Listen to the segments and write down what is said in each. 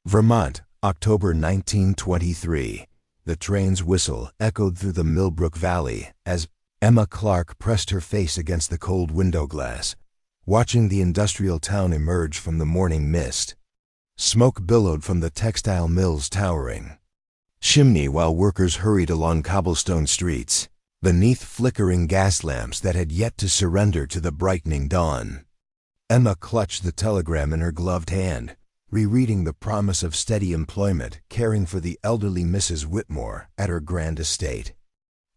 Vermont, October 1923. The train's whistle echoed through the Millbrook Valley as Emma Clark pressed her face against the cold window glass, watching the industrial town emerge from the morning mist. Smoke billowed from the textile mill's towering chimney while workers hurried along cobblestone streets, beneath flickering gas lamps that had yet to surrender to the brightening dawn. Emma clutched the telegram in her gloved hand, rereading the promise of steady employment caring for the elderly Mrs. Whitmore at her grand estate.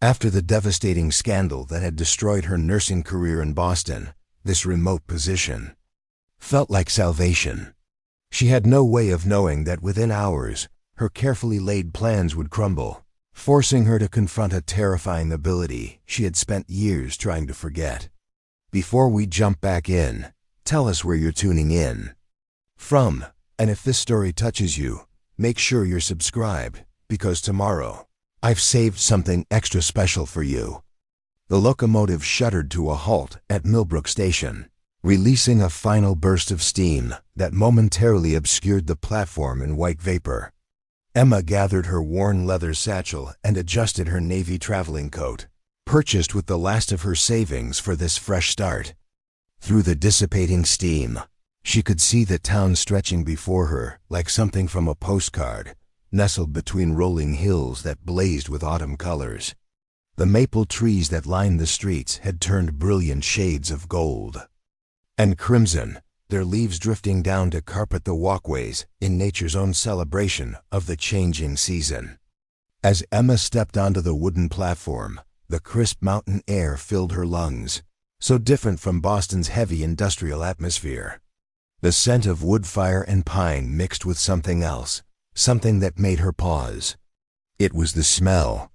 After the devastating scandal that had destroyed her nursing career in Boston, this remote position felt like salvation. She had no way of knowing that within hours, her carefully laid plans would crumble, forcing her to confront a terrifying ability she had spent years trying to forget. Before we jump back in, tell us where you're tuning in from, and if this story touches you, make sure you're subscribed, because tomorrow, I've saved something extra special for you. The locomotive shuddered to a halt at Millbrook Station, releasing a final burst of steam that momentarily obscured the platform in white vapor. Emma gathered her worn leather satchel and adjusted her navy traveling coat, purchased with the last of her savings for this fresh start. Through the dissipating steam, she could see the town stretching before her like something from a postcard, nestled between rolling hills that blazed with autumn colors. The maple trees that lined the streets had turned brilliant shades of gold and crimson, their leaves drifting down to carpet the walkways in nature's own celebration of the changing season. As Emma stepped onto the wooden platform, the crisp mountain air filled her lungs, so different from Boston's heavy industrial atmosphere. The scent of woodfire and pine mixed with something else, something that made her pause. It was the smell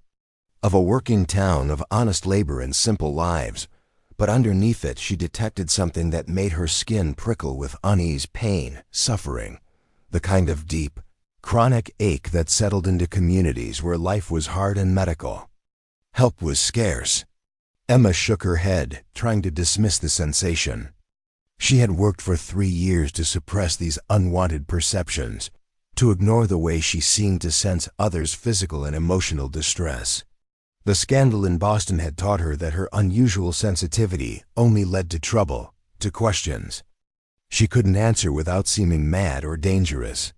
of a working town of honest labor and simple lives, but underneath it she detected something that made her skin prickle with unease, pain, suffering, the kind of deep, chronic ache that settled into communities where life was hard and medical. Help was scarce. Emma shook her head, trying to dismiss the sensation. She had worked for 3 years to suppress these unwanted perceptions, to ignore the way she seemed to sense others' physical and emotional distress. The scandal in Boston had taught her that her unusual sensitivity only led to trouble, to questions she couldn't answer without seeming mad or dangerous.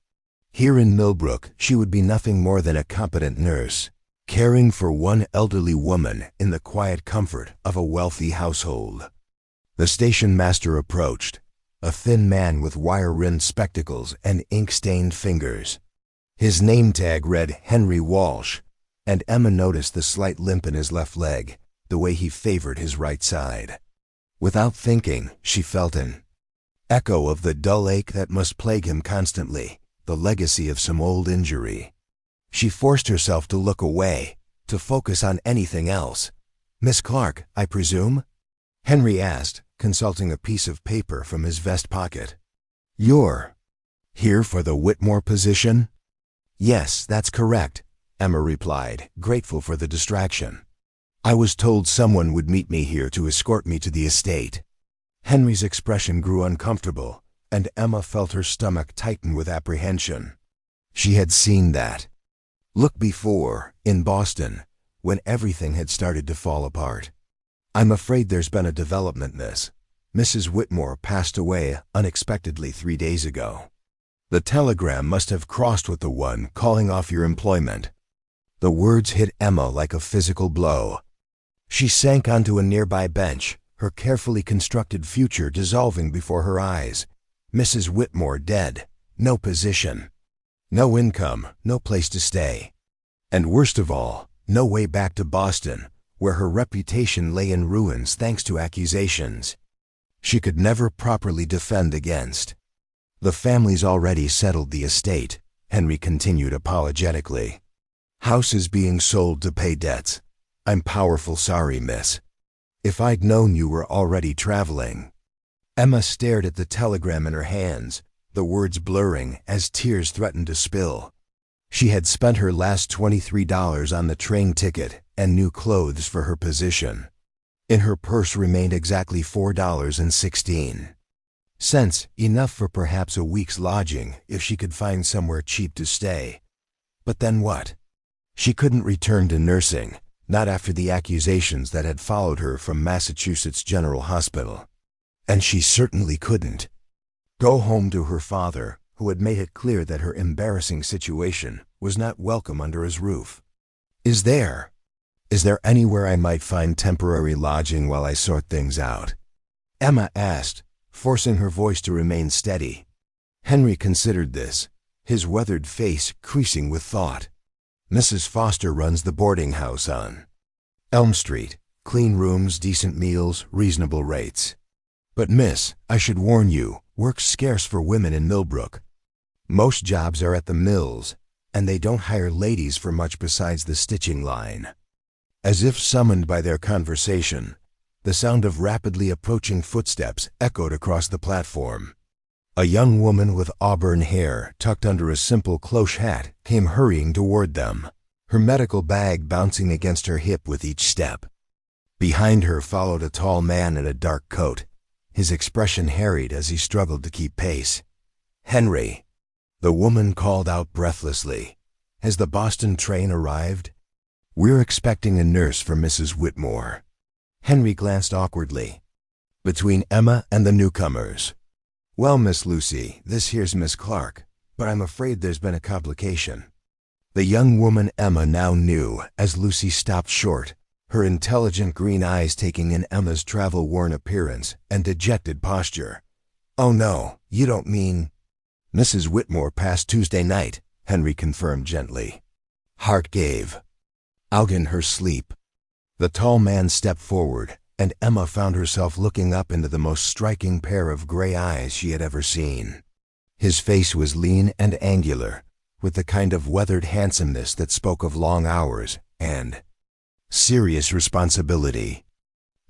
Here in Millbrook, she would be nothing more than a competent nurse, caring for one elderly woman in the quiet comfort of a wealthy household. The station master approached, a thin man with wire-rimmed spectacles and ink-stained fingers. His name tag read Henry Walsh, and Emma noticed the slight limp in his left leg, the way he favored his right side. Without thinking, she felt an echo of the dull ache that must plague him constantly, the legacy of some old injury. She forced herself to look away, to focus on anything else. "Miss Clark, I presume?" Henry asked, consulting a piece of paper from his vest pocket. "You're here for the Whitmore position?" "Yes, that's correct," Emma replied, grateful for the distraction. "I was told someone would meet me here to escort me to the estate." Henry's expression grew uncomfortable, and Emma felt her stomach tighten with apprehension. She had seen that look before, in Boston, when everything had started to fall apart. "I'm afraid there's been a development, miss. Mrs. Whitmore passed away unexpectedly 3 days ago." The telegram must have crossed with the one calling off your employment. The words hit Emma like a physical blow. She sank onto a nearby bench, her carefully constructed future dissolving before her eyes. Mrs. Whitmore dead, no position, no income, no place to stay. And worst of all, no way back to Boston, where her reputation lay in ruins thanks to accusations she could never properly defend against. "The family's already settled the estate," Henry continued apologetically. "House is being sold to pay debts. I'm powerful sorry, miss. If I'd known you were already traveling." Emma stared at the telegram in her hands, the words blurring as tears threatened to spill. She had spent her last $23 on the train ticket and new clothes for her position. In her purse remained exactly $4.16. Cents, enough for perhaps a week's lodging if she could find somewhere cheap to stay. But then what? She couldn't return to nursing, not after the accusations that had followed her from Massachusetts General Hospital. And she certainly couldn't go home to her father, who had made it clear that her embarrassing situation was not welcome under his roof. Is there anywhere I might find temporary lodging while I sort things out?" Emma asked, forcing her voice to remain steady. Henry considered this, his weathered face creasing with thought. "Mrs. Foster runs the boarding house on Elm Street. Clean rooms, decent meals, reasonable rates. But miss, I should warn you, work's scarce for women in Millbrook. Most jobs are at the mills, and they don't hire ladies for much besides the stitching line." As if summoned by their conversation, the sound of rapidly approaching footsteps echoed across the platform. A young woman with auburn hair tucked under a simple cloche hat came hurrying toward them, her medical bag bouncing against her hip with each step. Behind her followed a tall man in a dark coat, his expression harried as he struggled to keep pace. "Henry," the woman called out breathlessly, "has the Boston train arrived? We're expecting a nurse for Mrs. Whitmore." Henry glanced awkwardly between Emma and the newcomers. "Well, Miss Lucy, this here's Miss Clark, but I'm afraid there's been a complication." The young woman Emma now knew as Lucy stopped short, her intelligent green eyes taking in Emma's travel-worn appearance and dejected posture. "Oh no, you don't mean—" "Mrs. Whitmore passed Tuesday night," Henry confirmed gently. Hart gave out in her sleep. The tall man stepped forward, and Emma found herself looking up into the most striking pair of gray eyes she had ever seen. His face was lean and angular, with the kind of weathered handsomeness that spoke of long hours and serious responsibility.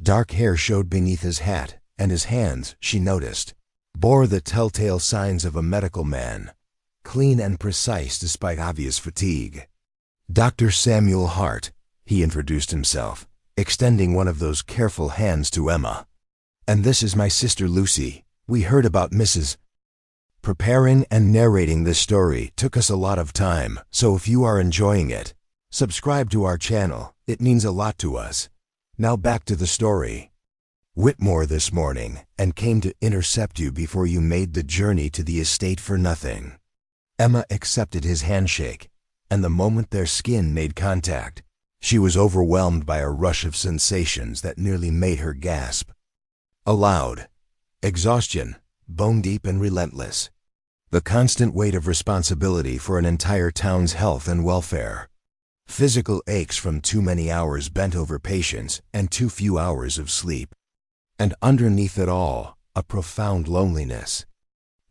Dark hair showed beneath his hat, and his hands, she noticed, bore the telltale signs of a medical man, clean and precise despite obvious fatigue. "Dr. Samuel Hart," he introduced himself, extending one of those careful hands to Emma. "And this is my sister Lucy. We heard about Mrs. Preparing and narrating this story took us a lot of time, so if you are enjoying it, subscribe to our channel. It means a lot to us. Now back to the story. Whitmore this morning, and came to intercept you before you made the journey to the estate for nothing." Emma accepted his handshake, and the moment their skin made contact, she was overwhelmed by a rush of sensations that nearly made her gasp aloud. Exhaustion, bone-deep and relentless. The constant weight of responsibility for an entire town's health and welfare. Physical aches from too many hours bent over patients and too few hours of sleep. And underneath it all, a profound loneliness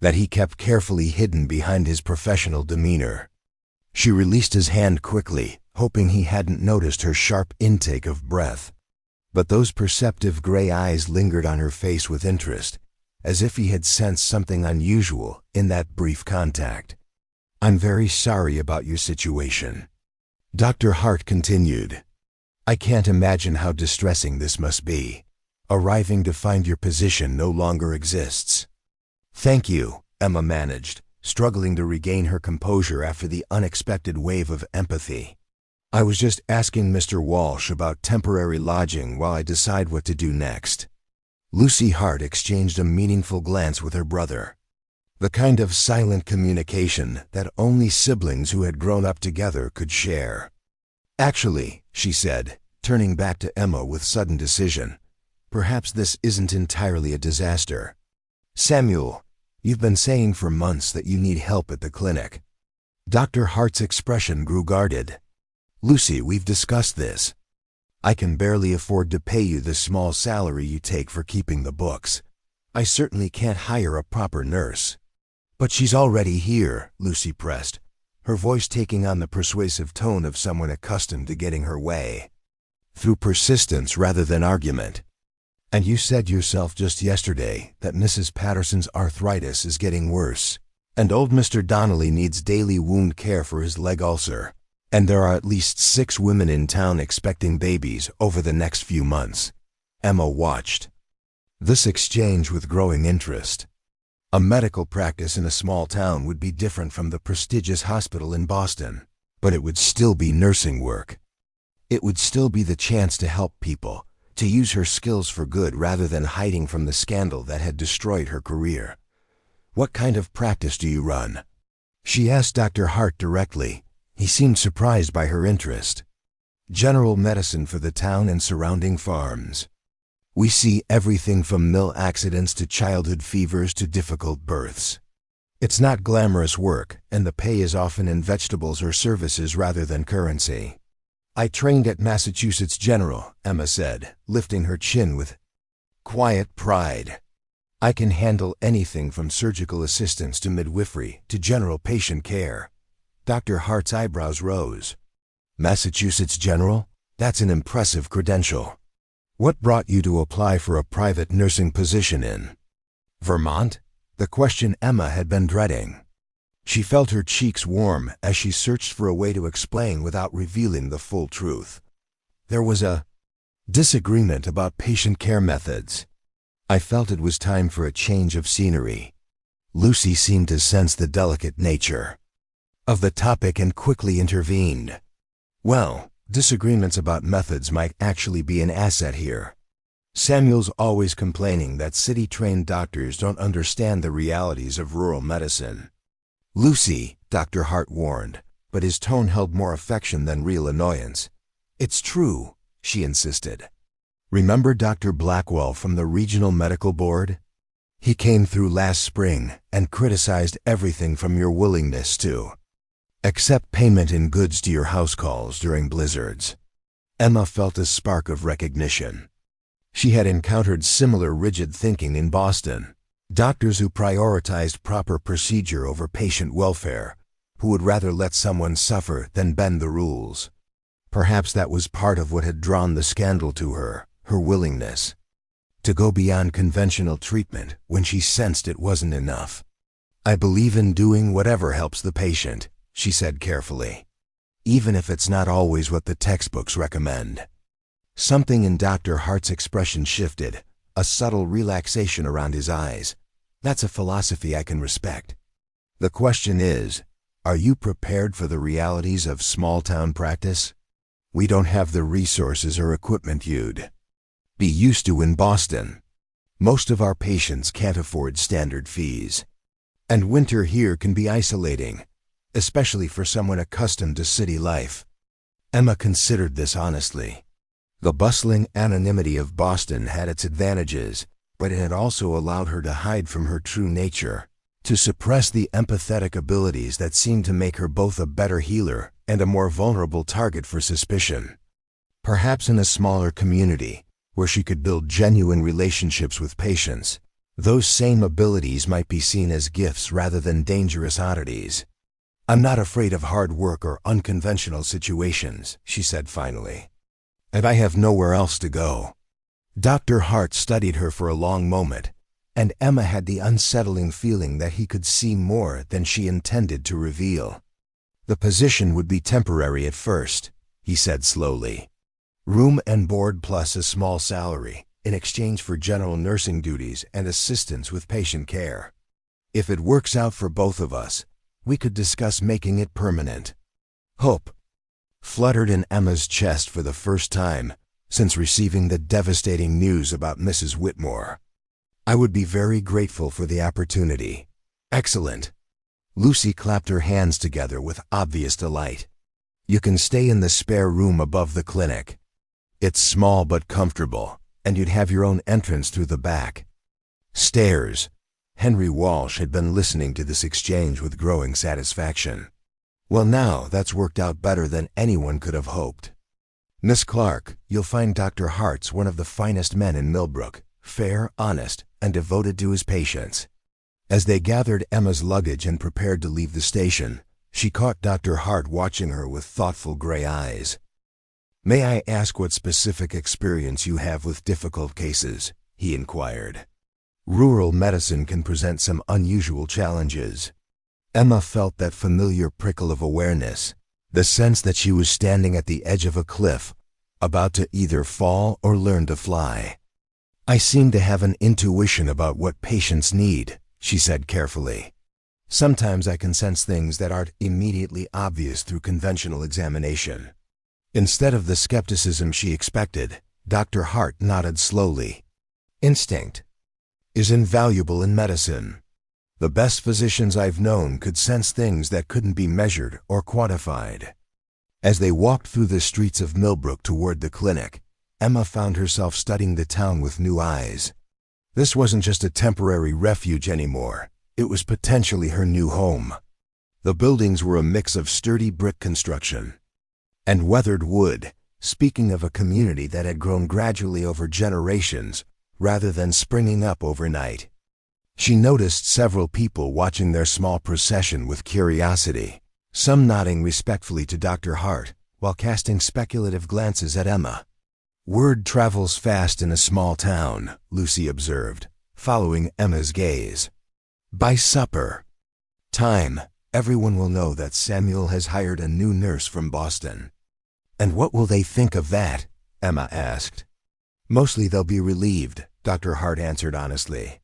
that he kept carefully hidden behind his professional demeanor. She released his hand quickly, hoping he hadn't noticed her sharp intake of breath. But those perceptive gray eyes lingered on her face with interest, as if he had sensed something unusual in that brief contact. "I'm very sorry about your situation," Dr. Hart continued. "I can't imagine how distressing this must be, arriving to find your position no longer exists." "Thank you," Emma managed, struggling to regain her composure after the unexpected wave of empathy. "I was just asking Mr. Walsh about temporary lodging while I decide what to do next." Lucy Hart exchanged a meaningful glance with her brother, the kind of silent communication that only siblings who had grown up together could share. "Actually," she said, turning back to Emma with sudden decision, "perhaps this isn't entirely a disaster. Samuel, you've been saying for months that you need help at the clinic." Dr. Hart's expression grew guarded. "Lucy, we've discussed this. I can barely afford to pay you the small salary you take for keeping the books. I certainly can't hire a proper nurse." "But she's already here," Lucy pressed, her voice taking on the persuasive tone of someone accustomed to getting her way, through persistence rather than argument. "And you said yourself just yesterday that Mrs. Patterson's arthritis is getting worse, and old Mr. Donnelly needs daily wound care for his leg ulcer, and there are at least 6 women in town expecting babies over the next few months." Emma watched this exchange with growing interest. A medical practice in a small town would be different from the prestigious hospital in Boston, but it would still be nursing work. It would still be the chance to help people, to use her skills for good rather than hiding from the scandal that had destroyed her career. "What kind of practice do you run?" she asked Dr. Hart directly. He seemed surprised by her interest. "General medicine for the town and surrounding farms. We see everything from mill accidents to childhood fevers to difficult births. It's not glamorous work, and the pay is often in vegetables or services rather than currency." "I trained at Massachusetts General," Emma said, lifting her chin with quiet pride. "I can handle anything from surgical assistance to midwifery to general patient care." Dr. Hart's eyebrows rose. "Massachusetts General? That's an impressive credential. What brought you to apply for a private nursing position in Vermont?" The question Emma had been dreading. She felt her cheeks warm as she searched for a way to explain without revealing the full truth. "There was a disagreement about patient care methods. I felt it was time for a change of scenery." Lucy seemed to sense the delicate nature of the topic and quickly intervened. "Well, disagreements about methods might actually be an asset here. Samuel's always complaining that city-trained doctors don't understand the realities of rural medicine." "Lucy," Dr. Hart warned, but his tone held more affection than real annoyance. "It's true," she insisted. "Remember Dr. Blackwell from the Regional Medical Board? He came through last spring and criticized everything from your willingness to accept payment in goods to your house calls during blizzards." Emma felt a spark of recognition. She had encountered similar rigid thinking in Boston. Doctors who prioritized proper procedure over patient welfare, who would rather let someone suffer than bend the rules. Perhaps that was part of what had drawn the scandal to her willingness to go beyond conventional treatment when she sensed it wasn't enough. "I believe in doing whatever helps the patient," she said carefully, "even if it's not always what the textbooks recommend." Something in Dr. Hart's expression shifted, a subtle relaxation around his eyes. "That's a philosophy I can respect. The question is, are you prepared for the realities of small-town practice? We don't have the resources or equipment you'd be used to in Boston. Most of our patients can't afford standard fees. And winter here can be isolating, especially for someone accustomed to city life." Emma considered this honestly. The bustling anonymity of Boston had its advantages, but it had also allowed her to hide from her true nature, to suppress the empathetic abilities that seemed to make her both a better healer and a more vulnerable target for suspicion. Perhaps in a smaller community, where she could build genuine relationships with patients, those same abilities might be seen as gifts rather than dangerous oddities. "I'm not afraid of hard work or unconventional situations," she said finally. "And I have nowhere else to go." Dr. Hart studied her for a long moment, and Emma had the unsettling feeling that he could see more than she intended to reveal. "The position would be temporary at first," he said slowly. "Room and board plus a small salary, in exchange for general nursing duties and assistance with patient care. If it works out for both of us, we could discuss making it permanent." Hope fluttered in Emma's chest for the first time since receiving the devastating news about Mrs. Whitmore. "I would be very grateful for the opportunity." "Excellent." Lucy clapped her hands together with obvious delight. "You can stay in the spare room above the clinic. It's small but comfortable, and you'd have your own entrance through the back stairs." Henry Walsh had been listening to this exchange with growing satisfaction. "Well, now that's worked out better than anyone could have hoped. Miss Clark, you'll find Dr. Hart's one of the finest men in Millbrook, fair, honest, and devoted to his patients." As they gathered Emma's luggage and prepared to leave the station, she caught Dr. Hart watching her with thoughtful gray eyes. "May I ask what specific experience you have with difficult cases?" he inquired. "Rural medicine can present some unusual challenges." Emma felt that familiar prickle of awareness, the sense that she was standing at the edge of a cliff, about to either fall or learn to fly. "I seem to have an intuition about what patients need," she said carefully. Sometimes I can sense things that aren't immediately obvious through conventional examination. Instead of the skepticism she expected, Dr. Hart nodded slowly. Instinct is invaluable in medicine. The best physicians I've known could sense things that couldn't be measured or quantified. As they walked through the streets of Millbrook toward the clinic, Emma found herself studying the town with new eyes. This wasn't just a temporary refuge anymore. It was potentially her new home. The buildings were a mix of sturdy brick construction and weathered wood, speaking of a community that had grown gradually over generations rather than springing up overnight. She noticed several people watching their small procession with curiosity, some nodding respectfully to Dr. Hart while casting speculative glances at Emma. Word travels fast in a small town, Lucy observed, following Emma's gaze. By supper time, everyone will know that Samuel has hired a new nurse from Boston. And what will they think of that? Emma asked. Mostly they'll be relieved, Dr. Hart answered honestly.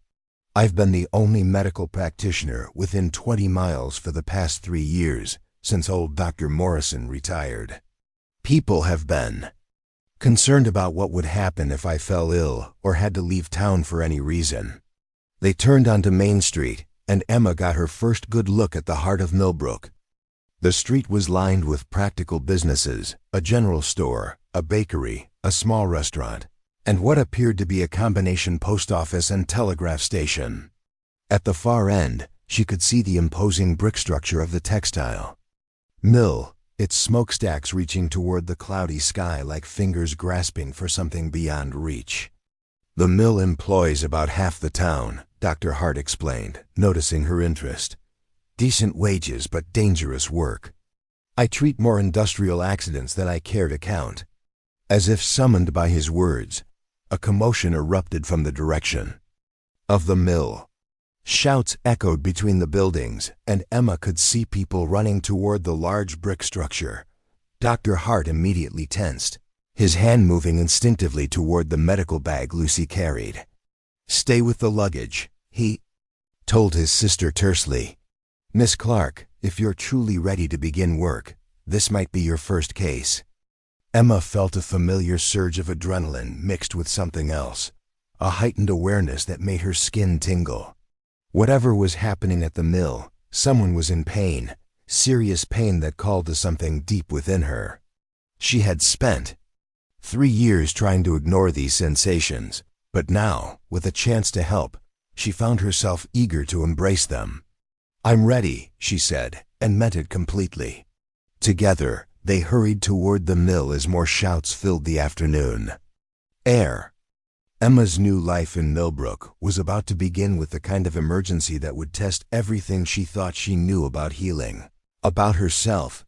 I've been the only medical practitioner within 20 miles for the past 3 years, since old Dr. Morrison retired. People have been concerned about what would happen if I fell ill or had to leave town for any reason. They turned onto Main Street, and Emma got her first good look at the heart of Millbrook. The street was lined with practical businesses, a general store, a bakery, a small restaurant, and what appeared to be a combination post office and telegraph station. At the far end, she could see the imposing brick structure of the textile mill, its smokestacks reaching toward the cloudy sky like fingers grasping for something beyond reach. The mill employs about half the town, Dr. Hart explained, noticing her interest. Decent wages but dangerous work. I treat more industrial accidents than I care to count. As if summoned by his words, a commotion erupted from the direction of the mill. Shouts echoed between the buildings, and Emma could see people running toward the large brick structure. Dr. Hart immediately tensed, his hand moving instinctively toward the medical bag Lucy carried. Stay with the luggage, he told his sister tersely. Miss Clark, if you're truly ready to begin work, this might be your first case. Emma felt a familiar surge of adrenaline mixed with something else, a heightened awareness that made her skin tingle. Whatever was happening at the mill, someone was in pain, serious pain that called to something deep within her. She had spent 3 years trying to ignore these sensations, but now, with a chance to help, she found herself eager to embrace them. I'm ready, she said, and meant it completely. Together, they hurried toward the mill as more shouts filled the afternoon air. Emma's new life in Millbrook was about to begin with the kind of emergency that would test everything she thought she knew about healing, about herself,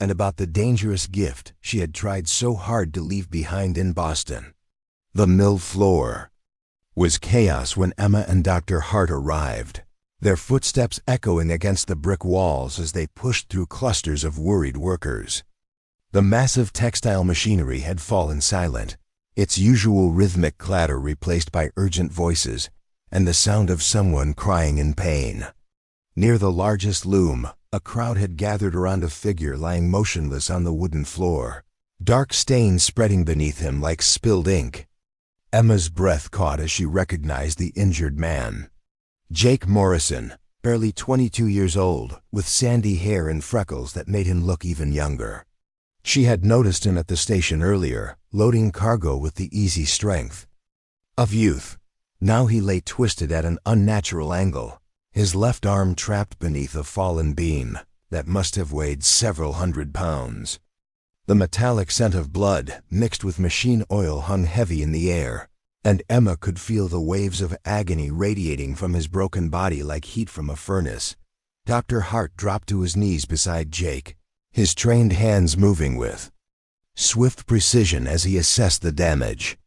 and about the dangerous gift she had tried so hard to leave behind in Boston. The mill floor was chaos when Emma and Dr. Hart arrived, their footsteps echoing against the brick walls as they pushed through clusters of worried workers. The massive textile machinery had fallen silent, its usual rhythmic clatter replaced by urgent voices and the sound of someone crying in pain. Near the largest loom, a crowd had gathered around a figure lying motionless on the wooden floor, dark stains spreading beneath him like spilled ink. Emma's breath caught as she recognized the injured man. Jake Morrison, barely 22 years old, with sandy hair and freckles that made him look even younger. She had noticed him at the station earlier, loading cargo with the easy strength of youth. Now he lay twisted at an unnatural angle, his left arm trapped beneath a fallen beam that must have weighed several hundred pounds. The metallic scent of blood mixed with machine oil hung heavy in the air, and Emma could feel the waves of agony radiating from his broken body like heat from a furnace. Dr. Hart dropped to his knees beside Jake, his trained hands moving with swift precision as he assessed the damage.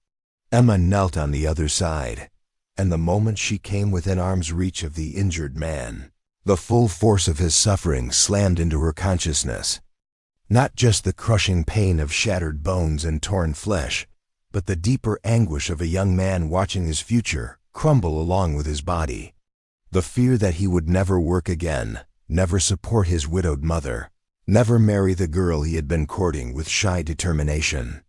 Emma knelt on the other side, and the moment she came within arm's reach of the injured man, the full force of his suffering slammed into her consciousness. Not just the crushing pain of shattered bones and torn flesh, but the deeper anguish of a young man watching his future crumble along with his body. The fear that he would never work again, never support his widowed mother, never marry the girl he had been courting with shy determination.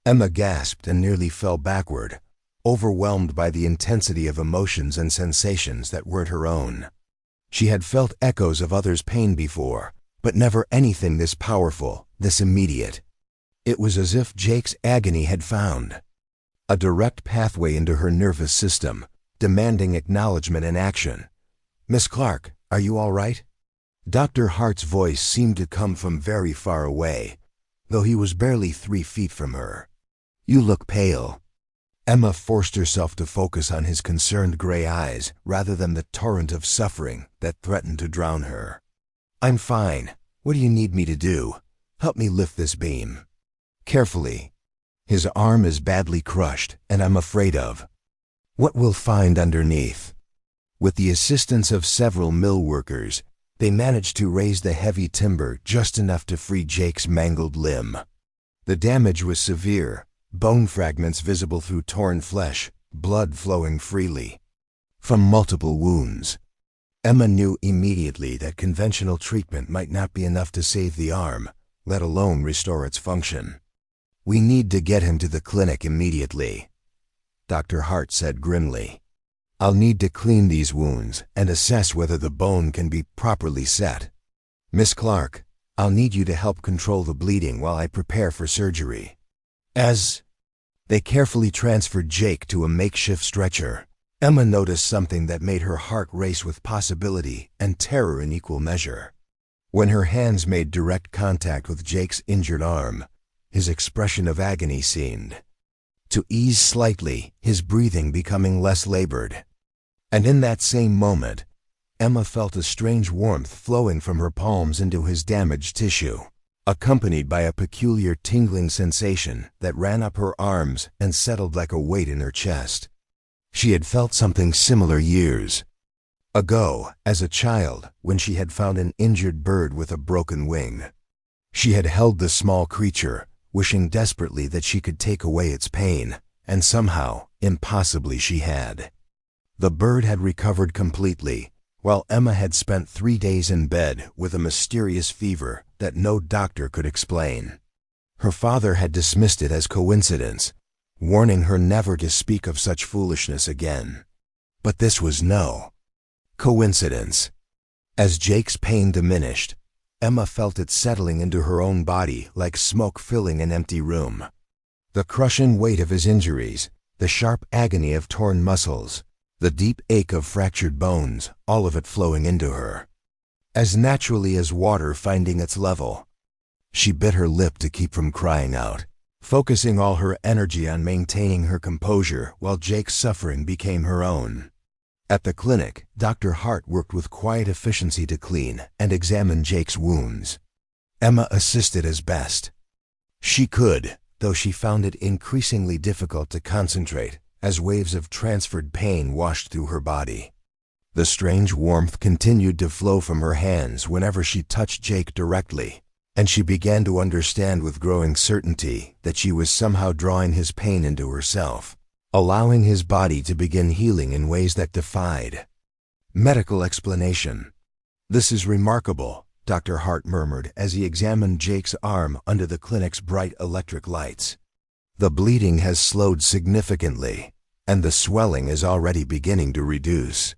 Emma gasped and nearly fell backward, overwhelmed by the intensity of emotions and sensations that weren't her own. She had felt echoes of others' pain before, but never anything this powerful, this immediate. It was as if Jake's agony had found a direct pathway into her nervous system, demanding acknowledgement and action. "Miss Clark, are you all right?" Dr. Hart's voice seemed to come from very far away, though he was barely 3 feet from her. "You look pale." Emma forced herself to focus on his concerned gray eyes rather than the torrent of suffering that threatened to drown her. "I'm fine. What do you need me to do? Help me lift this beam." Carefully. "His arm is badly crushed, and I'm afraid of what we'll find underneath." With the assistance of several mill workers, they managed to raise the heavy timber just enough to free Jake's mangled limb. The damage was severe, bone fragments visible through torn flesh, blood flowing freely from multiple wounds. Emma knew immediately that conventional treatment might not be enough to save the arm, let alone restore its function. "We need to get him to the clinic immediately," Dr. Hart said grimly. "I'll need to clean these wounds and assess whether the bone can be properly set. Miss Clark, I'll need you to help control the bleeding while I prepare for surgery." As they carefully transferred Jake to a makeshift stretcher, Emma noticed something that made her heart race with possibility and terror in equal measure. When her hands made direct contact with Jake's injured arm, his expression of agony seemed to ease slightly, his breathing becoming less labored. And in that same moment, Emma felt a strange warmth flowing from her palms into his damaged tissue, accompanied by a peculiar tingling sensation that ran up her arms and settled like a weight in her chest. She had felt something similar years ago, as a child, when she had found an injured bird with a broken wing. She had held the small creature, wishing desperately that she could take away its pain, and somehow, impossibly, she had. The bird had recovered completely, while Emma had spent 3 days in bed with a mysterious fever that no doctor could explain. Her father had dismissed it as coincidence, warning her never to speak of such foolishness again. But this was no coincidence. As Jake's pain diminished, Emma felt it settling into her own body like smoke filling an empty room. The crushing weight of his injuries, the sharp agony of torn muscles, the deep ache of fractured bones, all of it flowing into her as naturally as water finding its level. She bit her lip to keep from crying out, focusing all her energy on maintaining her composure while Jake's suffering became her own. At the clinic, Dr. Hart worked with quiet efficiency to clean and examine Jake's wounds. Emma assisted as best she could, though she found it increasingly difficult to concentrate as waves of transferred pain washed through her body. The strange warmth continued to flow from her hands whenever she touched Jake directly, and she began to understand with growing certainty that she was somehow drawing his pain into herself, allowing his body to begin healing in ways that defied medical explanation. "This is remarkable," Dr. Hart murmured as he examined Jake's arm under the clinic's bright electric lights. "The bleeding has slowed significantly, and the swelling is already beginning to reduce.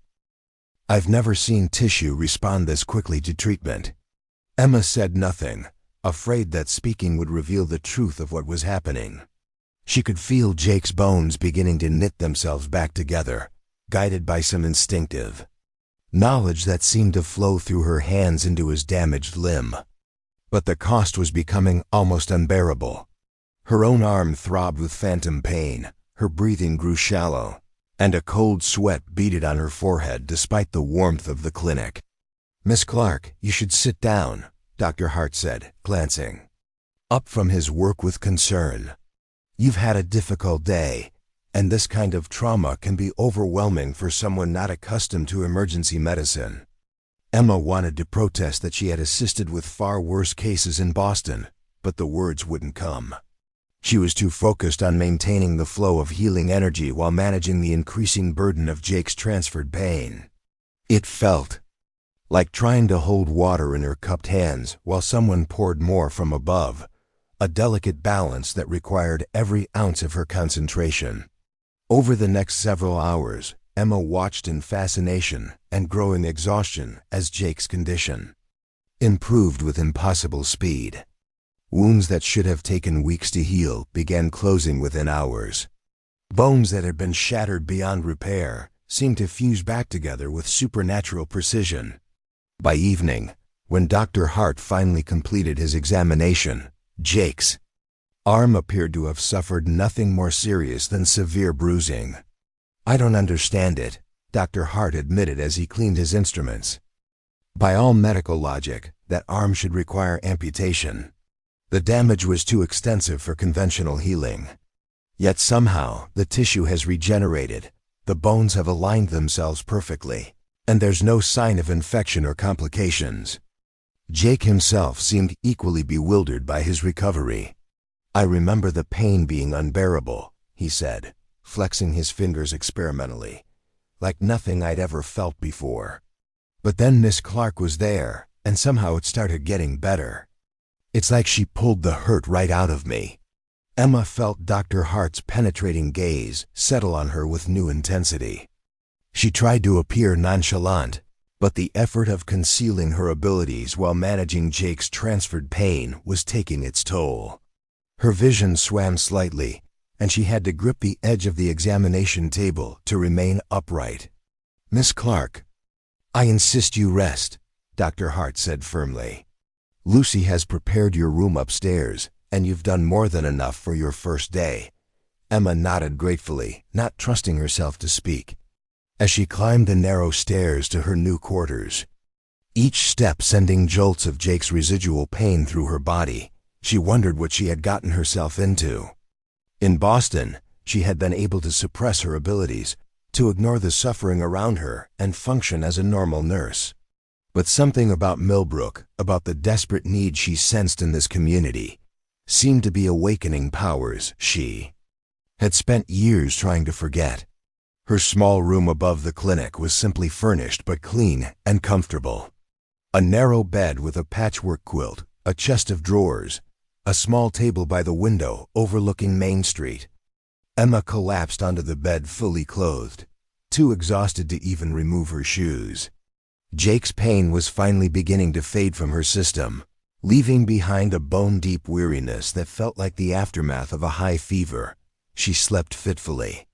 I've never seen tissue respond this quickly to treatment." Emma said nothing, afraid that speaking would reveal the truth of what was happening. She could feel Jake's bones beginning to knit themselves back together, guided by some instinctive knowledge that seemed to flow through her hands into his damaged limb. But the cost was becoming almost unbearable. Her own arm throbbed with phantom pain, her breathing grew shallow, and a cold sweat beaded on her forehead despite the warmth of the clinic. "Miss Clark, you should sit down," Dr. Hart said, glancing up from his work with concern. "You've had a difficult day, and this kind of trauma can be overwhelming for someone not accustomed to emergency medicine." Emma wanted to protest that she had assisted with far worse cases in Boston, but the words wouldn't come. She was too focused on maintaining the flow of healing energy while managing the increasing burden of Jake's transferred pain. It felt like trying to hold water in her cupped hands while someone poured more from above, a delicate balance that required every ounce of her concentration. Over the next several hours, Emma watched in fascination and growing exhaustion as Jake's condition improved with impossible speed. Wounds that should have taken weeks to heal began closing within hours. Bones that had been shattered beyond repair seemed to fuse back together with supernatural precision. By evening, when Dr. Hart finally completed his examination, Jake's arm appeared to have suffered nothing more serious than severe bruising. "I don't understand it," Dr. Hart admitted as he cleaned his instruments. By all medical logic, that arm should require amputation. The damage was too extensive for conventional healing. Yet somehow, the tissue has regenerated, the bones have aligned themselves perfectly, and there's no sign of infection or complications. Jake himself seemed equally bewildered by his recovery. "I remember the pain being unbearable," he said, flexing his fingers experimentally, like nothing I'd ever felt before. "But then Miss Clark was there, and somehow it started getting better. It's like she pulled the hurt right out of me." Emma felt Dr. Hart's penetrating gaze settle on her with new intensity. She tried to appear nonchalant, but the effort of concealing her abilities while managing Jake's transferred pain was taking its toll. Her vision swam slightly, and she had to grip the edge of the examination table to remain upright. "Miss Clark, I insist you rest," Dr. Hart said firmly. "Lucy has prepared your room upstairs, and you've done more than enough for your first day." Emma nodded gratefully, not trusting herself to speak, as she climbed the narrow stairs to her new quarters. Each step sending jolts of Jake's residual pain through her body. She wondered what she had gotten herself into. In Boston, she had been able to suppress her abilities, to ignore the suffering around her and function as a normal nurse. But something about Millbrook, about the desperate need she sensed in this community, seemed to be awakening powers she had spent years trying to forget. Her small room above the clinic was simply furnished but clean and comfortable. A narrow bed with a patchwork quilt, a chest of drawers, a small table by the window overlooking Main Street. Emma collapsed onto the bed fully clothed, too exhausted to even remove her shoes. Jake's pain was finally beginning to fade from her system, leaving behind a bone-deep weariness that felt like the aftermath of a high fever. She slept fitfully.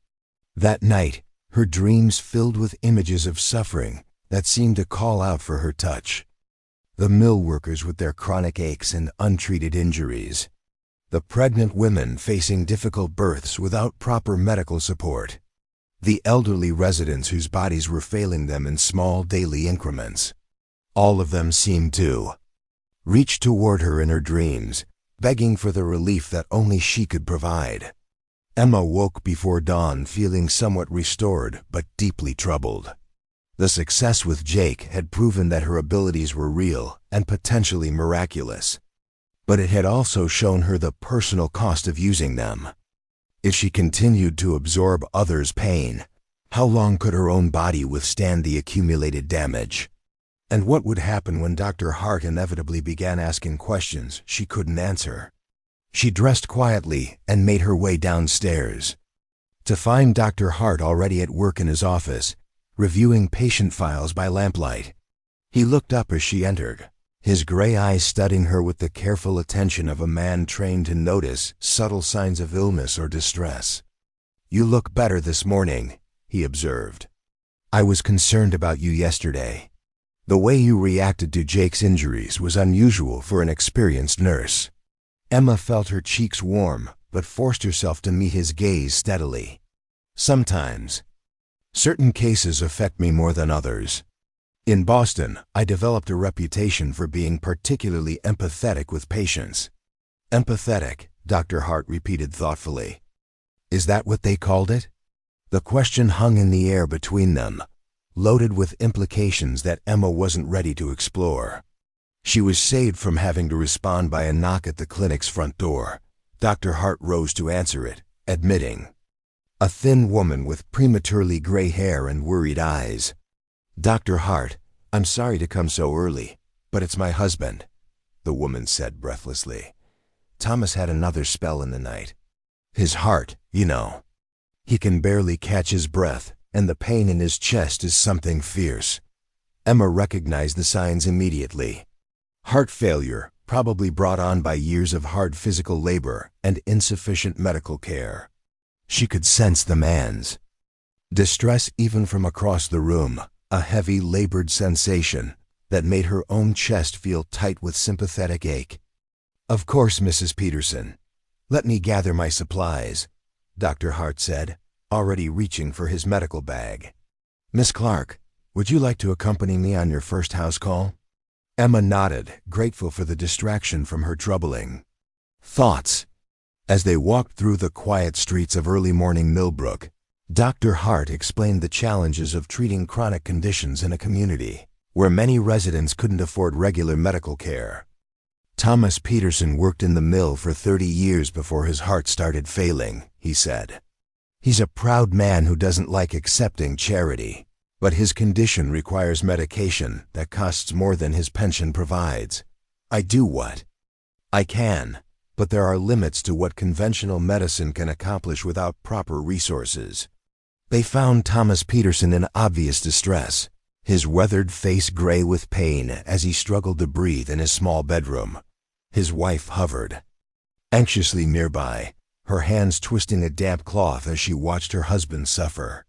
That night, her dreams filled with images of suffering that seemed to call out for her touch. The mill workers with their chronic aches and untreated injuries. The pregnant women facing difficult births without proper medical support. The elderly residents whose bodies were failing them in small daily increments. All of them seemed to reach toward her in her dreams, begging for the relief that only she could provide. Emma woke before dawn feeling somewhat restored but deeply troubled. The success with Jake had proven that her abilities were real and potentially miraculous. But it had also shown her the personal cost of using them. If she continued to absorb others' pain, how long could her own body withstand the accumulated damage? And what would happen when Dr. Hart inevitably began asking questions she couldn't answer? She dressed quietly and made her way downstairs, to find Dr. Hart already at work in his office, reviewing patient files by lamplight. He looked up as she entered, his gray eyes studying her with the careful attention of a man trained to notice subtle signs of illness or distress. "You look better this morning," he observed. "I was concerned about you yesterday. The way you reacted to Jake's injuries was unusual for an experienced nurse." Emma felt her cheeks warm, but forced herself to meet his gaze steadily. "Sometimes. Certain cases affect me more than others. In Boston, I developed a reputation for being particularly empathetic with patients." "Empathetic," Dr. Hart repeated thoughtfully. "Is that what they called it?" The question hung in the air between them, loaded with implications that Emma wasn't ready to explore. She was saved from having to respond by a knock at the clinic's front door. Dr. Hart rose to answer it, admitting, a thin woman with prematurely gray hair and worried eyes. "Dr. Hart, I'm sorry to come so early, but it's my husband," the woman said breathlessly. "Thomas had another spell in the night. His heart, you know. He can barely catch his breath, and the pain in his chest is something fierce." Emma recognized the signs immediately. Heart failure, probably brought on by years of hard physical labor and insufficient medical care. She could sense the man's distress even from across the room, a heavy, labored sensation that made her own chest feel tight with sympathetic ache. "Of course, Mrs. Peterson. Let me gather my supplies," Dr. Hart said, already reaching for his medical bag. "Miss Clark, would you like to accompany me on your first house call?" Emma nodded, grateful for the distraction from her troubling thoughts. As they walked through the quiet streets of early morning Millbrook, Dr. Hart explained the challenges of treating chronic conditions in a community where many residents couldn't afford regular medical care. "Thomas Peterson worked in the mill for 30 years before his heart started failing," he said. "He's a proud man who doesn't like accepting charity, but his condition requires medication that costs more than his pension provides. I do what I can, but there are limits to what conventional medicine can accomplish without proper resources." They found Thomas Peterson in obvious distress, his weathered face gray with pain as he struggled to breathe in his small bedroom. His wife hovered anxiously nearby, her hands twisting a damp cloth as she watched her husband suffer.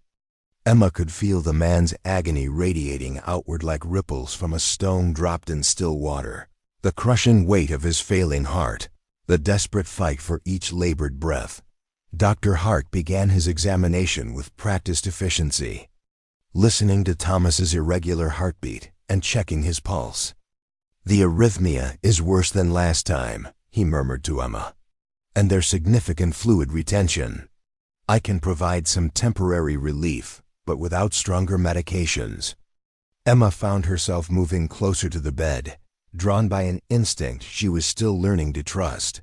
Emma could feel the man's agony radiating outward like ripples from a stone dropped in still water, the crushing weight of his failing heart, the desperate fight for each labored breath. Dr. Hart began his examination with practiced efficiency, listening to Thomas's irregular heartbeat and checking his pulse. "The arrhythmia is worse than last time," he murmured to Emma, "and there's significant fluid retention. I can provide some temporary relief, but without stronger medications." Emma found herself moving closer to the bed, drawn by an instinct she was still learning to trust.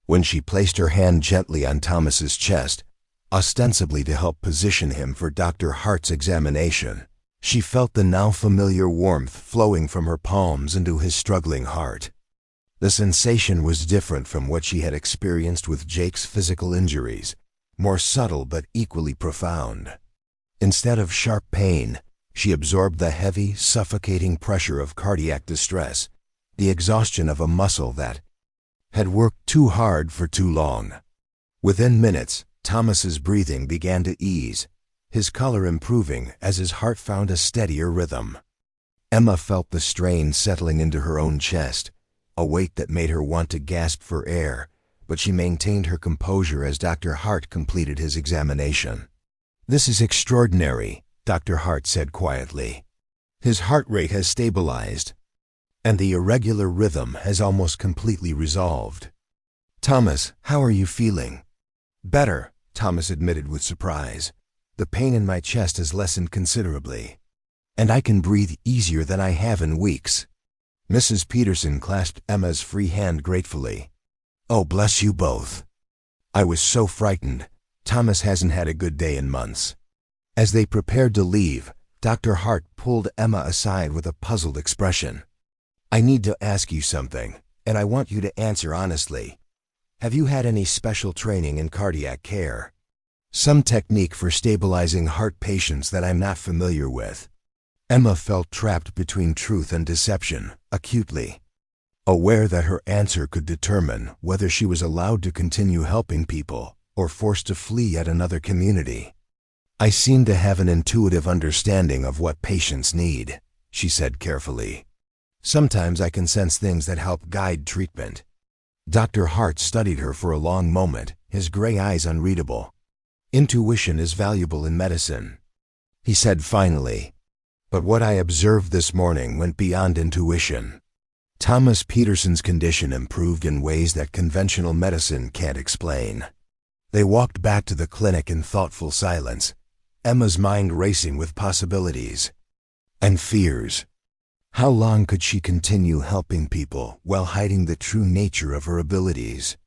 When she placed her hand gently on Thomas's chest, ostensibly to help position him for Dr. Hart's examination, she felt the now familiar warmth flowing from her palms into his struggling heart. The sensation was different from what she had experienced with Jake's physical injuries, more subtle but equally profound. Instead of sharp pain, she absorbed the heavy, suffocating pressure of cardiac distress, the exhaustion of a muscle that had worked too hard for too long. Within minutes, Thomas's breathing began to ease, his color improving as his heart found a steadier rhythm. Emma felt the strain settling into her own chest, a weight that made her want to gasp for air, but she maintained her composure as Dr. Hart completed his examination. "This is extraordinary," Dr. Hart said quietly. "His heart rate has stabilized, and the irregular rhythm has almost completely resolved. Thomas, how are you feeling?" "Better," Thomas admitted with surprise. "The pain in my chest has lessened considerably, and I can breathe easier than I have in weeks." Mrs. Peterson clasped Emma's free hand gratefully. "Oh, bless you both. I was so frightened. Thomas hasn't had a good day in months." As they prepared to leave, Dr. Hart pulled Emma aside with a puzzled expression. "I need to ask you something, and I want you to answer honestly. Have you had any special training in cardiac care? Some technique for stabilizing heart patients that I'm not familiar with?" Emma felt trapped between truth and deception, acutely, aware that her answer could determine whether she was allowed to continue helping people or forced to flee yet another community. "I seem to have an intuitive understanding of what patients need," she said carefully. "Sometimes I can sense things that help guide treatment." Dr. Hart studied her for a long moment, his gray eyes unreadable. "Intuition is valuable in medicine," he said finally. "But what I observed this morning went beyond intuition. Thomas Peterson's condition improved in ways that conventional medicine can't explain." They walked back to the clinic in thoughtful silence, Emma's mind racing with possibilities and fears. How long could she continue helping people while hiding the true nature of her abilities?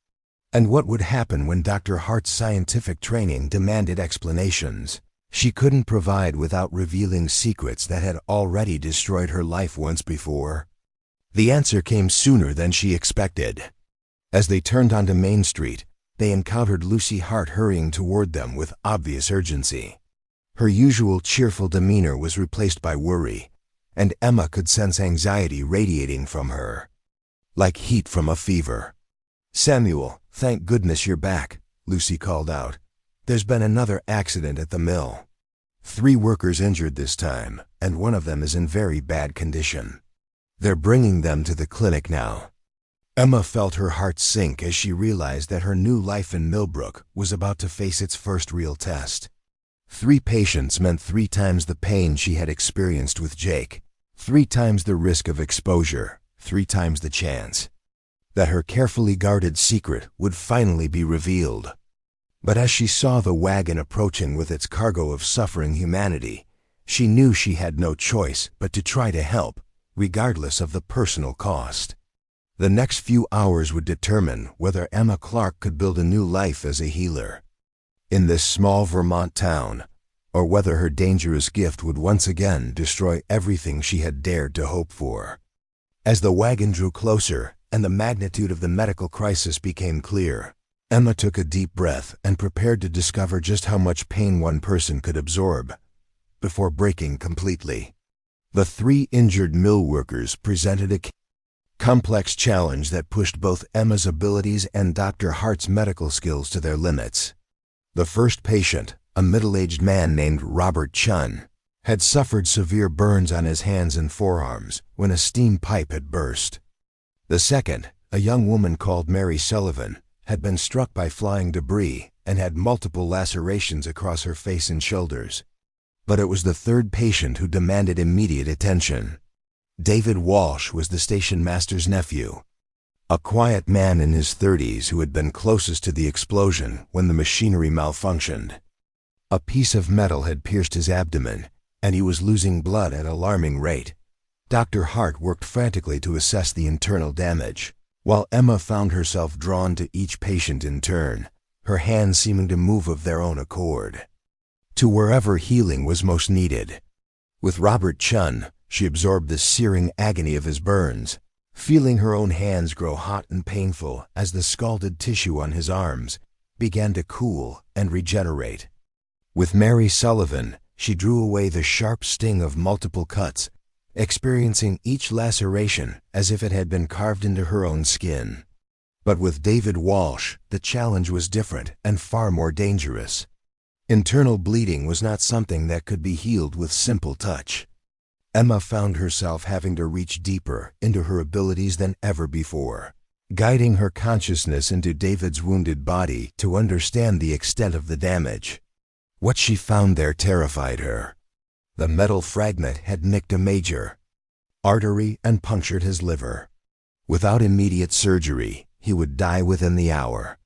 And what would happen when Dr. Hart's scientific training demanded explanations? She couldn't provide without revealing secrets that had already destroyed her life once before. The answer came sooner than she expected. As they turned onto Main Street, they encountered Lucy Hart hurrying toward them with obvious urgency. Her usual cheerful demeanor was replaced by worry, and Emma could sense anxiety radiating from her, like heat from a fever. "Samuel, thank goodness you're back," Lucy called out. "There's been another accident at the mill. 3 workers injured this time, and one of them is in very bad condition. They're bringing them to the clinic now." Emma felt her heart sink as she realized that her new life in Millbrook was about to face its first real test. 3 patients meant 3 times the pain she had experienced with Jake, 3 times the risk of exposure, 3 times the chance that her carefully guarded secret would finally be revealed. But as she saw the wagon approaching with its cargo of suffering humanity, she knew she had no choice but to try to help, regardless of the personal cost. The next few hours would determine whether Emma Clark could build a new life as a healer in this small Vermont town, or whether her dangerous gift would once again destroy everything she had dared to hope for. As the wagon drew closer and the magnitude of the medical crisis became clear, Emma took a deep breath and prepared to discover just how much pain one person could absorb before breaking completely. The 3 injured mill workers presented a complex challenge that pushed both Emma's abilities and Dr. Hart's medical skills to their limits. The first patient, a middle-aged man named Robert Chun, had suffered severe burns on his hands and forearms when a steam pipe had burst. The second, a young woman called Mary Sullivan, had been struck by flying debris and had multiple lacerations across her face and shoulders. But it was the third patient who demanded immediate attention. David Walsh was the station master's nephew, a quiet man in his 30s who had been closest to the explosion when the machinery malfunctioned. A piece of metal had pierced his abdomen, and he was losing blood at an alarming rate. Dr. Hart worked frantically to assess the internal damage, while Emma found herself drawn to each patient in turn, her hands seeming to move of their own accord to wherever healing was most needed. With Robert Chun, she absorbed the searing agony of his burns, feeling her own hands grow hot and painful as the scalded tissue on his arms began to cool and regenerate. With Mary Sullivan, she drew away the sharp sting of multiple cuts, experiencing each laceration as if it had been carved into her own skin. But with David Walsh, the challenge was different and far more dangerous. Internal bleeding was not something that could be healed with simple touch. Emma found herself having to reach deeper into her abilities than ever before, guiding her consciousness into David's wounded body to understand the extent of the damage. What she found there terrified her. The metal fragment had nicked a major artery and punctured his liver. Without immediate surgery, he would die within the hour.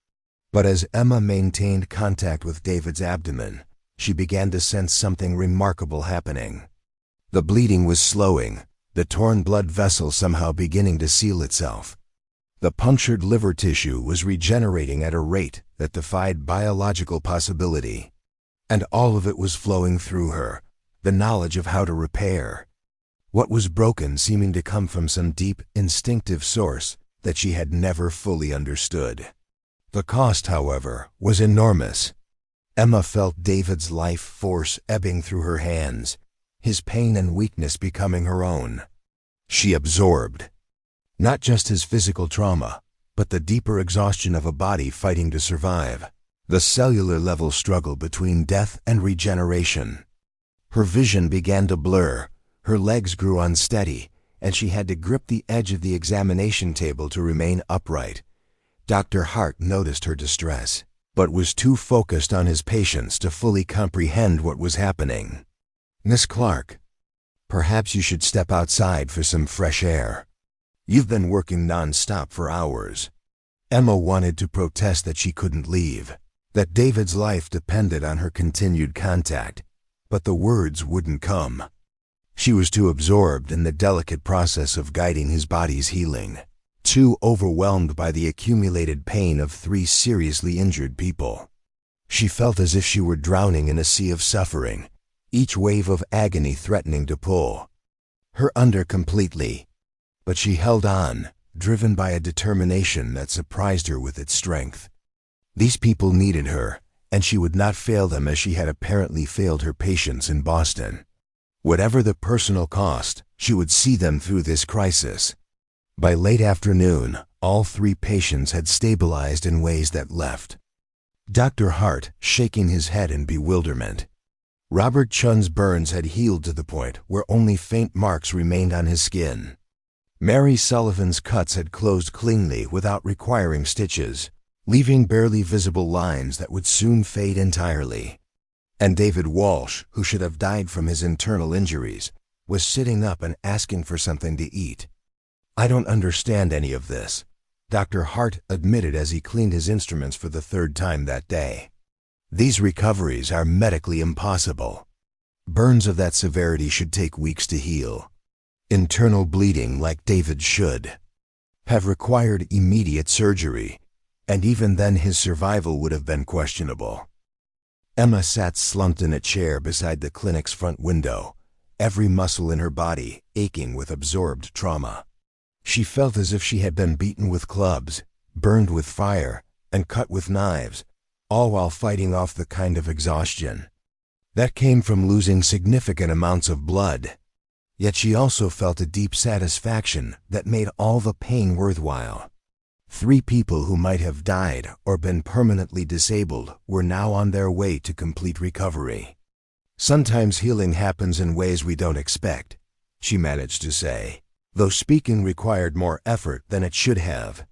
But as Emma maintained contact with David's abdomen, she began to sense something remarkable happening. The bleeding was slowing, the torn blood vessel somehow beginning to seal itself. The punctured liver tissue was regenerating at a rate that defied biological possibility. And all of it was flowing through her, the knowledge of how to repair what was broken, seeming to come from some deep, instinctive source that she had never fully understood. The cost, however, was enormous. Emma felt David's life force ebbing through her hands, his pain and weakness becoming her own. She absorbed not just his physical trauma, but the deeper exhaustion of a body fighting to survive, the cellular-level struggle between death and regeneration. Her vision began to blur, her legs grew unsteady, and she had to grip the edge of the examination table to remain upright. Dr. Hart noticed her distress, but was too focused on his patients to fully comprehend what was happening. "Miss Clark, perhaps you should step outside for some fresh air. You've been working non-stop for hours." Emma wanted to protest that she couldn't leave, that David's life depended on her continued contact, but the words wouldn't come. She was too absorbed in the delicate process of guiding his body's healing, too overwhelmed by the accumulated pain of 3 seriously injured people. She felt as if she were drowning in a sea of suffering, each wave of agony threatening to pull her under completely. But she held on, driven by a determination that surprised her with its strength. These people needed her, and she would not fail them as she had apparently failed her patients in Boston. Whatever the personal cost, she would see them through this crisis. By late afternoon, all 3 patients had stabilized in ways that left Dr. Hart shaking his head in bewilderment. Robert Chun's burns had healed to the point where only faint marks remained on his skin. Mary Sullivan's cuts had closed cleanly without requiring stitches, leaving barely visible lines that would soon fade entirely. And David Walsh, who should have died from his internal injuries, was sitting up and asking for something to eat. "I don't understand any of this," Dr. Hart admitted as he cleaned his instruments for the 3rd time that day. "These recoveries are medically impossible. Burns of that severity should take weeks to heal. Internal bleeding, like David should have required immediate surgery, and even then his survival would have been questionable." Emma sat slumped in a chair beside the clinic's front window, every muscle in her body aching with absorbed trauma. She felt as if she had been beaten with clubs, burned with fire, and cut with knives, all while fighting off the kind of exhaustion that came from losing significant amounts of blood. Yet she also felt a deep satisfaction that made all the pain worthwhile. 3 people who might have died or been permanently disabled were now on their way to complete recovery. "Sometimes healing happens in ways we don't expect," she managed to say, though speaking required more effort than it should have.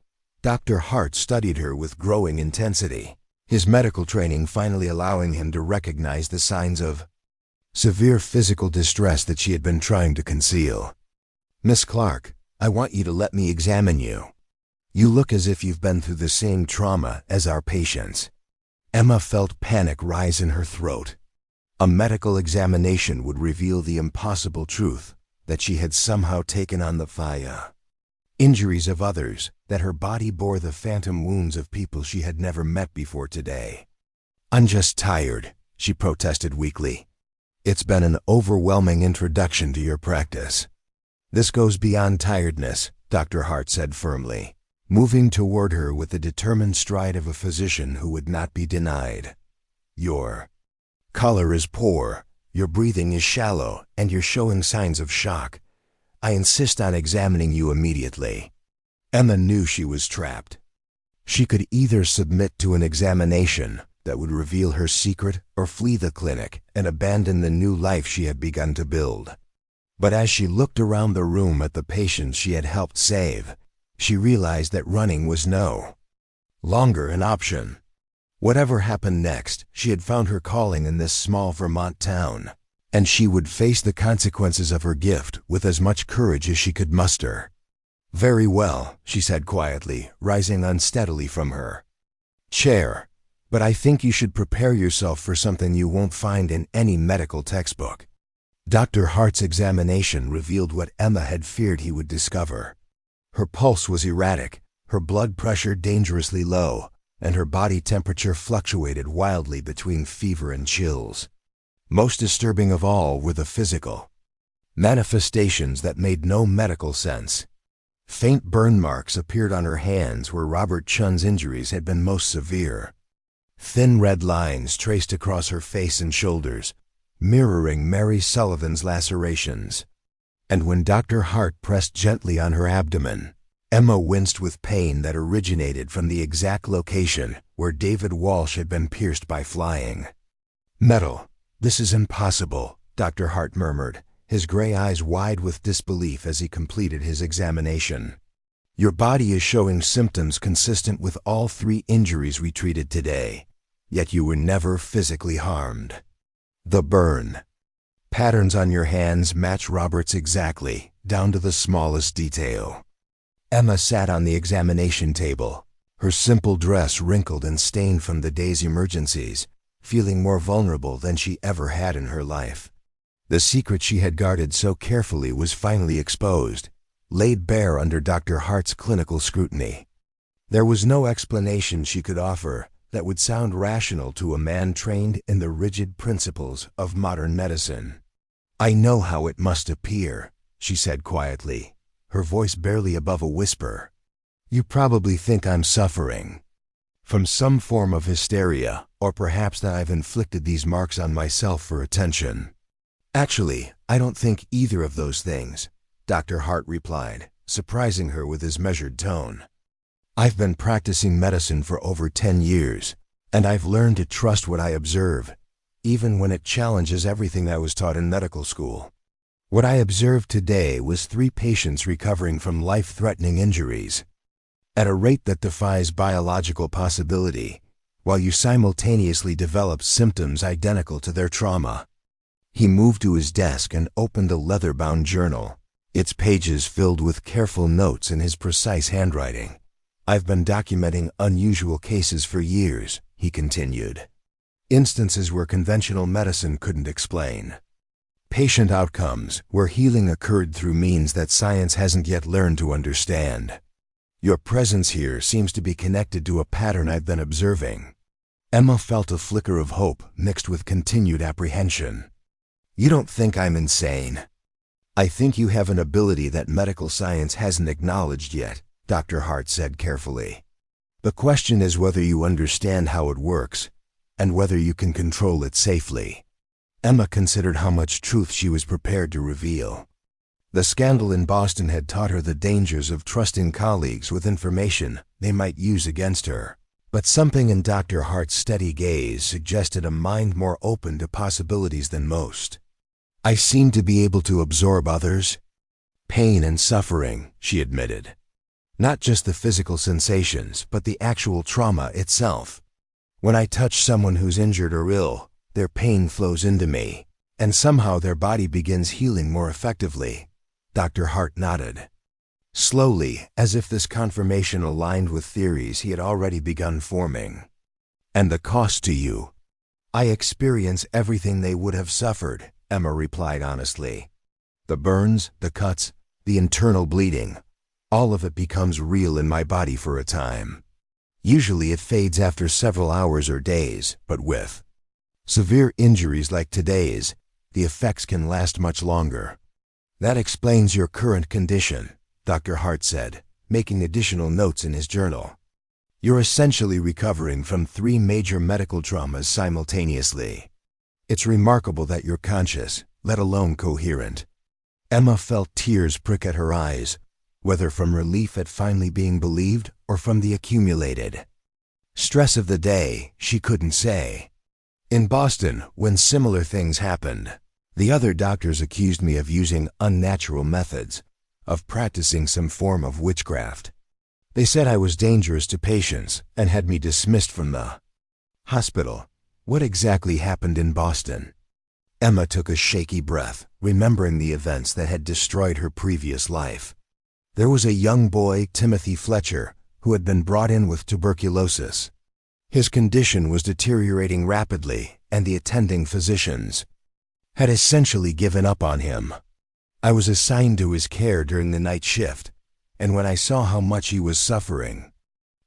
Dr. Hart studied her with growing intensity, his medical training finally allowing him to recognize the signs of severe physical distress that she had been trying to conceal. "Miss Clark, I want you to let me examine you. You look as if you've been through the same trauma as our patients." Emma felt panic rise in her throat. A medical examination would reveal the impossible truth that she had somehow taken on the injuries of others, that her body bore the phantom wounds of people she had never met before today. "I'm just tired," she protested weakly. "It's been an overwhelming introduction to your practice." "This goes beyond tiredness," Dr. Hart said firmly, moving toward her with the determined stride of a physician who would not be denied. "Your color is poor, your breathing is shallow, and you're showing signs of shock. I insist on examining you immediately." Emma knew she was trapped. She could either submit to an examination that would reveal her secret or flee the clinic and abandon the new life she had begun to build. But as she looked around the room at the patients she had helped save, she realized that running was no longer an option. Whatever happened next, she had found her calling in this small Vermont town, and she would face the consequences of her gift with as much courage as she could muster. "Very well," she said quietly, rising unsteadily from her chair. "But I think you should prepare yourself for something you won't find in any medical textbook." Dr. Hart's examination revealed what Emma had feared he would discover. Her pulse was erratic, her blood pressure dangerously low, and her body temperature fluctuated wildly between fever and chills. Most disturbing of all were the physical manifestations that made no medical sense. Faint burn marks appeared on her hands where Robert Chun's injuries had been most severe. Thin red lines traced across her face and shoulders, mirroring Mary Sullivan's lacerations. And when Dr. Hart pressed gently on her abdomen, Emma winced with pain that originated from the exact location where David Walsh had been pierced by flying metal. "This is impossible," Dr. Hart murmured, his gray eyes wide with disbelief as he completed his examination. "Your body is showing symptoms consistent with all 3 injuries we treated today, yet you were never physically harmed. The burn patterns on your hands match Robert's exactly, down to the smallest detail." Emma sat on the examination table, her simple dress wrinkled and stained from the day's emergencies, feeling more vulnerable than she ever had in her life. The secret she had guarded so carefully was finally exposed, laid bare under Dr. Hart's clinical scrutiny. There was no explanation she could offer, that would sound rational to a man trained in the rigid principles of modern medicine. "I know how it must appear," she said quietly, her voice barely above a whisper. "You probably think I'm suffering from some form of hysteria, or perhaps that I've inflicted these marks on myself for attention. Actually, I don't think either of those things," Dr. Hart replied, surprising her with his measured tone. "I've been practicing medicine for over 10 years, and I've learned to trust what I observe, even when it challenges everything I was taught in medical school. What I observed today was 3 patients recovering from life-threatening injuries at a rate that defies biological possibility, while you simultaneously develop symptoms identical to their trauma." He moved to his desk and opened a leather-bound journal, its pages filled with careful notes in his precise handwriting. "I've been documenting unusual cases for years," he continued. "Instances where conventional medicine couldn't explain. Patient outcomes where healing occurred through means that science hasn't yet learned to understand. Your presence here seems to be connected to a pattern I've been observing." Emma felt a flicker of hope mixed with continued apprehension. "You don't think I'm insane?" "I think you have an ability that medical science hasn't acknowledged yet," Dr. Hart said carefully. "The question is whether you understand how it works, and whether you can control it safely." Emma considered how much truth she was prepared to reveal. The scandal in Boston had taught her the dangers of trusting colleagues with information they might use against her. But something in Dr. Hart's steady gaze suggested a mind more open to possibilities than most. "I seem to be able to absorb others' pain and suffering," she admitted. "Not just the physical sensations, but the actual trauma itself. When I touch someone who's injured or ill, their pain flows into me, and somehow their body begins healing more effectively." Dr. Hart nodded. Slowly, as if this confirmation aligned with theories he had already begun forming. "And the cost to you?" "I experience everything they would have suffered," Emma replied honestly. "The burns, the cuts, the internal bleeding, all of it becomes real in my body for a time. Usually it fades after several hours or days, but with severe injuries like today's, the effects can last much longer." "That explains your current condition," Dr. Hart said, making additional notes in his journal. "You're essentially recovering from 3 major medical traumas simultaneously. It's remarkable that you're conscious, let alone coherent." Emma felt tears prick at her eyes, whether from relief at finally being believed or from the accumulated stress of the day, she couldn't say. "In Boston, when similar things happened, the other doctors accused me of using unnatural methods, of practicing some form of witchcraft. They said I was dangerous to patients and had me dismissed from the hospital." "What exactly happened in Boston?" Emma took a shaky breath, remembering the events that had destroyed her previous life. There was a young boy, Timothy Fletcher, who had been brought in with tuberculosis. His condition was deteriorating rapidly, and the attending physicians had essentially given up on him. I was assigned to his care during the night shift, and when I saw how much he was suffering—"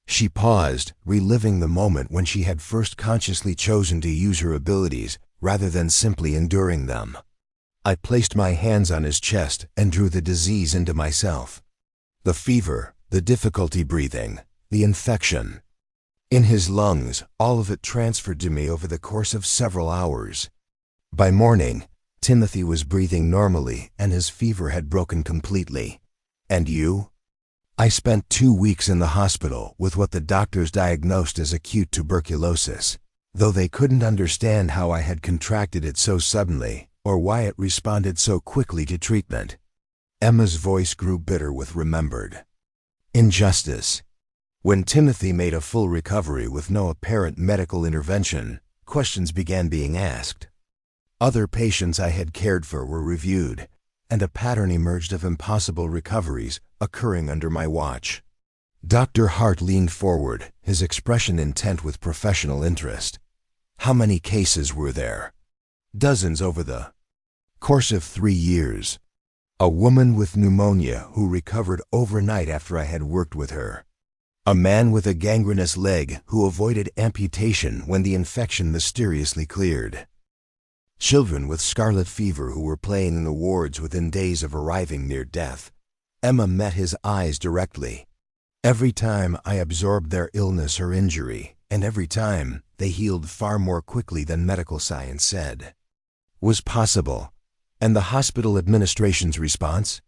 She paused, reliving the moment when she had first consciously chosen to use her abilities rather than simply enduring them. "I placed my hands on his chest and drew the disease into myself. The fever, the difficulty breathing, the infection in his lungs, all of it transferred to me over the course of several hours. By morning, Timothy was breathing normally and his fever had broken completely." "And you?" "I spent 2 weeks in the hospital with what the doctors diagnosed as acute tuberculosis, though they couldn't understand how I had contracted it so suddenly or why it responded so quickly to treatment." Emma's voice grew bitter with remembered injustice. When Timothy made a full recovery with no apparent medical intervention, questions began being asked. Other patients I had cared for were reviewed, and a pattern emerged of impossible recoveries occurring under my watch. Dr. Hart leaned forward, his expression intent with professional interest. "How many cases were there?" "Dozens over the course of 3 years. A woman with pneumonia who recovered overnight after I had worked with her. A man with a gangrenous leg who avoided amputation when the infection mysteriously cleared. Children with scarlet fever who were playing in the wards within days of arriving near death. Emma met his eyes directly. Every time I absorbed their illness or injury, and every time they healed far more quickly than medical science said was possible. And the hospital administration's response?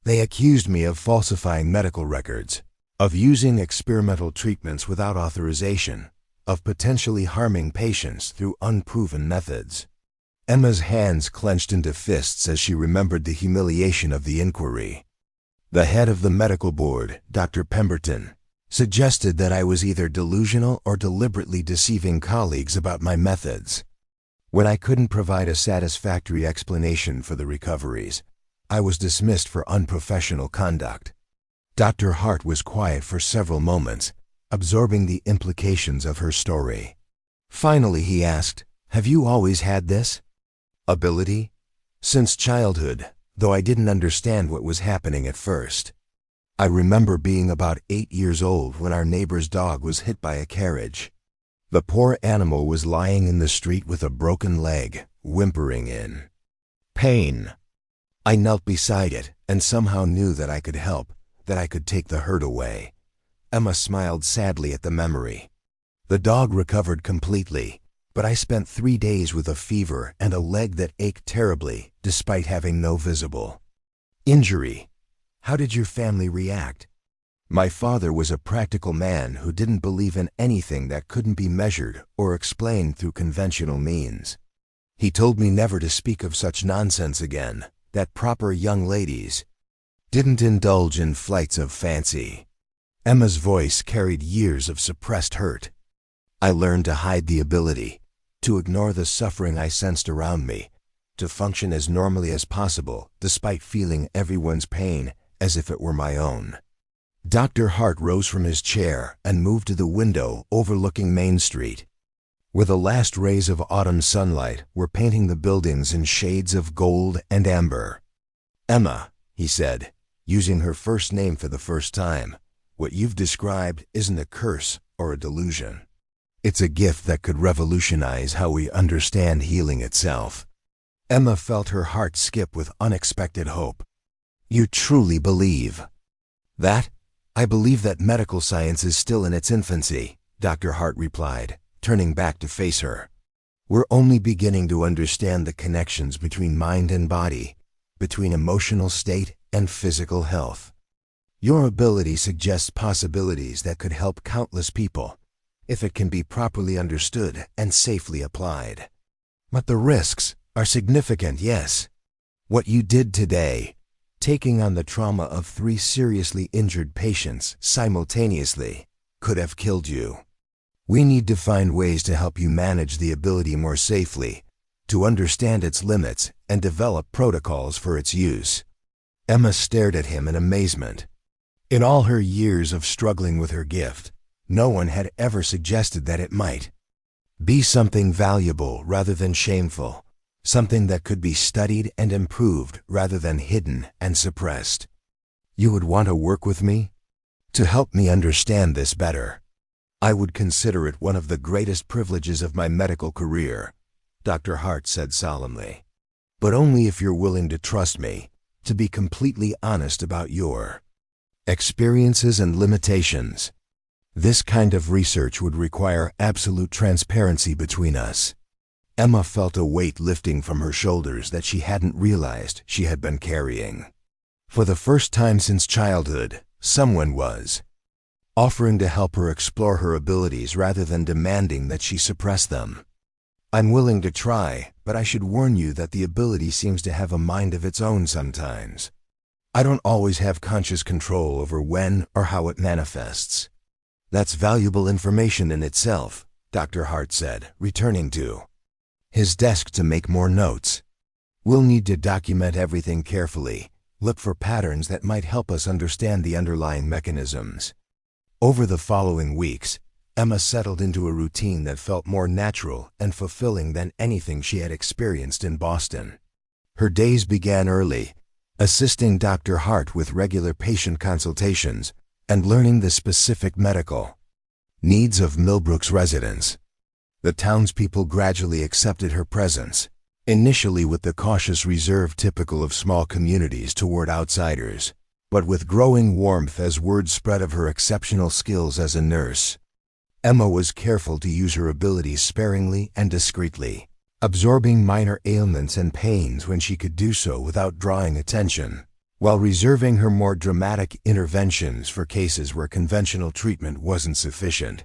They accused me of falsifying medical records, of using experimental treatments without authorization, of potentially harming patients through unproven methods. Emma's hands clenched into fists as she remembered the humiliation of the inquiry. The head of the medical board, Dr. Pemberton, suggested that I was either delusional or deliberately deceiving colleagues about my methods. When I couldn't provide a satisfactory explanation for the recoveries, I was dismissed for unprofessional conduct. Dr. Hart was quiet for several moments, absorbing the implications of her story. Finally, he asked, "Have you always had this ability?" "Since childhood, though I didn't understand what was happening at first. I remember being about 8 years old when our neighbor's dog was hit by a carriage. The poor animal was lying in the street with a broken leg, whimpering in pain. I knelt beside it and somehow knew that I could help, that I could take the hurt away." Emma smiled sadly at the memory. "The dog recovered completely, but I spent 3 days with a fever and a leg that ached terribly despite having no visible injury." "How did your family react?" "My father was a practical man who didn't believe in anything that couldn't be measured or explained through conventional means. He told me never to speak of such nonsense again, that proper young ladies didn't indulge in flights of fancy." Emma's voice carried years of suppressed hurt. "I learned to hide the ability, to ignore the suffering I sensed around me, to function as normally as possible despite feeling everyone's pain as if it were my own." Dr. Hart rose from his chair and moved to the window overlooking Main Street, where the last rays of autumn sunlight were painting the buildings in shades of gold and amber. "Emma," he said, using her first name for the first time, "what you've described isn't a curse or a delusion. It's a gift that could revolutionize how we understand healing itself." Emma felt her heart skip with unexpected hope. "You truly believe that?" "I believe that medical science is still in its infancy," Dr. Hart replied, turning back to face her. "We're only beginning to understand the connections between mind and body, between emotional state and physical health. Your ability suggests possibilities that could help countless people, if it can be properly understood and safely applied. But the risks are significant, yes. What you did today, taking on the trauma of 3 seriously injured patients simultaneously, could have killed you. We need to find ways to help you manage the ability more safely, to understand its limits and develop protocols for its use." Emma stared at him in amazement. In all her years of struggling with her gift, no one had ever suggested that it might be something valuable rather than shameful, something that could be studied and improved rather than hidden and suppressed. "You would want to work with me? To help me understand this better? I would consider it one of the greatest privileges of my medical career," Dr. Hart said solemnly. "But only if you're willing to trust me, to be completely honest about your experiences and limitations. This kind of research would require absolute transparency between us." Emma felt a weight lifting from her shoulders that she hadn't realized she had been carrying. For the first time since childhood, someone was offering to help her explore her abilities rather than demanding that she suppress them. "I'm willing to try, but I should warn you that the ability seems to have a mind of its own sometimes. I don't always have conscious control over when or how it manifests." "That's valuable information in itself," Dr. Hart said, returning to his desk to make more notes. "We'll need to document everything carefully, look for patterns that might help us understand the underlying mechanisms." Over the following weeks, Emma settled into a routine that felt more natural and fulfilling than anything she had experienced in Boston. Her days began early, assisting Dr. Hart with regular patient consultations and learning the specific medical needs of Millbrook's residents. The townspeople gradually accepted her presence, initially with the cautious reserve typical of small communities toward outsiders, but with growing warmth as word spread of her exceptional skills as a nurse. Emma was careful to use her abilities sparingly and discreetly, absorbing minor ailments and pains when she could do so without drawing attention, while reserving her more dramatic interventions for cases where conventional treatment wasn't sufficient.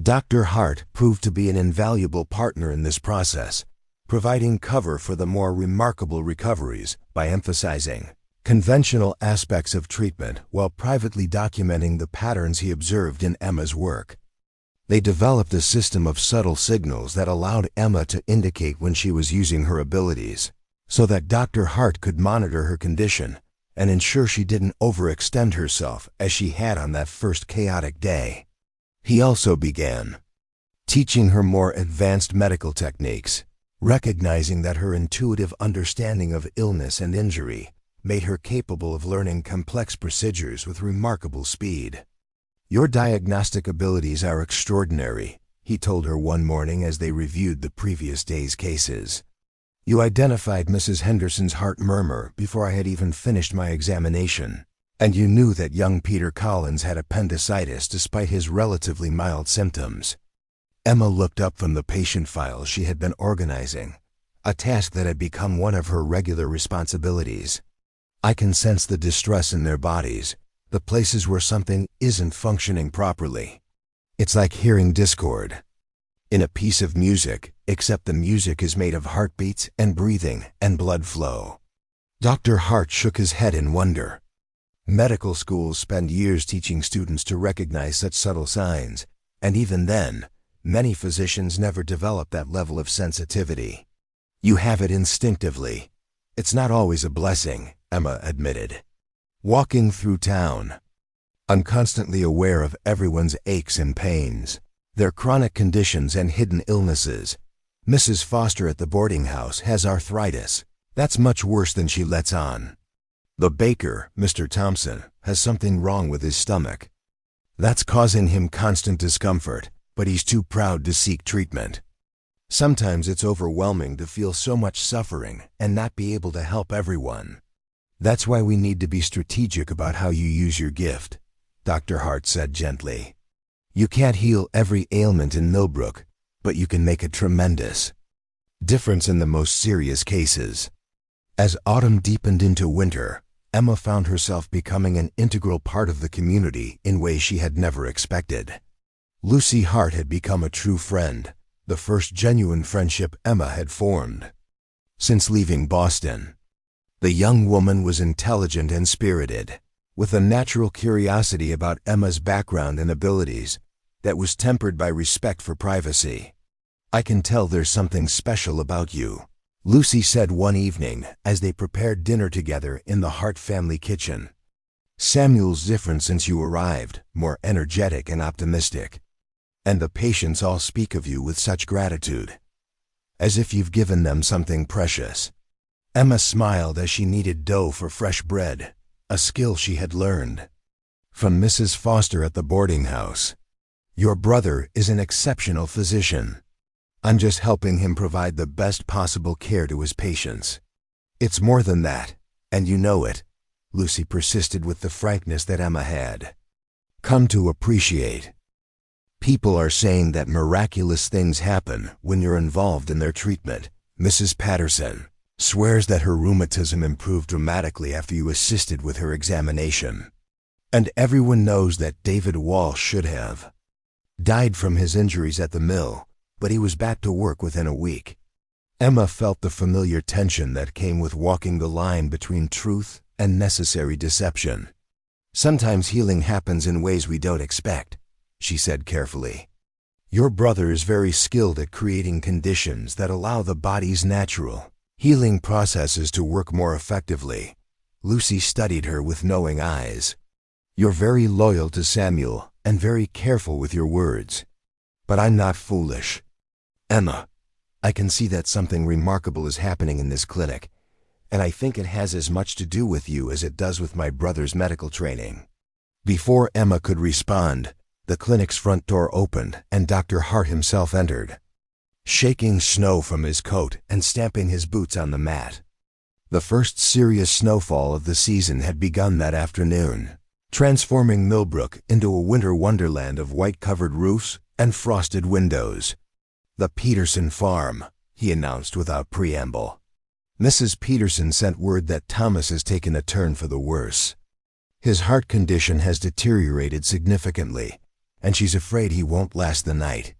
Dr. Hart proved to be an invaluable partner in this process, providing cover for the more remarkable recoveries by emphasizing conventional aspects of treatment while privately documenting the patterns he observed in Emma's work. They developed a system of subtle signals that allowed Emma to indicate when she was using her abilities, so that Dr. Hart could monitor her condition and ensure she didn't overextend herself as she had on that first chaotic day. He also began teaching her more advanced medical techniques, recognizing that her intuitive understanding of illness and injury made her capable of learning complex procedures with remarkable speed. "Your diagnostic abilities are extraordinary," he told her one morning as they reviewed the previous day's cases. "You identified Mrs. Henderson's heart murmur before I had even finished my examination, and you knew that young Peter Collins had appendicitis despite his relatively mild symptoms." Emma looked up from the patient files she had been organizing, a task that had become one of her regular responsibilities. "I can sense the distress in their bodies, the places where something isn't functioning properly. It's like hearing discord in a piece of music, except the music is made of heartbeats and breathing and blood flow." Dr. Hart shook his head in wonder. Medical schools spend years teaching students to recognize such subtle signs, and even then, many physicians never develop that level of sensitivity. "You have it instinctively. It's not always a blessing," Emma admitted. Walking through town, I'm constantly aware of everyone's aches and pains, their chronic conditions and hidden illnesses. Mrs. Foster at the boarding house has arthritis. That's much worse than she lets on. The baker, Mr. Thompson, has something wrong with his stomach. That's causing him constant discomfort, but he's too proud to seek treatment. Sometimes it's overwhelming to feel so much suffering and not be able to help everyone. That's why we need to be strategic about how you use your gift," Dr. Hart said gently. "You can't heal every ailment in Millbrook, but you can make a tremendous difference in the most serious cases." As autumn deepened into winter, Emma found herself becoming an integral part of the community in ways she had never expected. Lucy Hart had become a true friend, the first genuine friendship Emma had formed since leaving Boston. The young woman was intelligent and spirited, with a natural curiosity about Emma's background and abilities that was tempered by respect for privacy. "I can tell there's something special about you," Lucy said one evening as they prepared dinner together in the Hart family kitchen. "Samuel's different since you arrived, more energetic and optimistic. And the patients all speak of you with such gratitude, as if you've given them something precious." Emma smiled as she kneaded dough for fresh bread, a skill she had learned from Mrs. Foster at the boarding house. "Your brother is an exceptional physician. I'm just helping him provide the best possible care to his patients." "It's more than that, and you know it," Lucy persisted with the frankness that Emma had come to appreciate. "People are saying that miraculous things happen when you're involved in their treatment. Mrs. Patterson swears that her rheumatism improved dramatically after you assisted with her examination. And everyone knows that David Walsh should have died from his injuries at the mill, but he was back to work within a week." Emma felt the familiar tension that came with walking the line between truth and necessary deception. "Sometimes healing happens in ways we don't expect," she said carefully. "Your brother is very skilled at creating conditions that allow the body's natural healing processes to work more effectively." Lucy studied her with knowing eyes. "You're very loyal to Samuel and very careful with your words. But I'm not foolish. Emma, I can see that something remarkable is happening in this clinic, and I think it has as much to do with you as it does with my brother's medical training." Before Emma could respond, the clinic's front door opened and Dr. Hart himself entered, shaking snow from his coat and stamping his boots on the mat. The first serious snowfall of the season had begun that afternoon, transforming Millbrook into a winter wonderland of white-covered roofs and frosted windows. "The Peterson farm," he announced without preamble. "Mrs. Peterson sent word that Thomas has taken a turn for the worse. His heart condition has deteriorated significantly, and she's afraid he won't last the night."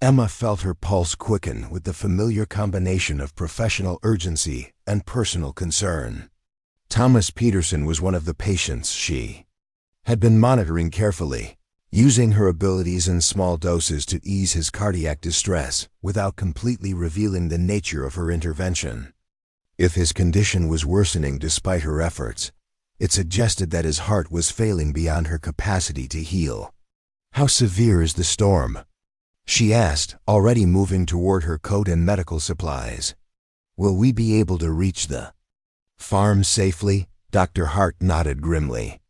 Emma felt her pulse quicken with the familiar combination of professional urgency and personal concern. Thomas Peterson was one of the patients she had been monitoring carefully, using her abilities in small doses to ease his cardiac distress without completely revealing the nature of her intervention. If his condition was worsening despite her efforts, it suggested that his heart was failing beyond her capacity to heal. "How severe is the storm?" she asked, already moving toward her coat and medical supplies. "Will we be able to reach the farm safely?" Dr. Hart nodded grimly.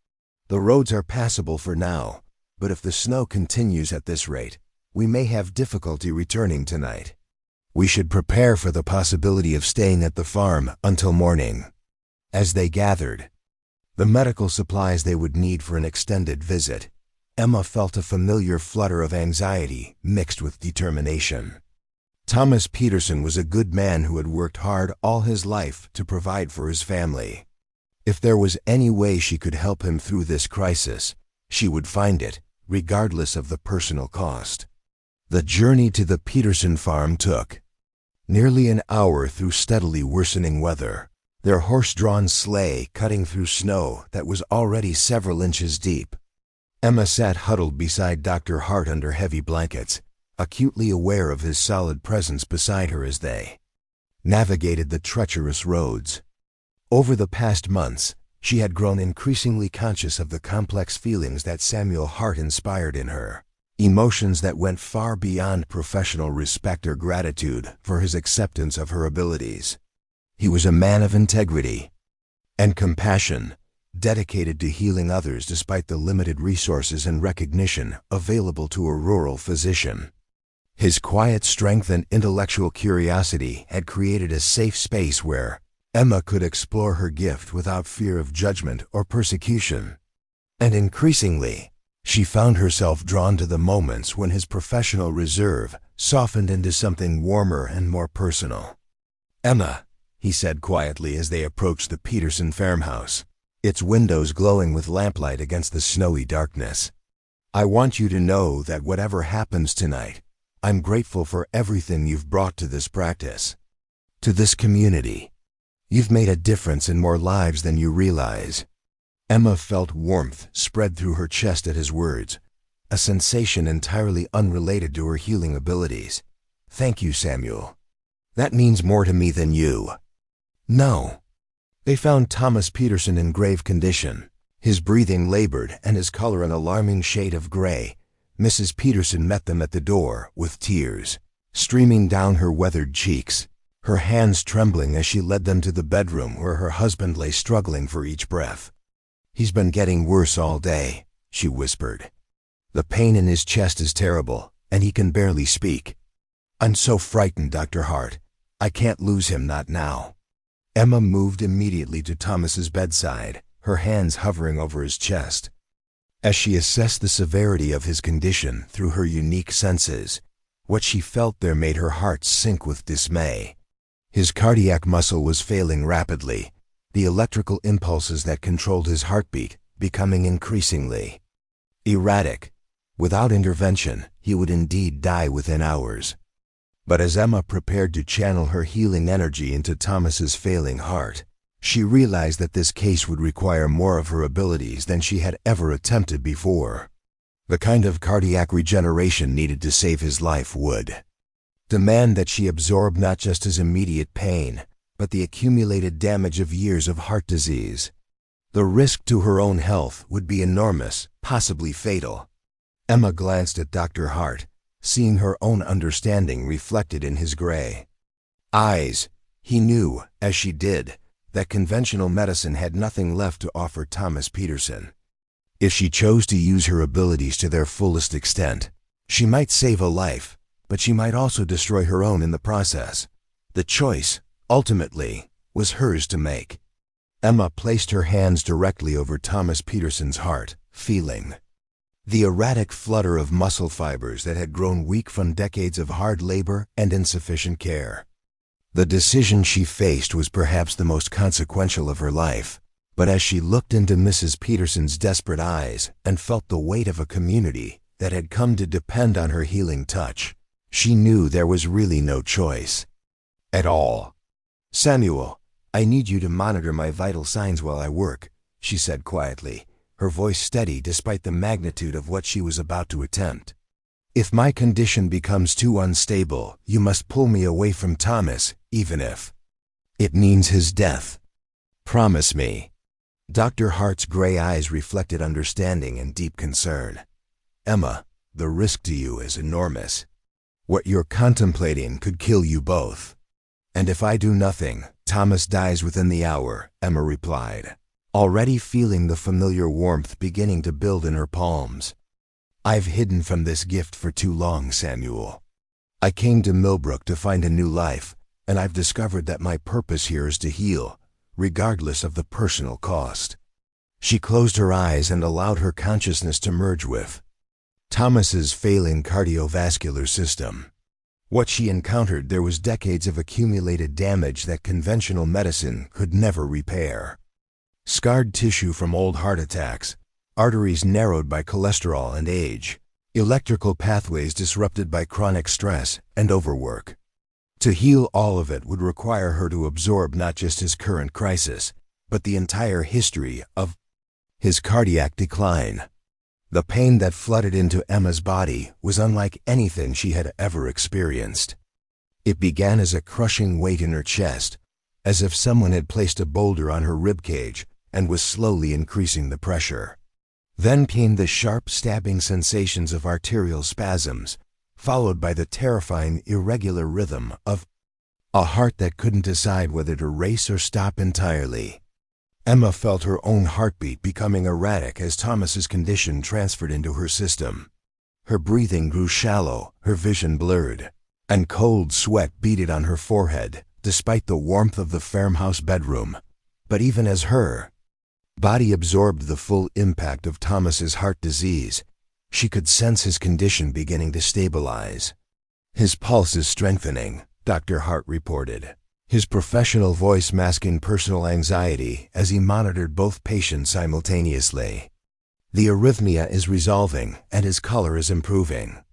"The roads are passable for now, but if the snow continues at this rate, we may have difficulty returning tonight. We should prepare for the possibility of staying at the farm until morning." As they gathered the medical supplies they would need for an extended visit, Emma felt a familiar flutter of anxiety mixed with determination. Thomas Peterson was a good man who had worked hard all his life to provide for his family. If there was any way she could help him through this crisis, she would find it, regardless of the personal cost. The journey to the Peterson farm took nearly an hour through steadily worsening weather, their horse-drawn sleigh cutting through snow that was already several inches deep. Emma sat huddled beside Dr. Hart under heavy blankets, acutely aware of his solid presence beside her as they navigated the treacherous roads. Over the past months, she had grown increasingly conscious of the complex feelings that Samuel Hart inspired in her, emotions that went far beyond professional respect or gratitude for his acceptance of her abilities. He was a man of integrity and compassion, dedicated to healing others despite the limited resources and recognition available to a rural physician. His quiet strength and intellectual curiosity had created a safe space where Emma could explore her gift without fear of judgment or persecution. And increasingly, she found herself drawn to the moments when his professional reserve softened into something warmer and more personal. "Emma," he said quietly as they approached the Peterson farmhouse, its windows glowing with lamplight against the snowy darkness. "I want you to know that whatever happens tonight, I'm grateful for everything you've brought to this practice, to this community. You've made a difference in more lives than you realize." Emma felt warmth spread through her chest at his words, a sensation entirely unrelated to her healing abilities. "Thank you, Samuel. That means more to me than you know." They found Thomas Peterson in grave condition, his breathing labored and his color an alarming shade of gray. Mrs. Peterson met them at the door with tears streaming down her weathered cheeks, her hands trembling as she led them to the bedroom where her husband lay struggling for each breath. "He's been getting worse all day," she whispered. "The pain in his chest is terrible, and he can barely speak. I'm so frightened, Dr. Hart. I can't lose him, not now." Emma moved immediately to Thomas's bedside, her hands hovering over his chest. As she assessed the severity of his condition through her unique senses, what she felt there made her heart sink with dismay. His cardiac muscle was failing rapidly, the electrical impulses that controlled his heartbeat becoming increasingly erratic. Without intervention, he would indeed die within hours. But as Emma prepared to channel her healing energy into Thomas's failing heart, she realized that this case would require more of her abilities than she had ever attempted before. The kind of cardiac regeneration needed to save his life would demand that she absorb not just his immediate pain, but the accumulated damage of years of heart disease. The risk to her own health would be enormous, possibly fatal. Emma glanced at Dr. Hart, seeing her own understanding reflected in his gray eyes. He knew, as she did, that conventional medicine had nothing left to offer Thomas Peterson. If she chose to use her abilities to their fullest extent, she might save a life, but she might also destroy her own in the process. The choice, ultimately, was hers to make. Emma placed her hands directly over Thomas Peterson's heart, feeling the erratic flutter of muscle fibers that had grown weak from decades of hard labor and insufficient care. The decision she faced was perhaps the most consequential of her life, but as she looked into Mrs. Peterson's desperate eyes and felt the weight of a community that had come to depend on her healing touch, she knew there was really no choice at all. "Samuel, I need you to monitor my vital signs while I work," she said quietly, her voice steady despite the magnitude of what she was about to attempt. "If my condition becomes too unstable, you must pull me away from Thomas, even if it means his death. Promise me." Dr. Hart's gray eyes reflected understanding and deep concern. "Emma, the risk to you is enormous. What you're contemplating could kill you both. And if I do nothing, Thomas dies within the hour," Emma replied, already feeling the familiar warmth beginning to build in her palms. "I've hidden from this gift for too long, Samuel. I came to Millbrook to find a new life, and I've discovered that my purpose here is to heal, regardless of the personal cost." She closed her eyes and allowed her consciousness to merge with Thomas's failing cardiovascular system. What she encountered there was decades of accumulated damage that conventional medicine could never repair. Scarred tissue from old heart attacks, arteries narrowed by cholesterol and age, electrical pathways disrupted by chronic stress and overwork. To heal all of it would require her to absorb not just his current crisis, but the entire history of his cardiac decline. The pain that flooded into Emma's body was unlike anything she had ever experienced. It began as a crushing weight in her chest, as if someone had placed a boulder on her ribcage and was slowly increasing the pressure. Then came the sharp stabbing sensations of arterial spasms, followed by the terrifying irregular rhythm of a heart that couldn't decide whether to race or stop entirely. Emma felt her own heartbeat becoming erratic as Thomas's condition transferred into her system. Her breathing grew shallow, her vision blurred, and cold sweat beaded on her forehead, despite the warmth of the farmhouse bedroom. But even as her body absorbed the full impact of Thomas's heart disease, she could sense his condition beginning to stabilize. "His pulse is strengthening," Dr. Hart reported, his professional voice masking personal anxiety as he monitored both patients simultaneously. "The arrhythmia is resolving and his color is improving."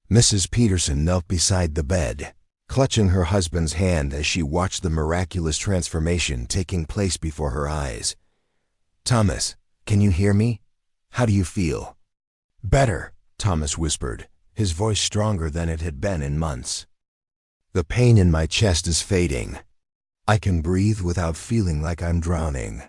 Mrs. Peterson knelt beside the bed, clutching her husband's hand as she watched the miraculous transformation taking place before her eyes. "Thomas, can you hear me? How do you feel?" "Better," Thomas whispered, his voice stronger than it had been in months. "The pain in my chest is fading. I can breathe without feeling like I'm drowning."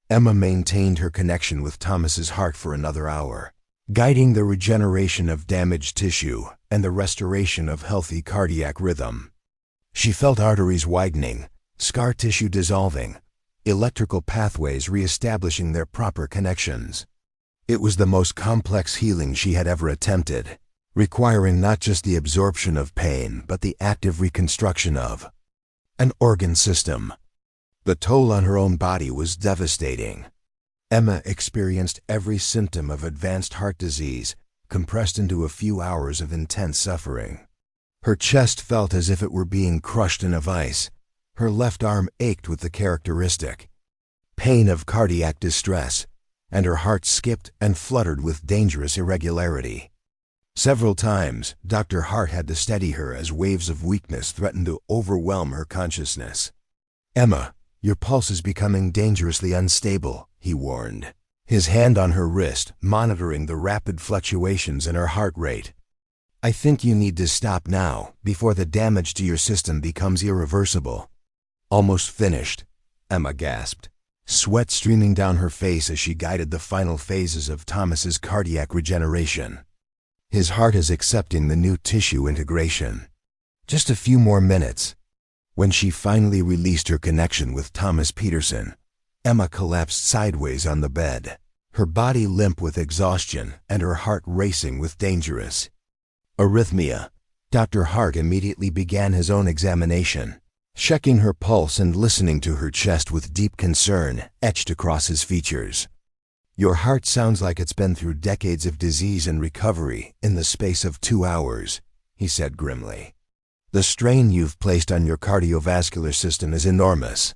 Emma maintained her connection with Thomas's heart for another hour, guiding the regeneration of damaged tissue and the restoration of healthy cardiac rhythm. She felt arteries widening, scar tissue dissolving, electrical pathways reestablishing their proper connections. It was the most complex healing she had ever attempted, requiring not just the absorption of pain but the active reconstruction of an organ system. The toll on her own body was devastating. Emma experienced every symptom of advanced heart disease compressed into a few hours of intense suffering. Her chest felt as if it were being crushed in a vice. Her left arm ached with the characteristic pain of cardiac distress, and her heart skipped and fluttered with dangerous irregularity. Several times, Dr. Hart had to steady her as waves of weakness threatened to overwhelm her consciousness. "Emma, your pulse is becoming dangerously unstable," he warned, his hand on her wrist, monitoring the rapid fluctuations in her heart rate. "I think you need to stop now, before the damage to your system becomes irreversible." "Almost finished," Emma gasped, sweat streaming down her face as she guided the final phases of Thomas's cardiac regeneration. "His heart is accepting the new tissue integration. Just a few more minutes." When she finally released her connection with Thomas Peterson, Emma collapsed sideways on the bed, her body limp with exhaustion and her heart racing with dangerous arrhythmia. Dr. Hart immediately began his own examination, checking her pulse and listening to her chest with deep concern etched across his features. "Your heart sounds like it's been through decades of disease and recovery in the space of 2 hours," he said grimly. "The strain you've placed on your cardiovascular system is enormous."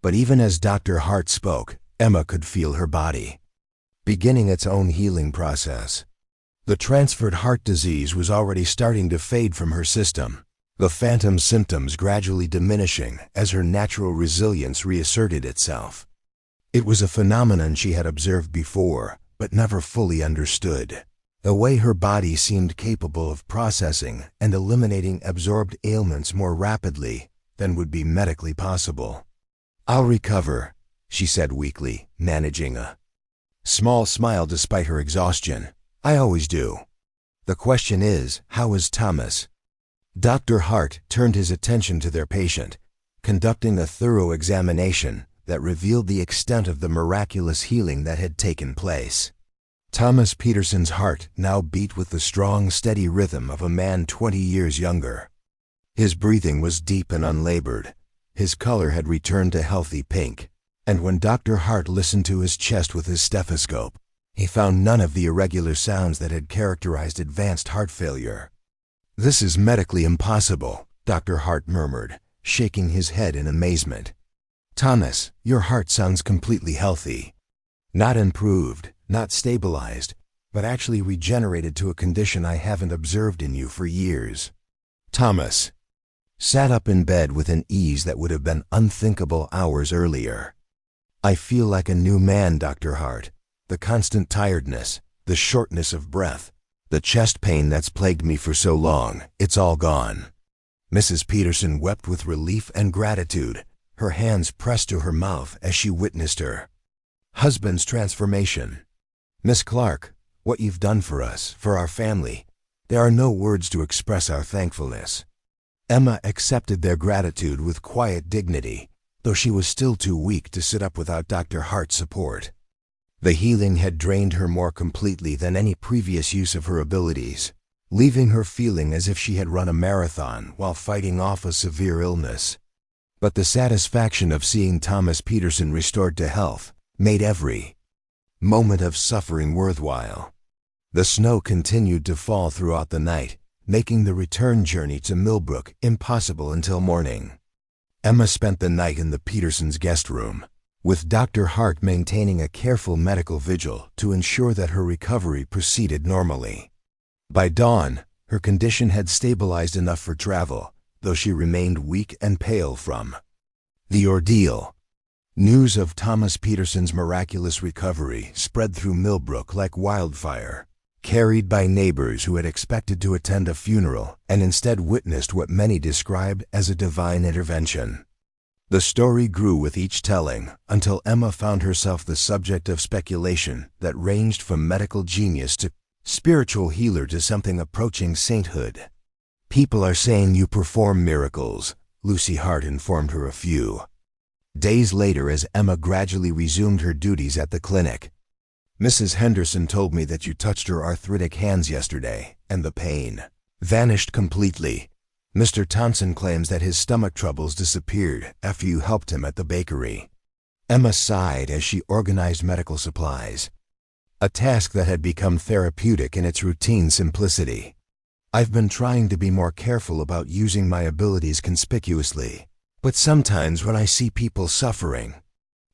But even as Dr. Hart spoke, Emma could feel her body beginning its own healing process. The transferred heart disease was already starting to fade from her system, the phantom symptoms gradually diminishing as her natural resilience reasserted itself. It was a phenomenon she had observed before, but never fully understood. The way her body seemed capable of processing and eliminating absorbed ailments more rapidly than would be medically possible. "I'll recover," she said weakly, managing a small smile despite her exhaustion. "I always do. The question is, how is Thomas?" Dr. Hart turned his attention to their patient, conducting a thorough examination that revealed the extent of the miraculous healing that had taken place. Thomas Peterson's heart now beat with the strong, steady rhythm of a man 20 years younger. His breathing was deep and unlabored. His color had returned to healthy pink, and when Dr. Hart listened to his chest with his stethoscope, he found none of the irregular sounds that had characterized advanced heart failure. "This is medically impossible," Dr. Hart murmured, shaking his head in amazement. "Thomas, your heart sounds completely healthy. Not improved, not stabilized, but actually regenerated to a condition I haven't observed in you for years." Thomas sat up in bed with an ease that would have been unthinkable hours earlier. "I feel like a new man, Dr. Hart. The constant tiredness, the shortness of breath, the chest pain that's plagued me for so long, it's all gone." Mrs. Peterson wept with relief and gratitude, her hands pressed to her mouth as she witnessed her husband's transformation. "Miss Clark, what you've done for us, for our family, there are no words to express our thankfulness." Emma accepted their gratitude with quiet dignity, though she was still too weak to sit up without Dr. Hart's support. The healing had drained her more completely than any previous use of her abilities, leaving her feeling as if she had run a marathon while fighting off a severe illness. But the satisfaction of seeing Thomas Peterson restored to health made every moment of suffering worthwhile. The snow continued to fall throughout the night, making the return journey to Millbrook impossible until morning. Emma spent the night in the Petersons' guest room, with Dr. Hart maintaining a careful medical vigil to ensure that her recovery proceeded normally. By dawn, her condition had stabilized enough for travel, though she remained weak and pale from the ordeal. News of Thomas Peterson's miraculous recovery spread through Millbrook like wildfire, carried by neighbors who had expected to attend a funeral and instead witnessed what many described as a divine intervention. The story grew with each telling until Emma found herself the subject of speculation that ranged from medical genius to spiritual healer to something approaching sainthood. "People are saying you perform miracles," Lucy Hart informed her a few days later as Emma gradually resumed her duties at the clinic. "Mrs. Henderson told me that you touched her arthritic hands yesterday, and the pain vanished completely. Mr. Thompson claims that his stomach troubles disappeared after you helped him at the bakery." Emma sighed as she organized medical supplies, a task that had become therapeutic in its routine simplicity. "I've been trying to be more careful about using my abilities conspicuously, but sometimes when I see people suffering,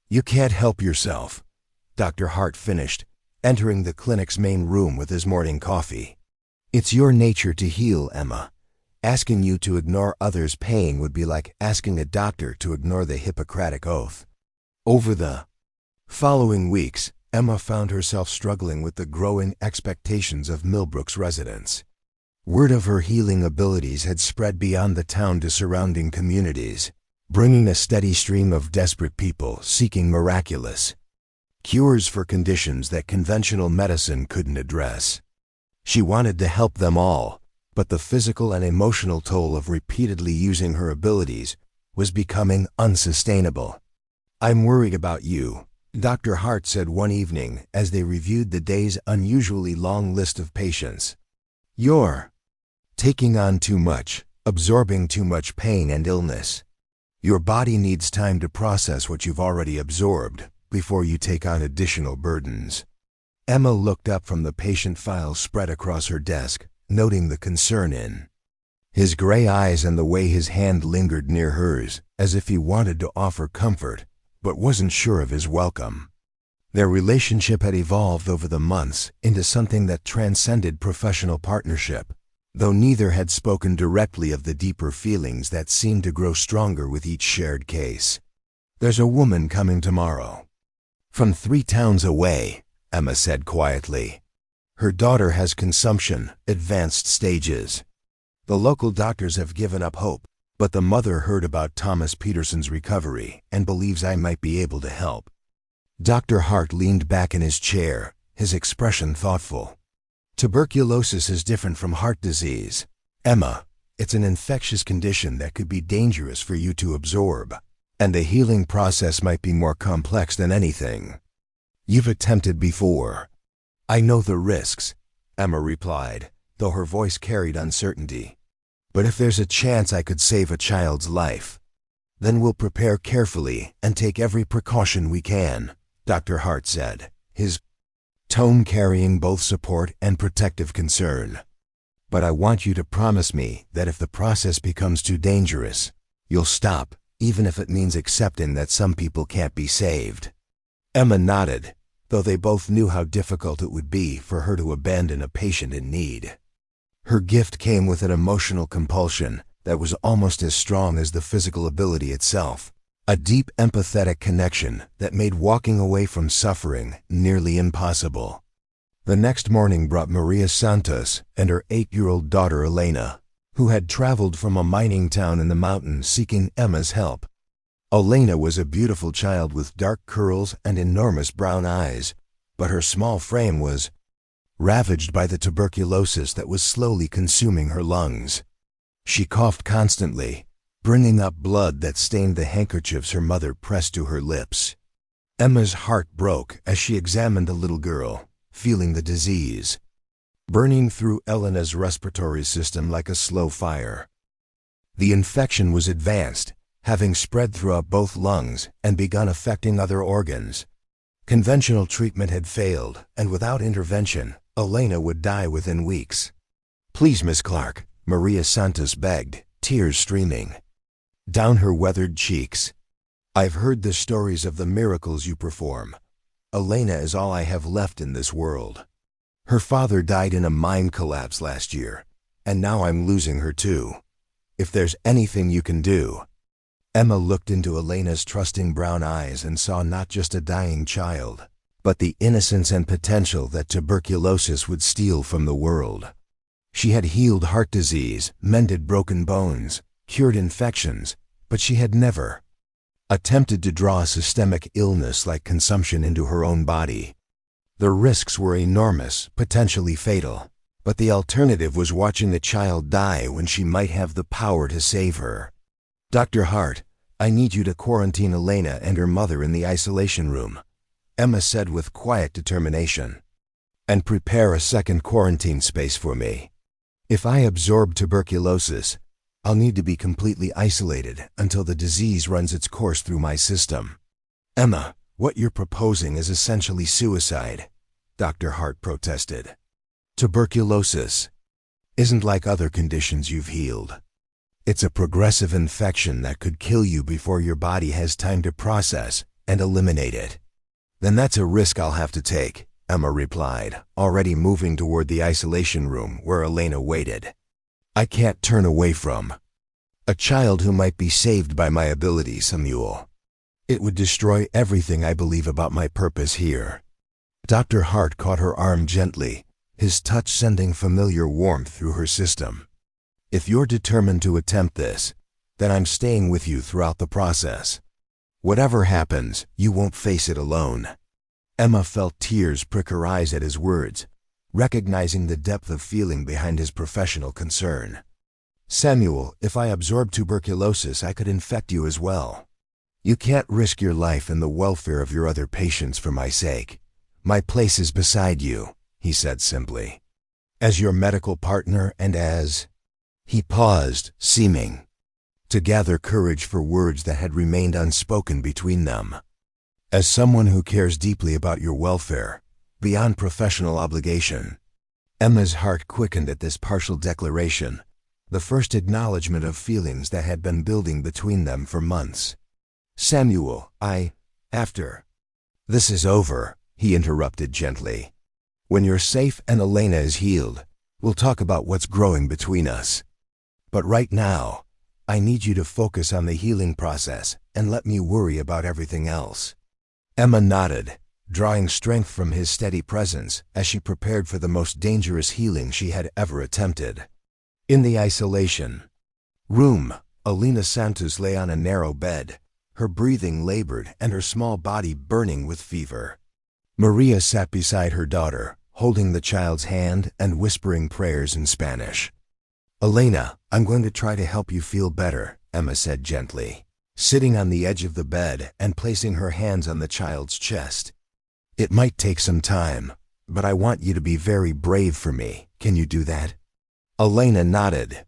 you can't help yourself," Dr. Hart finished, entering the clinic's main room with his morning coffee. "It's your nature to heal, Emma. Asking you to ignore others' pain would be like asking a doctor to ignore the Hippocratic Oath." Over the following weeks, Emma found herself struggling with the growing expectations of Millbrook's residents. Word of her healing abilities had spread beyond the town to surrounding communities, bringing a steady stream of desperate people seeking miraculous cures for conditions that conventional medicine couldn't address. She wanted to help them all, but the physical and emotional toll of repeatedly using her abilities was becoming unsustainable. "I'm worried about you," Dr. Hart said one evening as they reviewed the day's unusually long list of patients. "You're taking on too much, absorbing too much pain and illness. Your body needs time to process what you've already absorbed before you take on additional burdens." Emma looked up from the patient files spread across her desk, noting the concern in his gray eyes and the way his hand lingered near hers, as if he wanted to offer comfort, but wasn't sure of his welcome. Their relationship had evolved over the months into something that transcended professional partnership, though neither had spoken directly of the deeper feelings that seemed to grow stronger with each shared case. "There's a woman coming tomorrow. From 3 towns away," Emma said quietly. "Her daughter has consumption, advanced stages. The local doctors have given up hope, but the mother heard about Thomas Peterson's recovery and believes I might be able to help." Dr. Hart leaned back in his chair, his expression thoughtful. "Tuberculosis is different from heart disease, Emma. It's an infectious condition that could be dangerous for you to absorb, and the healing process might be more complex than anything you've attempted before." "I know the risks," Emma replied, though her voice carried uncertainty. "But if there's a chance I could save a child's life, then we'll prepare carefully and take every precaution we can," Dr. Hart said, his tone carrying both support and protective concern. "But I want you to promise me that if the process becomes too dangerous, you'll stop, even if it means accepting that some people can't be saved." Emma nodded, though they both knew how difficult it would be for her to abandon a patient in need. Her gift came with an emotional compulsion that was almost as strong as the physical ability itself, a deep empathetic connection that made walking away from suffering nearly impossible. The next morning brought Maria Santos and her 8-year-old daughter Elena, who had traveled from a mining town in the mountains seeking Emma's help. Elena was a beautiful child with dark curls and enormous brown eyes, but her small frame was ravaged by the tuberculosis that was slowly consuming her lungs. She coughed constantly, bringing up blood that stained the handkerchiefs her mother pressed to her lips. Emma's heart broke as she examined the little girl, feeling the disease burning through Elena's respiratory system like a slow fire. The infection was advanced, having spread throughout both lungs and begun affecting other organs. Conventional treatment had failed, and without intervention, Elena would die within weeks. "Please, Miss Clark," Maria Santos begged, tears streaming down her weathered cheeks. "I've heard the stories of the miracles you perform. Elena is all I have left in this world. Her father died in a mine collapse last year, and now I'm losing her too. If there's anything you can do." Emma looked into Elena's trusting brown eyes and saw not just a dying child, but the innocence and potential that tuberculosis would steal from the world. She had healed heart disease, mended broken bones, cured infections, but she had never attempted to draw a systemic illness like consumption into her own body. The risks were enormous, potentially fatal, but the alternative was watching the child die when she might have the power to save her. "Dr. Hart, I need you to quarantine Elena and her mother in the isolation room," Emma said with quiet determination. "And prepare a second quarantine space for me. If I absorb tuberculosis, I'll need to be completely isolated until the disease runs its course through my system." "Emma, what you're proposing is essentially suicide," Dr. Hart protested. "Tuberculosis isn't like other conditions you've healed. It's a progressive infection that could kill you before your body has time to process and eliminate it." "Then that's a risk I'll have to take," Emma replied, already moving toward the isolation room where Elena waited. "I can't turn away from a child who might be saved by my ability, Samuel. It would destroy everything I believe about my purpose here." Dr. Hart caught her arm gently, his touch sending familiar warmth through her system. "If you're determined to attempt this, then I'm staying with you throughout the process. Whatever happens, you won't face it alone." Emma felt tears prick her eyes at his words, recognizing the depth of feeling behind his professional concern. "Samuel, if I absorb tuberculosis, I could infect you as well. You can't risk your life and the welfare of your other patients for my sake. My place is beside you, he said simply. As your medical partner and as... He paused, seeming to gather courage for words that had remained unspoken between them. As someone who cares deeply about your welfare, beyond professional obligation. Emma's heart quickened at this partial declaration, the first acknowledgement of feelings that had been building between them for months. Samuel, after this is over, he interrupted gently. When you're safe and Elena is healed, we'll talk about what's growing between us. But right now, I need you to focus on the healing process and let me worry about everything else. Emma nodded, drawing strength from his steady presence as she prepared for the most dangerous healing she had ever attempted. In the isolation room, Elena Santos lay on a narrow bed, her breathing labored and her small body burning with fever. Maria sat beside her daughter, holding the child's hand and whispering prayers in Spanish. Elena, I'm going to try to help you feel better, Emma said gently, sitting on the edge of the bed and placing her hands on the child's chest. It might take some time, but I want you to be very brave for me. Can you do that? Elena nodded,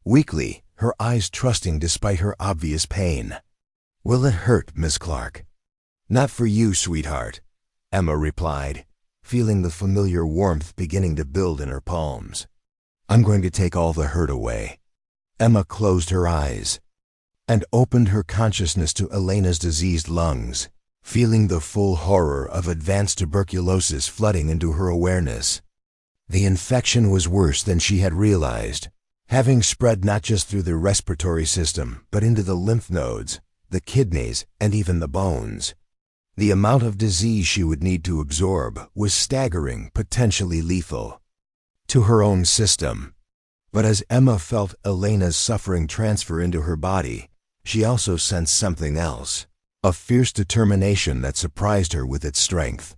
weakly, her eyes trusting despite her obvious pain. Will it hurt, Miss Clark? Not for you, sweetheart, Emma replied, feeling the familiar warmth beginning to build in her palms. I'm going to take all the hurt away. Emma closed her eyes and opened her consciousness to Elena's diseased lungs, feeling the full horror of advanced tuberculosis flooding into her awareness. The infection was worse than she had realized, having spread not just through the respiratory system, but into the lymph nodes, the kidneys, and even the bones. The amount of disease she would need to absorb was staggering, potentially lethal to her own system. But as Emma felt Elena's suffering transfer into her body, she also sensed something else, a fierce determination that surprised her with its strength.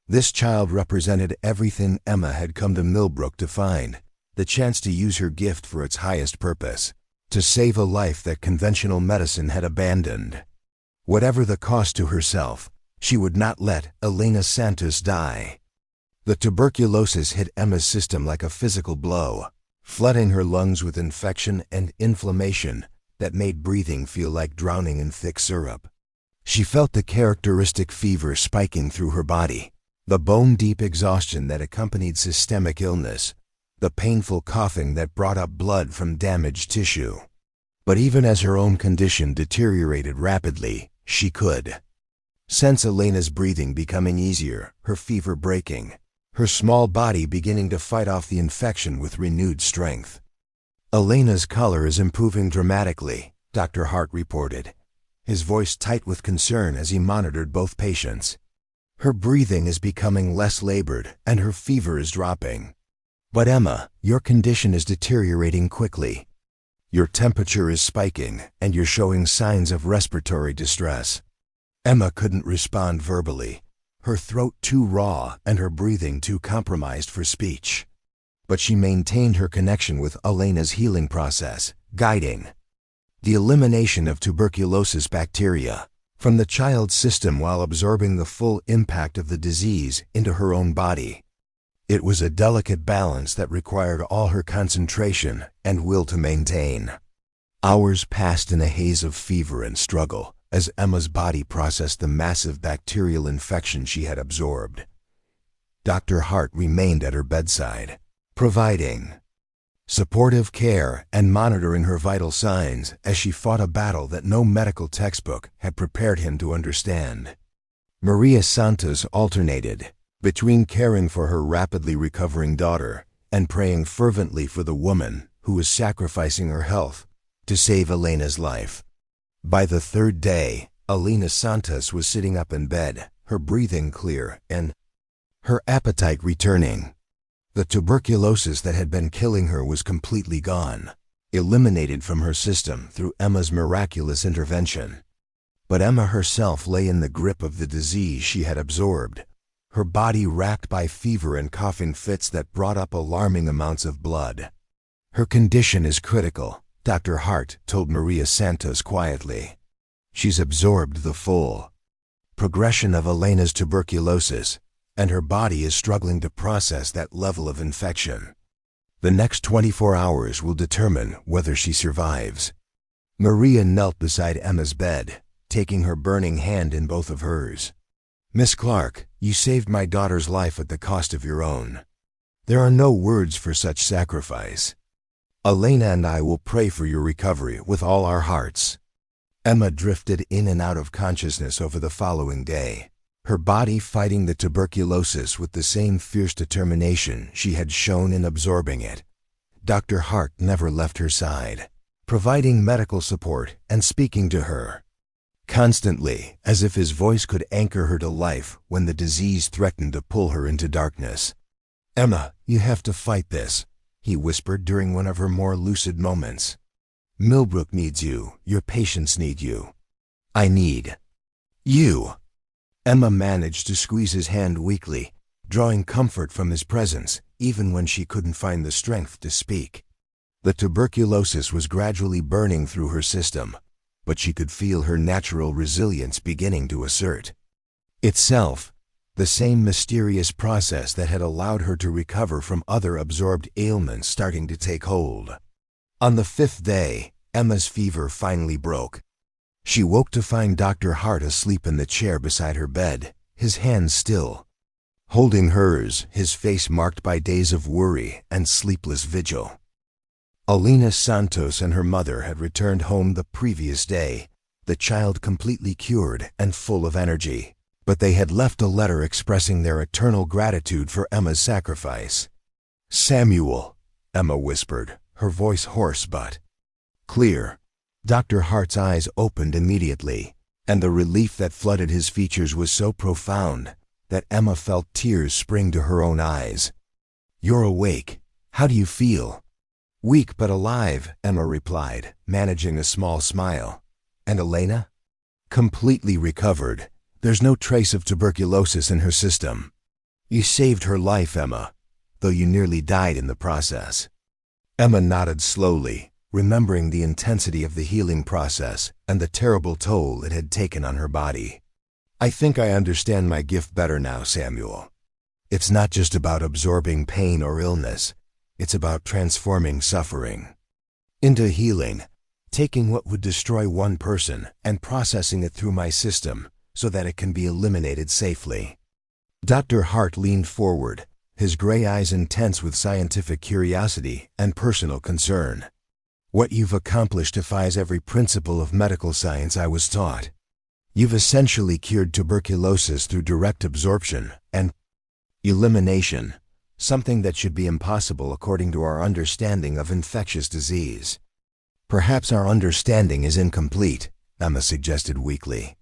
This child represented everything Emma had come to Millbrook to find, the chance to use her gift for its highest purpose, to save a life that conventional medicine had abandoned. Whatever the cost to herself, she would not let Elena Santos die. The tuberculosis hit Emma's system like a physical blow, flooding her lungs with infection and inflammation that made breathing feel like drowning in thick syrup. She felt the characteristic fever spiking through her body, the bone-deep exhaustion that accompanied systemic illness, the painful coughing that brought up blood from damaged tissue. But even as her own condition deteriorated rapidly, she could sense Elena's breathing becoming easier, her fever breaking, her small body beginning to fight off the infection with renewed strength. Elena's color is improving dramatically, Dr. Hart reported, his voice tight with concern as he monitored both patients. Her breathing is becoming less labored and her fever is dropping. But Emma, your condition is deteriorating quickly. Your temperature is spiking and you're showing signs of respiratory distress. Emma couldn't respond verbally, her throat too raw and her breathing too compromised for speech. But she maintained her connection with Elena's healing process, guiding the elimination of tuberculosis bacteria from the child's system while absorbing the full impact of the disease into her own body. It was a delicate balance that required all her concentration and will to maintain. Hours passed in a haze of fever and struggle as Emma's body processed the massive bacterial infection she had absorbed. Dr. Hart remained at her bedside, providing supportive care and monitoring her vital signs as she fought a battle that no medical textbook had prepared him to understand. Maria Santos alternated between caring for her rapidly recovering daughter and praying fervently for the woman who was sacrificing her health to save Elena's life. By the third day, Elena Santos was sitting up in bed, her breathing clear and her appetite returning. The tuberculosis that had been killing her was completely gone, eliminated from her system through Emma's miraculous intervention. But Emma herself lay in the grip of the disease she had absorbed, her body racked by fever and coughing fits that brought up alarming amounts of blood. Her condition is critical, Dr. Hart told Maria Santos quietly. She's absorbed the full progression of Elena's tuberculosis, and her body is struggling to process that level of infection. The next 24 hours will determine whether she survives. Maria knelt beside Emma's bed, taking her burning hand in both of hers. "Miss Clark, you saved my daughter's life at the cost of your own. There are no words for such sacrifice. Elena and I will pray for your recovery with all our hearts." Emma drifted in and out of consciousness over the following day, her body fighting the tuberculosis with the same fierce determination she had shown in absorbing it. Dr. Hart never left her side, providing medical support and speaking to her constantly, as if his voice could anchor her to life when the disease threatened to pull her into darkness. "Emma, you have to fight this," he whispered during one of her more lucid moments. "Millbrook needs you. Your patients need you. I need you." Emma managed to squeeze his hand weakly, drawing comfort from his presence, even when she couldn't find the strength to speak. The tuberculosis was gradually burning through her system, but she could feel her natural resilience beginning to assert itself, the same mysterious process that had allowed her to recover from other absorbed ailments starting to take hold. On the 5th day, Emma's fever finally broke. She woke to find Dr. Hart asleep in the chair beside her bed, his hand still holding hers, his face marked by days of worry and sleepless vigil. Elena Santos and her mother had returned home the previous day, the child completely cured and full of energy, but they had left a letter expressing their eternal gratitude for Emma's sacrifice. "Samuel," Emma whispered, her voice hoarse but clear. Dr. Hart's eyes opened immediately, and the relief that flooded his features was so profound that Emma felt tears spring to her own eyes. "You're awake. How do you feel?" "Weak but alive," Emma replied, managing a small smile. "And Elena?" "Completely recovered. There's no trace of tuberculosis in her system." "You saved her life, Emma, though you nearly died in the process." Emma nodded slowly, remembering the intensity of the healing process and the terrible toll it had taken on her body. "I think I understand my gift better now, Samuel. It's not just about absorbing pain or illness. It's about transforming suffering into healing, taking what would destroy one person and processing it through my system so that it can be eliminated safely." Dr. Hart leaned forward, his gray eyes intense with scientific curiosity and personal concern. "What you've accomplished defies every principle of medical science I was taught. You've essentially cured tuberculosis through direct absorption and elimination, something that should be impossible according to our understanding of infectious disease." "Perhaps our understanding is incomplete," Emma suggested weakly.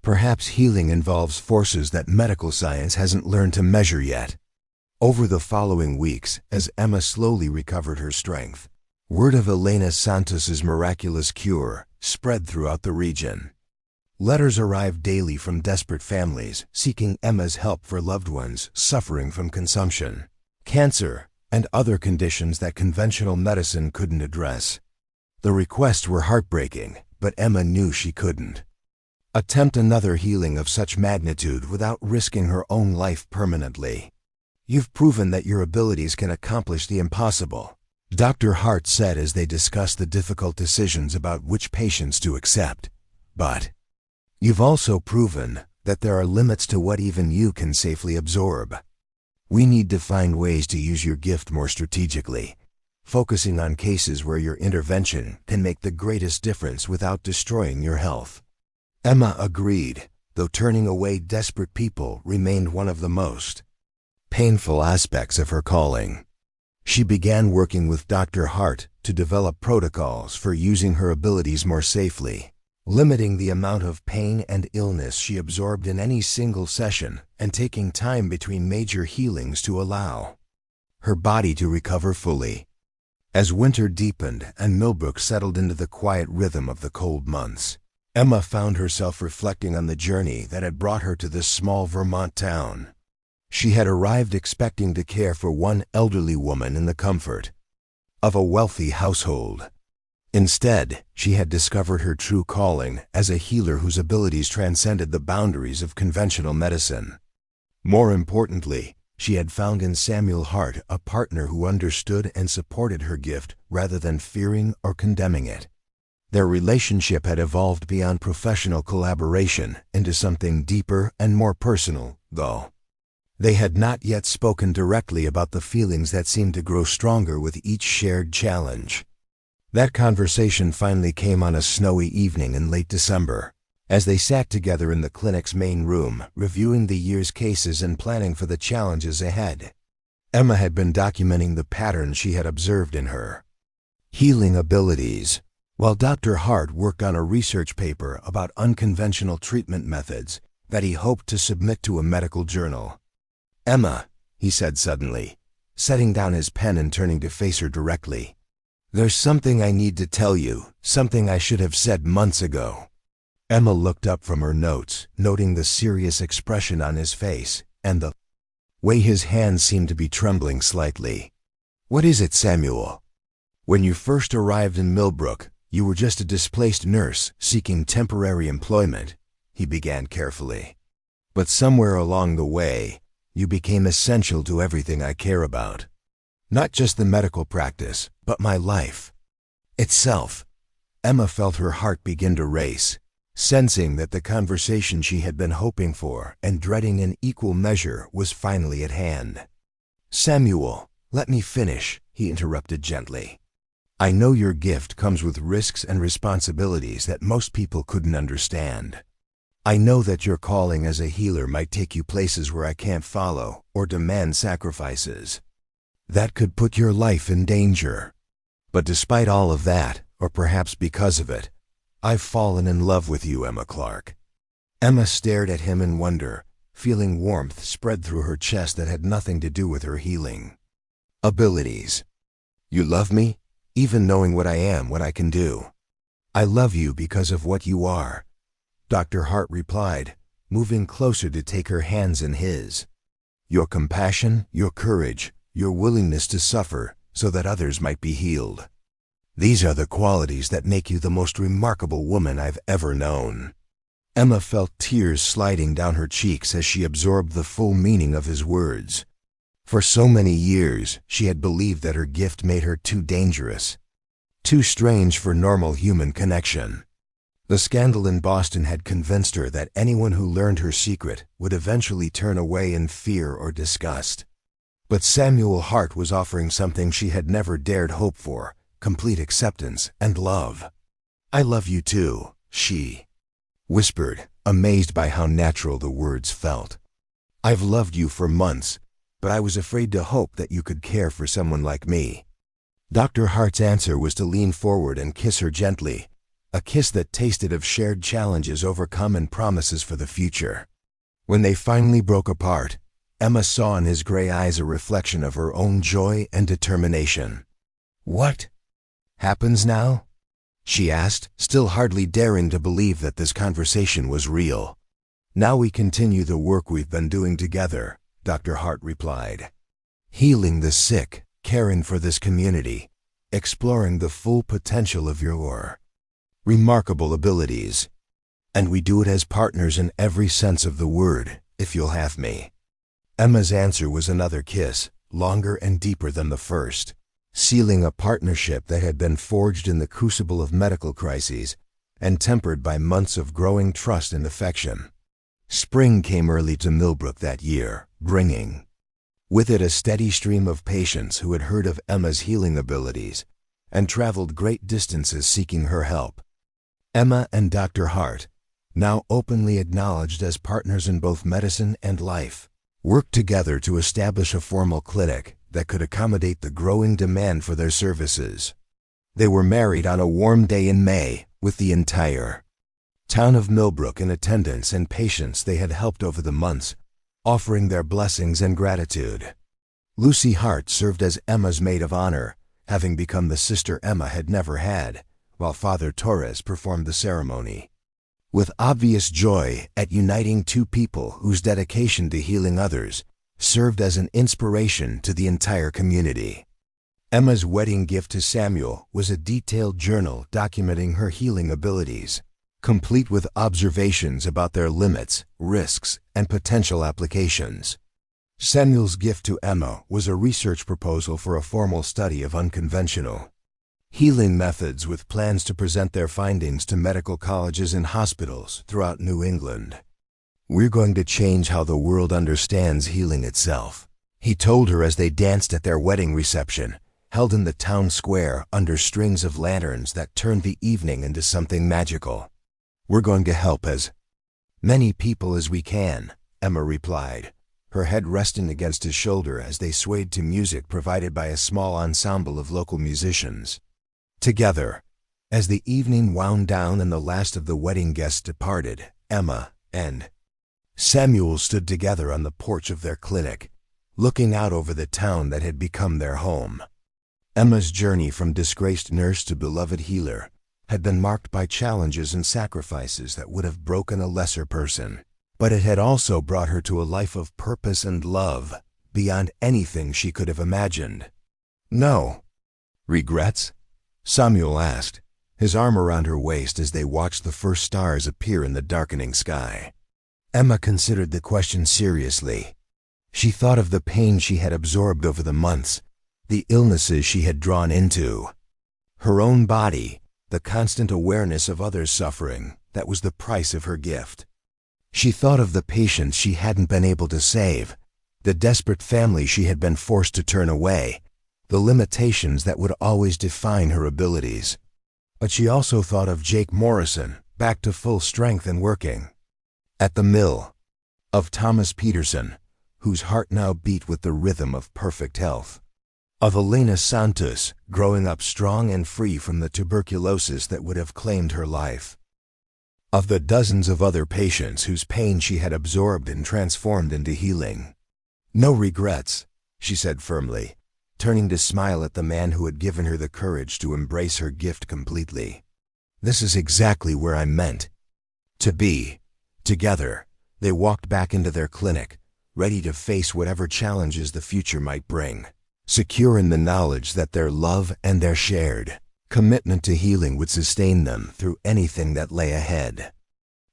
"Perhaps healing involves forces that medical science hasn't learned to measure yet." Over the following weeks, as Emma slowly recovered her strength, word of Elena Santos's miraculous cure spread throughout the region. Letters arrived daily from desperate families seeking Emma's help for loved ones suffering from consumption, cancer, and other conditions that conventional medicine couldn't address. The requests were heartbreaking, but Emma knew she couldn't attempt another healing of such magnitude without risking her own life permanently. "You've proven that your abilities can accomplish the impossible," Dr. Hart said as they discussed the difficult decisions about which patients to accept. "But you've also proven that there are limits to what even you can safely absorb. We need to find ways to use your gift more strategically, focusing on cases where your intervention can make the greatest difference without destroying your health." Emma agreed, though turning away desperate people remained one of the most painful aspects of her calling. She began working with Dr. Hart to develop protocols for using her abilities more safely, limiting the amount of pain and illness she absorbed in any single session and taking time between major healings to allow her body to recover fully. As winter deepened and Millbrook settled into the quiet rhythm of the cold months, Emma found herself reflecting on the journey that had brought her to this small Vermont town. She had arrived expecting to care for one elderly woman in the comfort of a wealthy household. Instead, she had discovered her true calling as a healer whose abilities transcended the boundaries of conventional medicine. More importantly, she had found in Samuel Hart a partner who understood and supported her gift rather than fearing or condemning it. Their relationship had evolved beyond professional collaboration into something deeper and more personal, though. They had not yet spoken directly about the feelings that seemed to grow stronger with each shared challenge. That conversation finally came on a snowy evening in late December, as they sat together in the clinic's main room, reviewing the year's cases and planning for the challenges ahead. Emma had been documenting the patterns she had observed in her healing abilities, while Dr. Hart worked on a research paper about unconventional treatment methods that he hoped to submit to a medical journal. "Emma," he said suddenly, setting down his pen and turning to face her directly. "There's something I need to tell you, something I should have said months ago." Emma looked up from her notes, noting the serious expression on his face and the way his hands seemed to be trembling slightly. "What is it, Samuel?" "When you first arrived in Millbrook, you were just a displaced nurse seeking temporary employment," he began carefully. "But somewhere along the way, you became essential to everything I care about. Not just the medical practice, but my life itself." Emma felt her heart begin to race, sensing that the conversation she had been hoping for and dreading in equal measure was finally at hand. "Samuel, let me finish," he interrupted gently. "I know your gift comes with risks and responsibilities that most people couldn't understand. I know that your calling as a healer might take you places where I can't follow or demand sacrifices that could put your life in danger. But despite all of that, or perhaps because of it, I've fallen in love with you, Emma Clark." Emma stared at him in wonder, feeling warmth spread through her chest that had nothing to do with her healing abilities. "You love me, even knowing what I am, what I can do." "I love you because of what you are," Dr. Hart replied, moving closer to take her hands in his. "Your compassion, your courage, your willingness to suffer so that others might be healed. These are the qualities that make you the most remarkable woman I've ever known." Emma felt tears sliding down her cheeks as she absorbed the full meaning of his words. For so many years, she had believed that her gift made her too dangerous, too strange for normal human connection. The scandal in Boston had convinced her that anyone who learned her secret would eventually turn away in fear or disgust. But Samuel Hart was offering something she had never dared hope for: complete acceptance and love. "I love you too," she whispered, amazed by how natural the words felt. "I've loved you for months, but I was afraid to hope that you could care for someone like me." Dr. Hart's answer was to lean forward and kiss her gently, a kiss that tasted of shared challenges overcome and promises for the future. When they finally broke apart, Emma saw in his gray eyes a reflection of her own joy and determination. "What happens now?" she asked, still hardly daring to believe that this conversation was real. "Now we continue the work we've been doing together," Dr. Hart replied. "Healing the sick, caring for this community, exploring the full potential of your remarkable abilities. And we do it as partners in every sense of the word, if you'll have me." Emma's answer was another kiss, longer and deeper than the first, sealing a partnership that had been forged in the crucible of medical crises and tempered by months of growing trust and affection. Spring came early to Millbrook that year, bringing with it a steady stream of patients who had heard of Emma's healing abilities and traveled great distances seeking her help. Emma and Dr. Hart, now openly acknowledged as partners in both medicine and life, worked together to establish a formal clinic that could accommodate the growing demand for their services. They were married on a warm day in May, with the entire town of Millbrook in attendance and patients they had helped over the months, offering their blessings and gratitude. Lucy Hart served as Emma's maid of honor, having become the sister Emma had never had, while Father Torres performed the ceremony. With obvious joy at uniting two people whose dedication to healing others served as an inspiration to the entire community. Emma's wedding gift to Samuel was a detailed journal documenting her healing abilities, complete with observations about their limits, risks, and potential applications. Samuel's gift to Emma was a research proposal for a formal study of unconventional healing methods with plans to present their findings to medical colleges and hospitals throughout New England. "We're going to change how the world understands healing itself," he told her as they danced at their wedding reception, held in the town square under strings of lanterns that turned the evening into something magical. "We're going to help as many people as we can," Emma replied, her head resting against his shoulder as they swayed to music provided by a small ensemble of local musicians. Together, as the evening wound down and the last of the wedding guests departed, Emma and Samuel stood together on the porch of their clinic, looking out over the town that had become their home. Emma's journey from disgraced nurse to beloved healer had been marked by challenges and sacrifices that would have broken a lesser person, but it had also brought her to a life of purpose and love beyond anything she could have imagined. "No regrets?" Samuel asked, his arm around her waist as they watched the first stars appear in the darkening sky. Emma considered the question seriously. She thought of the pain she had absorbed over the months, the illnesses she had drawn into, her own body, the constant awareness of others' suffering that was the price of her gift. She thought of the patients she hadn't been able to save, the desperate family she had been forced to turn away, the limitations that would always define her abilities. But she also thought of Jake Morrison, back to full strength and working at the mill, of Thomas Peterson, whose heart now beat with the rhythm of perfect health, of Elena Santos, growing up strong and free from the tuberculosis that would have claimed her life, of the dozens of other patients whose pain she had absorbed and transformed into healing. "No regrets," she said firmly, turning to smile at the man who had given her the courage to embrace her gift completely. "This is exactly where I'm meant to be." Together, they walked back into their clinic, ready to face whatever challenges the future might bring, secure in the knowledge that their love and their shared commitment to healing would sustain them through anything that lay ahead.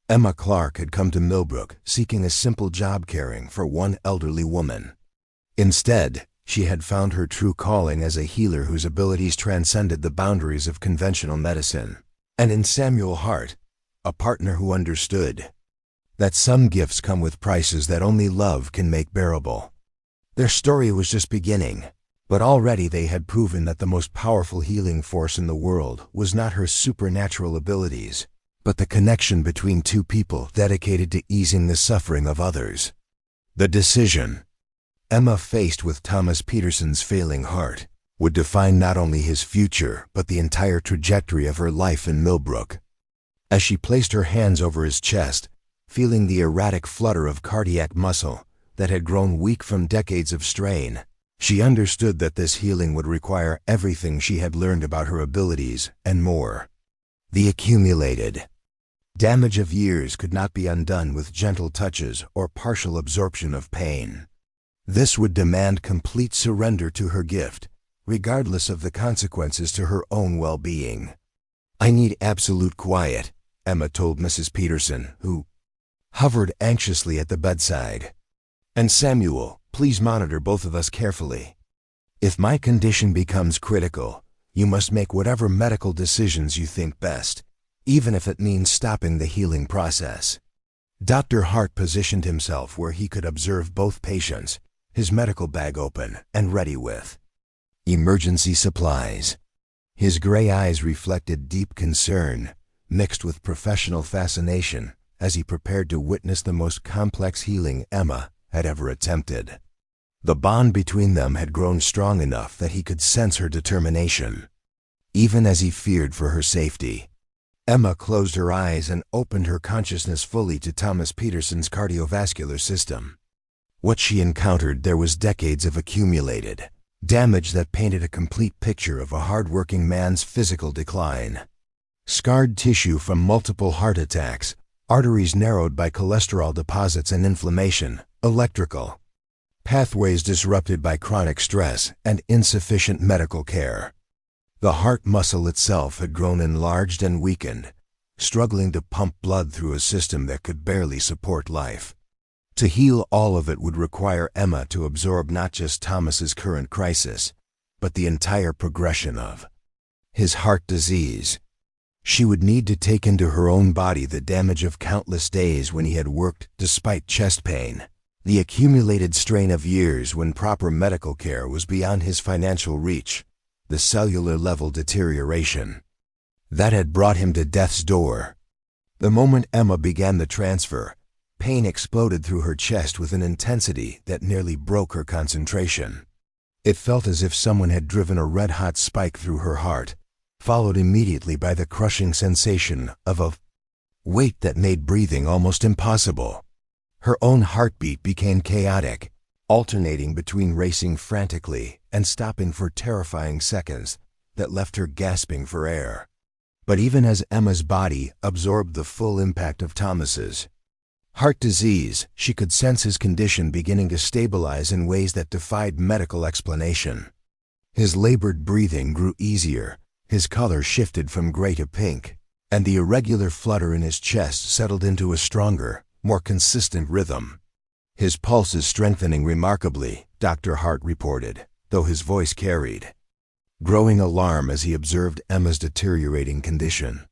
Emma Clark had come to Millbrook seeking a simple job caring for one elderly woman. Instead, she had found her true calling as a healer whose abilities transcended the boundaries of conventional medicine. And in Samuel Hart, a partner who understood that some gifts come with prices that only love can make bearable. Their story was just beginning, but already they had proven that the most powerful healing force in the world was not her supernatural abilities, but the connection between two people dedicated to easing the suffering of others. The decision Emma faced with Thomas Peterson's failing heart would define not only his future but the entire trajectory of her life in Millbrook. As she placed her hands over his chest, feeling the erratic flutter of cardiac muscle that had grown weak from decades of strain, she understood that this healing would require everything she had learned about her abilities and more. The accumulated damage of years could not be undone with gentle touches or partial absorption of pain. This would demand complete surrender to her gift, regardless of the consequences to her own well-being. "I need absolute quiet," Emma told Mrs. Peterson, who hovered anxiously at the bedside. "And Samuel, please monitor both of us carefully. If my condition becomes critical, you must make whatever medical decisions you think best, even if it means stopping the healing process." Dr. Hart positioned himself where he could observe both patients, his medical bag open and ready with emergency supplies. His gray eyes reflected deep concern, mixed with professional fascination, as he prepared to witness the most complex healing Emma had ever attempted. The bond between them had grown strong enough that he could sense her determination, even as he feared for her safety. Emma closed her eyes and opened her consciousness fully to Thomas Peterson's cardiovascular system. What she encountered there was decades of accumulated damage that painted a complete picture of a hard-working man's physical decline. Scarred tissue from multiple heart attacks, arteries narrowed by cholesterol deposits and inflammation, electrical pathways disrupted by chronic stress and insufficient medical care. The heart muscle itself had grown enlarged and weakened, struggling to pump blood through a system that could barely support life. To heal all of it would require Emma to absorb not just Thomas's current crisis, but the entire progression of his heart disease. She would need to take into her own body the damage of countless days when he had worked despite chest pain, the accumulated strain of years when proper medical care was beyond his financial reach, the cellular-level deterioration that had brought him to death's door. The moment Emma began the transfer, pain exploded through her chest with an intensity that nearly broke her concentration. It felt as if someone had driven a red-hot spike through her heart, followed immediately by the crushing sensation of a weight that made breathing almost impossible. Her own heartbeat became chaotic, alternating between racing frantically and stopping for terrifying seconds that left her gasping for air. But even as Emma's body absorbed the full impact of Thomas's heart disease, she could sense his condition beginning to stabilize in ways that defied medical explanation. His labored breathing grew easier, his color shifted from gray to pink, and the irregular flutter in his chest settled into a stronger, more consistent rhythm. His pulse is strengthening remarkably, Dr. Hart reported, though his voice carried growing alarm as he observed Emma's deteriorating condition.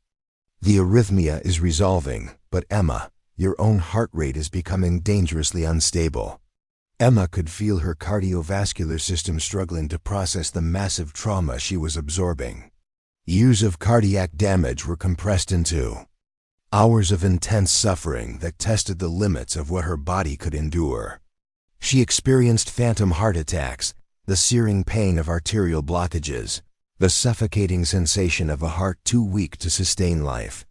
The arrhythmia is resolving, but Emma, your own heart rate is becoming dangerously unstable. Emma could feel her cardiovascular system struggling to process the massive trauma she was absorbing. Years of cardiac damage were compressed into hours of intense suffering that tested the limits of what her body could endure. She experienced phantom heart attacks, the searing pain of arterial blockages, the suffocating sensation of a heart too weak to sustain life.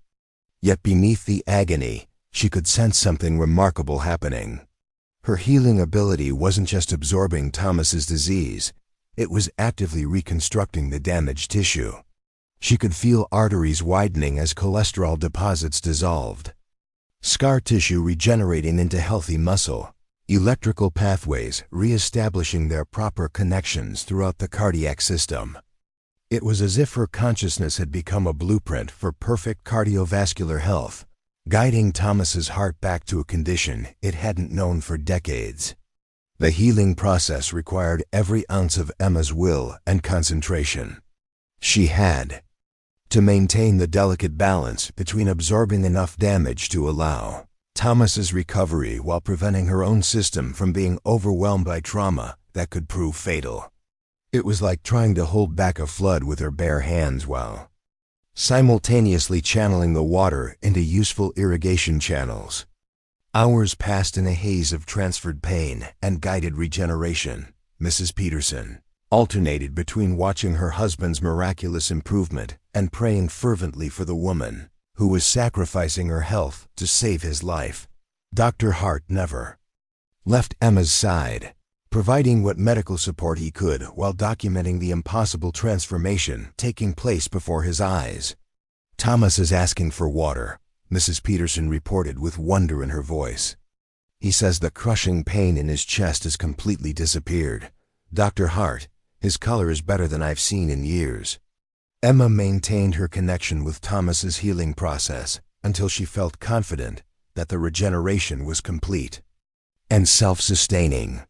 Yet beneath the agony, she could sense something remarkable happening. Her healing ability wasn't just absorbing Thomas's disease, it was actively reconstructing the damaged tissue. She could feel arteries widening as cholesterol deposits dissolved, scar tissue regenerating into healthy muscle, electrical pathways re-establishing their proper connections throughout the cardiac system. It was as if her consciousness had become a blueprint for perfect cardiovascular health, guiding Thomas's heart back to a condition it hadn't known for decades. The healing process required every ounce of Emma's will and concentration. She had to maintain the delicate balance between absorbing enough damage to allow Thomas's recovery while preventing her own system from being overwhelmed by trauma that could prove fatal. It was like trying to hold back a flood with her bare hands while simultaneously channeling the water into useful irrigation channels. Hours passed in a haze of transferred pain and guided regeneration. Mrs. Peterson alternated between watching her husband's miraculous improvement and praying fervently for the woman who was sacrificing her health to save his life. Dr. Hart never left Emma's side, providing what medical support he could while documenting the impossible transformation taking place before his eyes. "Thomas is asking for water," Mrs. Peterson reported with wonder in her voice. "He says the crushing pain in his chest has completely disappeared. Dr. Hart, his color is better than I've seen in years." Emma maintained her connection with Thomas's healing process until she felt confident that the regeneration was complete and self-sustaining.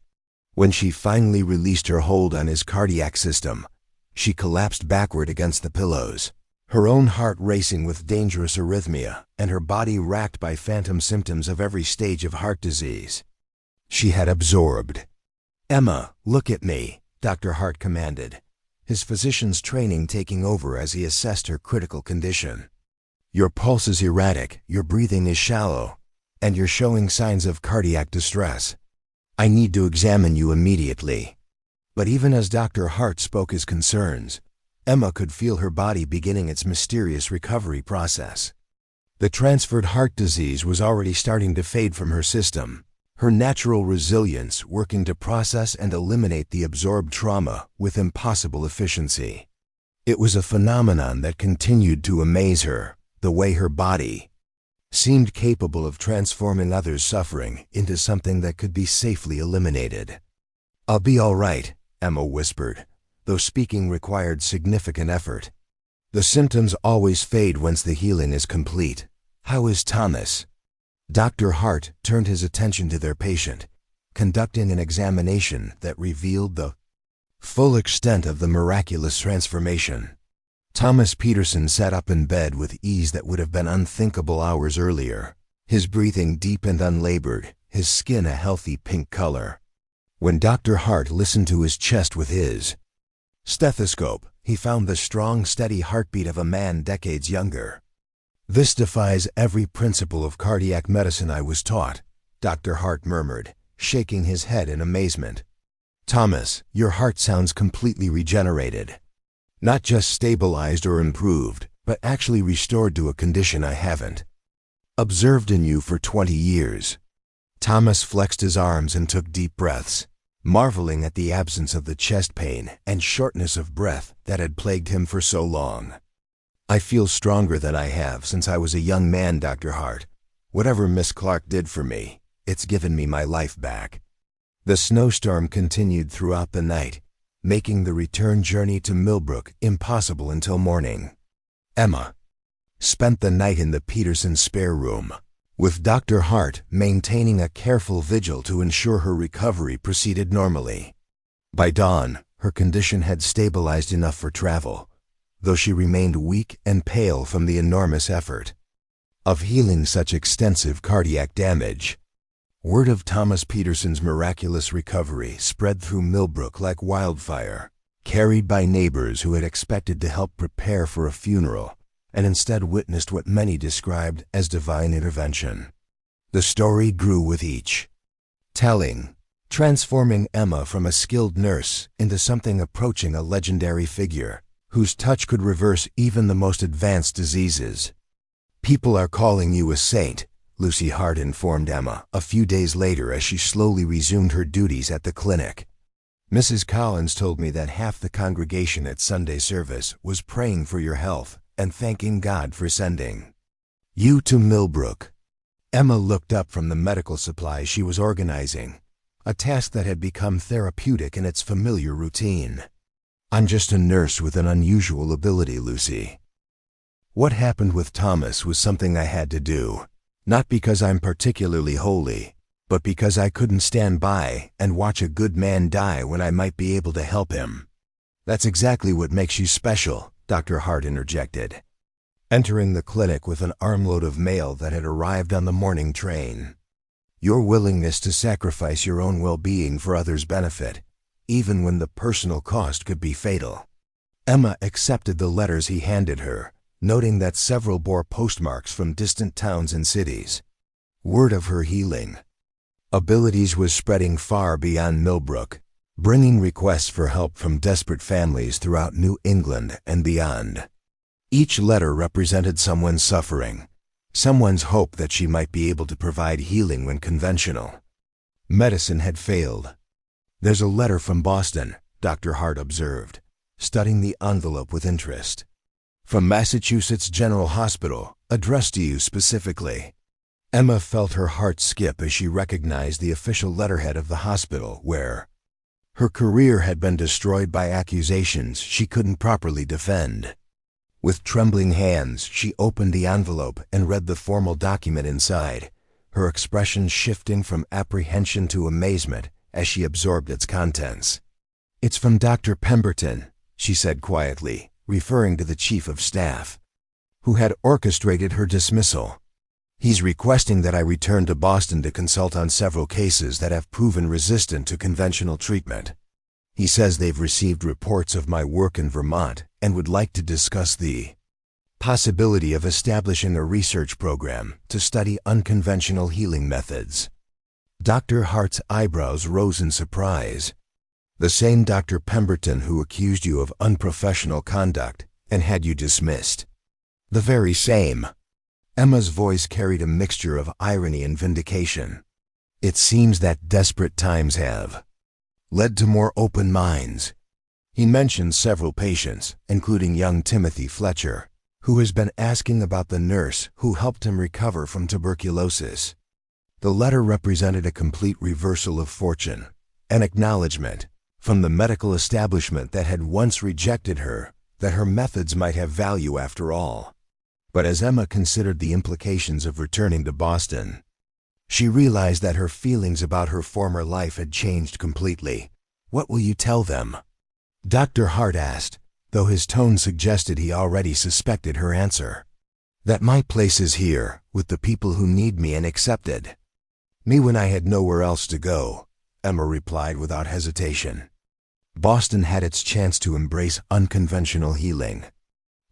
When she finally released her hold on his cardiac system, she collapsed backward against the pillows, her own heart racing with dangerous arrhythmia and her body racked by phantom symptoms of every stage of heart disease. She had absorbed. "Emma, look at me," Dr. Hart commanded, his physician's training taking over as he assessed her critical condition. "Your pulse is erratic, your breathing is shallow, and you're showing signs of cardiac distress. I need to examine you immediately." But even as Dr. Hart spoke his concerns, Emma could feel her body beginning its mysterious recovery process. The transferred heart disease was already starting to fade from her system, her natural resilience working to process and eliminate the absorbed trauma with impossible efficiency. It was a phenomenon that continued to amaze her, the way her body seemed capable of transforming others' suffering into something that could be safely eliminated. "I'll be all right," Emma whispered, though speaking required significant effort. "The symptoms always fade once the healing is complete. How is Thomas?" Dr. Hart turned his attention to their patient, conducting an examination that revealed the full extent of the miraculous transformation. Thomas Peterson sat up in bed with ease that would have been unthinkable hours earlier, his breathing deep and unlabored, his skin a healthy pink color. When Dr. Hart listened to his chest with his stethoscope, he found the strong, steady heartbeat of a man decades younger. "This defies every principle of cardiac medicine I was taught," Dr. Hart murmured, shaking his head in amazement. "Thomas, your heart sounds completely regenerated. Not just stabilized or improved, but actually restored to a condition I haven't observed in you for 20 years. Thomas flexed his arms and took deep breaths, marveling at the absence of the chest pain and shortness of breath that had plagued him for so long. "I feel stronger than I have since I was a young man, Dr. Hart. Whatever Miss Clark did for me, it's given me my life back." The snowstorm continued throughout the night, making the return journey to Millbrook impossible until morning. Emma spent the night in the Peterson spare room, with Dr. Hart maintaining a careful vigil to ensure her recovery proceeded normally. By dawn, her condition had stabilized enough for travel, though she remained weak and pale from the enormous effort of healing such extensive cardiac damage. Word of Thomas Peterson's miraculous recovery spread through Millbrook like wildfire, carried by neighbors who had expected to help prepare for a funeral and instead witnessed what many described as divine intervention. The story grew with each telling, transforming Emma from a skilled nurse into something approaching a legendary figure whose touch could reverse even the most advanced diseases. "People are calling you a saint," Lucy Hart informed Emma a few days later as she slowly resumed her duties at the clinic. "Mrs. Collins told me that half the congregation at Sunday service was praying for your health and thanking God for sending you to Millbrook." Emma looked up from the medical supplies she was organizing, a task that had become therapeutic in its familiar routine. "I'm just a nurse with an unusual ability, Lucy. What happened with Thomas was something I had to do. Not because I'm particularly holy, but because I couldn't stand by and watch a good man die when I might be able to help him." "That's exactly what makes you special," Dr. Hart interjected, entering the clinic with an armload of mail that had arrived on the morning train. "Your willingness to sacrifice your own well-being for others' benefit, even when the personal cost could be fatal." Emma accepted the letters he handed her, noting that several bore postmarks from distant towns and cities. Word of her healing abilities was spreading far beyond Millbrook, bringing requests for help from desperate families throughout New England and beyond. Each letter represented someone's suffering, someone's hope that she might be able to provide healing when conventional medicine had failed. "There's a letter from Boston," Dr. Hart observed, studying the envelope with interest. "From Massachusetts General Hospital, addressed to you specifically." Emma felt her heart skip as she recognized the official letterhead of the hospital where her career had been destroyed by accusations she couldn't properly defend. With trembling hands, she opened the envelope and read the formal document inside, her expression shifting from apprehension to amazement as she absorbed its contents. "It's from Dr. Pemberton," she said quietly, referring to the chief of staff, who had orchestrated her dismissal. "He's requesting that I return to Boston to consult on several cases that have proven resistant to conventional treatment. He says they've received reports of my work in Vermont and would like to discuss the possibility of establishing a research program to study unconventional healing methods." Dr. Hart's eyebrows rose in surprise. "The same Dr. Pemberton who accused you of unprofessional conduct and had you dismissed?" "The very same." Emma's voice carried a mixture of irony and vindication. "It seems that desperate times have led to more open minds." He mentioned several patients, including young Timothy Fletcher, who has been asking about the nurse who helped him recover from tuberculosis. The letter represented a complete reversal of fortune, An acknowledgement from the medical establishment that had once rejected her, that her methods might have value after all. But as Emma considered the implications of returning to Boston, she realized that her feelings about her former life had changed completely. "What will you tell them?" Dr. Hart asked, though his tone suggested he already suspected her answer. "That my place is here, with the people who need me and accepted me when I had nowhere else to go," Emma replied without hesitation. Boston had its chance to embrace unconventional healing.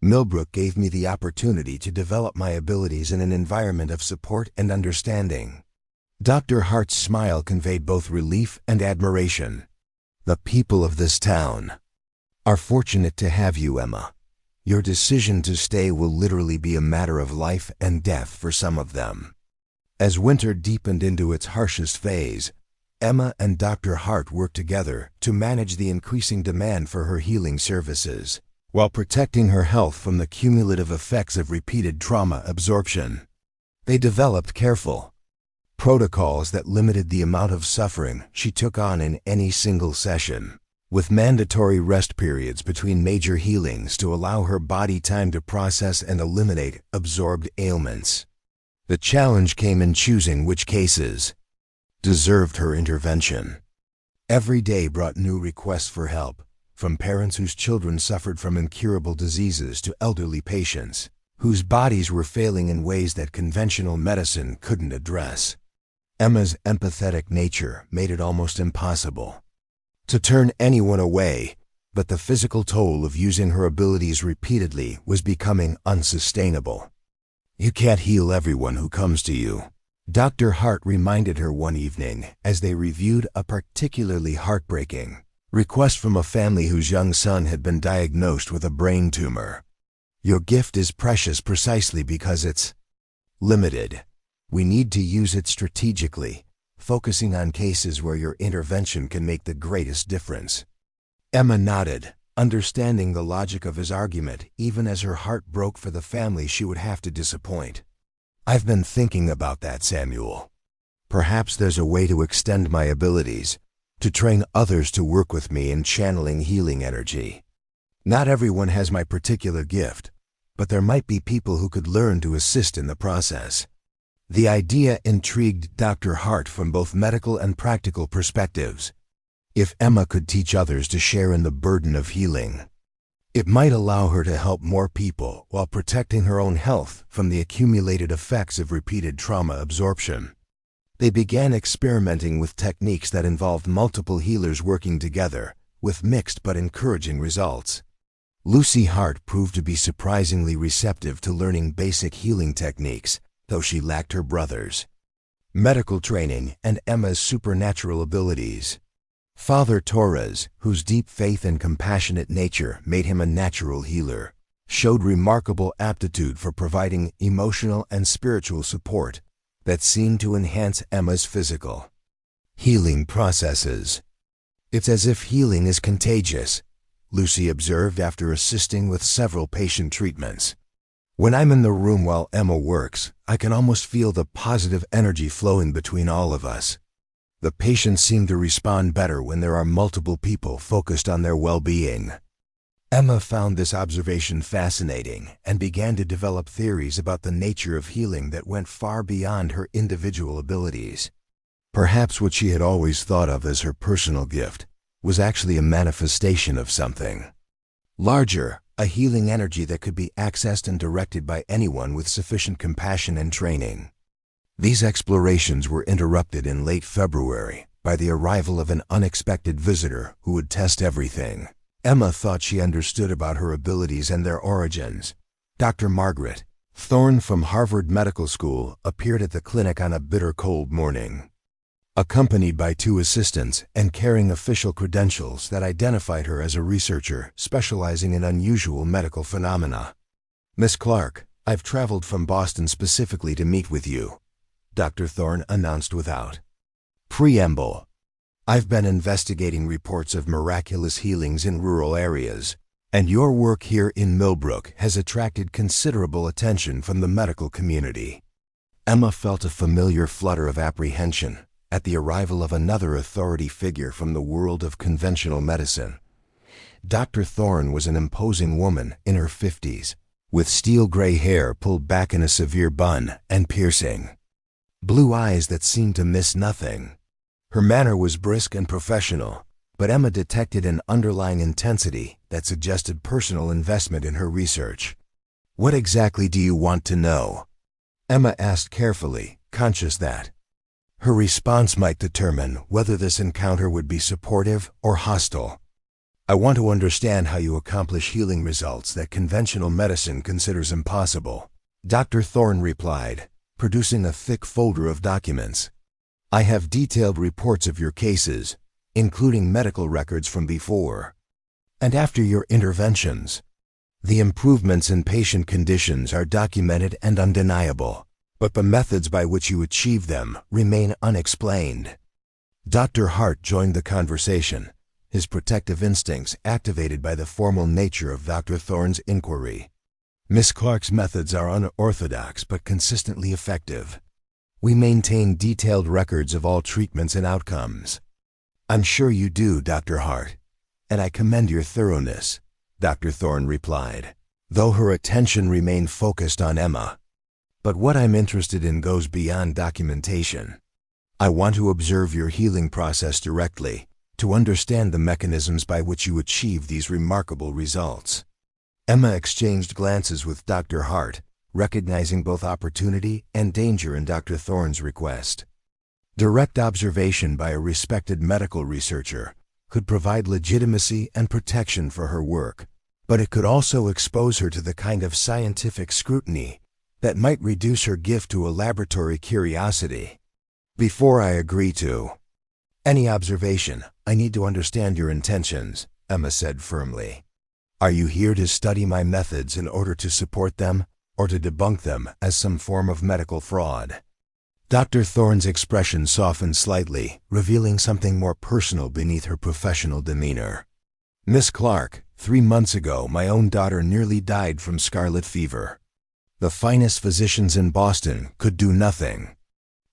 Millbrook gave me the opportunity to develop my abilities in an environment of support and understanding. Dr. Hart's smile conveyed both relief and admiration. "The people of this town are fortunate to have you, Emma. Your decision to stay will literally be a matter of life and death for some of them." As winter deepened into its harshest phase, Emma and Dr. Hart worked together to manage the increasing demand for her healing services, while protecting her health from the cumulative effects of repeated trauma absorption. They developed careful protocols that limited the amount of suffering she took on in any single session, with mandatory rest periods between major healings to allow her body time to process and eliminate absorbed ailments. The challenge came in choosing which cases deserved her intervention. Every day brought new requests for help, from parents whose children suffered from incurable diseases to elderly patients whose bodies were failing in ways that conventional medicine couldn't address. Emma's empathetic nature made it almost impossible to turn anyone away, but the physical toll of using her abilities repeatedly was becoming unsustainable. "You can't heal everyone who comes to you," Dr. Hart reminded her one evening as they reviewed a particularly heartbreaking request from a family whose young son had been diagnosed with a brain tumor. "Your gift is precious precisely because it's limited. We need to use it strategically, focusing on cases where your intervention can make the greatest difference." Emma nodded, understanding the logic of his argument even as her heart broke for the family she would have to disappoint. "I've been thinking about that, Samuel. Perhaps there's a way to extend my abilities, to train others to work with me in channeling healing energy. Not everyone has my particular gift, but there might be people who could learn to assist in the process." The idea intrigued Dr. Hart from both medical and practical perspectives. If Emma could teach others to share in the burden of healing, it might allow her to help more people while protecting her own health from the accumulated effects of repeated trauma absorption. They began experimenting with techniques that involved multiple healers working together, with mixed but encouraging results. Lucy Hart proved to be surprisingly receptive to learning basic healing techniques, though she lacked her brother's medical training and Emma's supernatural abilities. Father Torres, whose deep faith and compassionate nature made him a natural healer, showed remarkable aptitude for providing emotional and spiritual support that seemed to enhance Emma's physical healing processes. "It's as if healing is contagious," Lucy observed after assisting with several patient treatments. "When I'm in the room while Emma works, I can almost feel the positive energy flowing between all of us. The patients seem to respond better when there are multiple people focused on their well-being." Emma found this observation fascinating and began to develop theories about the nature of healing that went far beyond her individual abilities. Perhaps what she had always thought of as her personal gift was actually a manifestation of something larger, a healing energy that could be accessed and directed by anyone with sufficient compassion and training. These explorations were interrupted in late February by the arrival of an unexpected visitor who would test everything Emma thought she understood about her abilities and their origins. Dr. Margaret Thorne from Harvard Medical School appeared at the clinic on a bitter cold morning, accompanied by 2 assistants and carrying official credentials that identified her as a researcher specializing in unusual medical phenomena. "Miss Clark, I've traveled from Boston specifically to meet with you," Dr. Thorne announced without preamble. "I've been investigating reports of miraculous healings in rural areas, and your work here in Millbrook has attracted considerable attention from the medical community." Emma felt a familiar flutter of apprehension at the arrival of another authority figure from the world of conventional medicine. Dr. Thorne was an imposing woman in her 50s, with steel-gray hair pulled back in a severe bun and piercing blue eyes that seemed to miss nothing. Her manner was brisk and professional, but Emma detected an underlying intensity that suggested personal investment in her research. "What exactly do you want to know?" Emma asked carefully, conscious that her response might determine whether this encounter would be supportive or hostile. "I want to understand how you accomplish healing results that conventional medicine considers impossible," Dr. Thorne replied, producing a thick folder of documents. "I have detailed reports of your cases, including medical records from before and after your interventions. The improvements in patient conditions are documented and undeniable, but the methods by which you achieve them remain unexplained." Dr. Hart joined the conversation, his protective instincts activated by the formal nature of Dr. Thorne's inquiry. "Miss Clark's methods are unorthodox but consistently effective. We maintain detailed records of all treatments and outcomes." "I'm sure you do, Dr. Hart, and I commend your thoroughness," Dr. Thorne replied, though her attention remained focused on Emma. "But what I'm interested in goes beyond documentation. I want to observe your healing process directly, to understand the mechanisms by which you achieve these remarkable results." Emma exchanged glances with Dr. Hart, recognizing both opportunity and danger in Dr. Thorne's request. Direct observation by a respected medical researcher could provide legitimacy and protection for her work, but it could also expose her to the kind of scientific scrutiny that might reduce her gift to a laboratory curiosity. "Before I agree to any observation, I need to understand your intentions," Emma said firmly. "Are you here to study my methods in order to support them, or to debunk them as some form of medical fraud?" Dr. Thorne's expression softened slightly, revealing something more personal beneath her professional demeanor. "Miss Clark, 3 months ago my own daughter nearly died from scarlet fever. The finest physicians in Boston could do nothing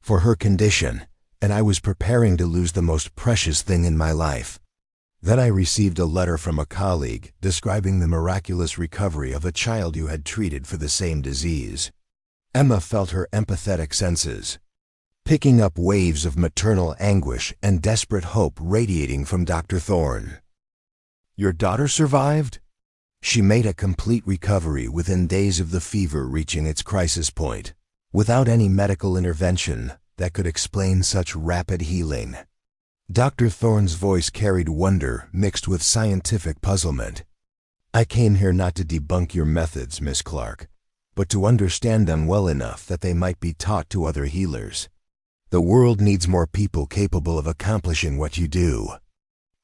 for her condition, and I was preparing to lose the most precious thing in my life. Then I received a letter from a colleague describing the miraculous recovery of a child you had treated for the same disease." Emma felt her empathetic senses picking up waves of maternal anguish and desperate hope radiating from Dr. Thorne. "Your daughter survived?" "She made a complete recovery within days of the fever reaching its crisis point, without any medical intervention that could explain such rapid healing." Dr. Thorne's voice carried wonder mixed with scientific puzzlement. "I came here not to debunk your methods, Miss Clark, but to understand them well enough that they might be taught to other healers. The world needs more people capable of accomplishing what you do."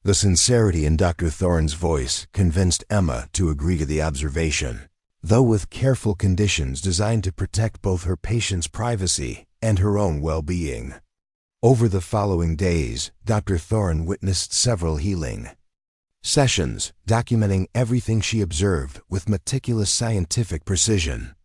The sincerity in Dr. Thorne's voice convinced Emma to agree to the observation, though with careful conditions designed to protect both her patient's privacy and her own well-being. Over the following days, Dr. Thorne witnessed several healing sessions, documenting everything she observed with meticulous scientific precision.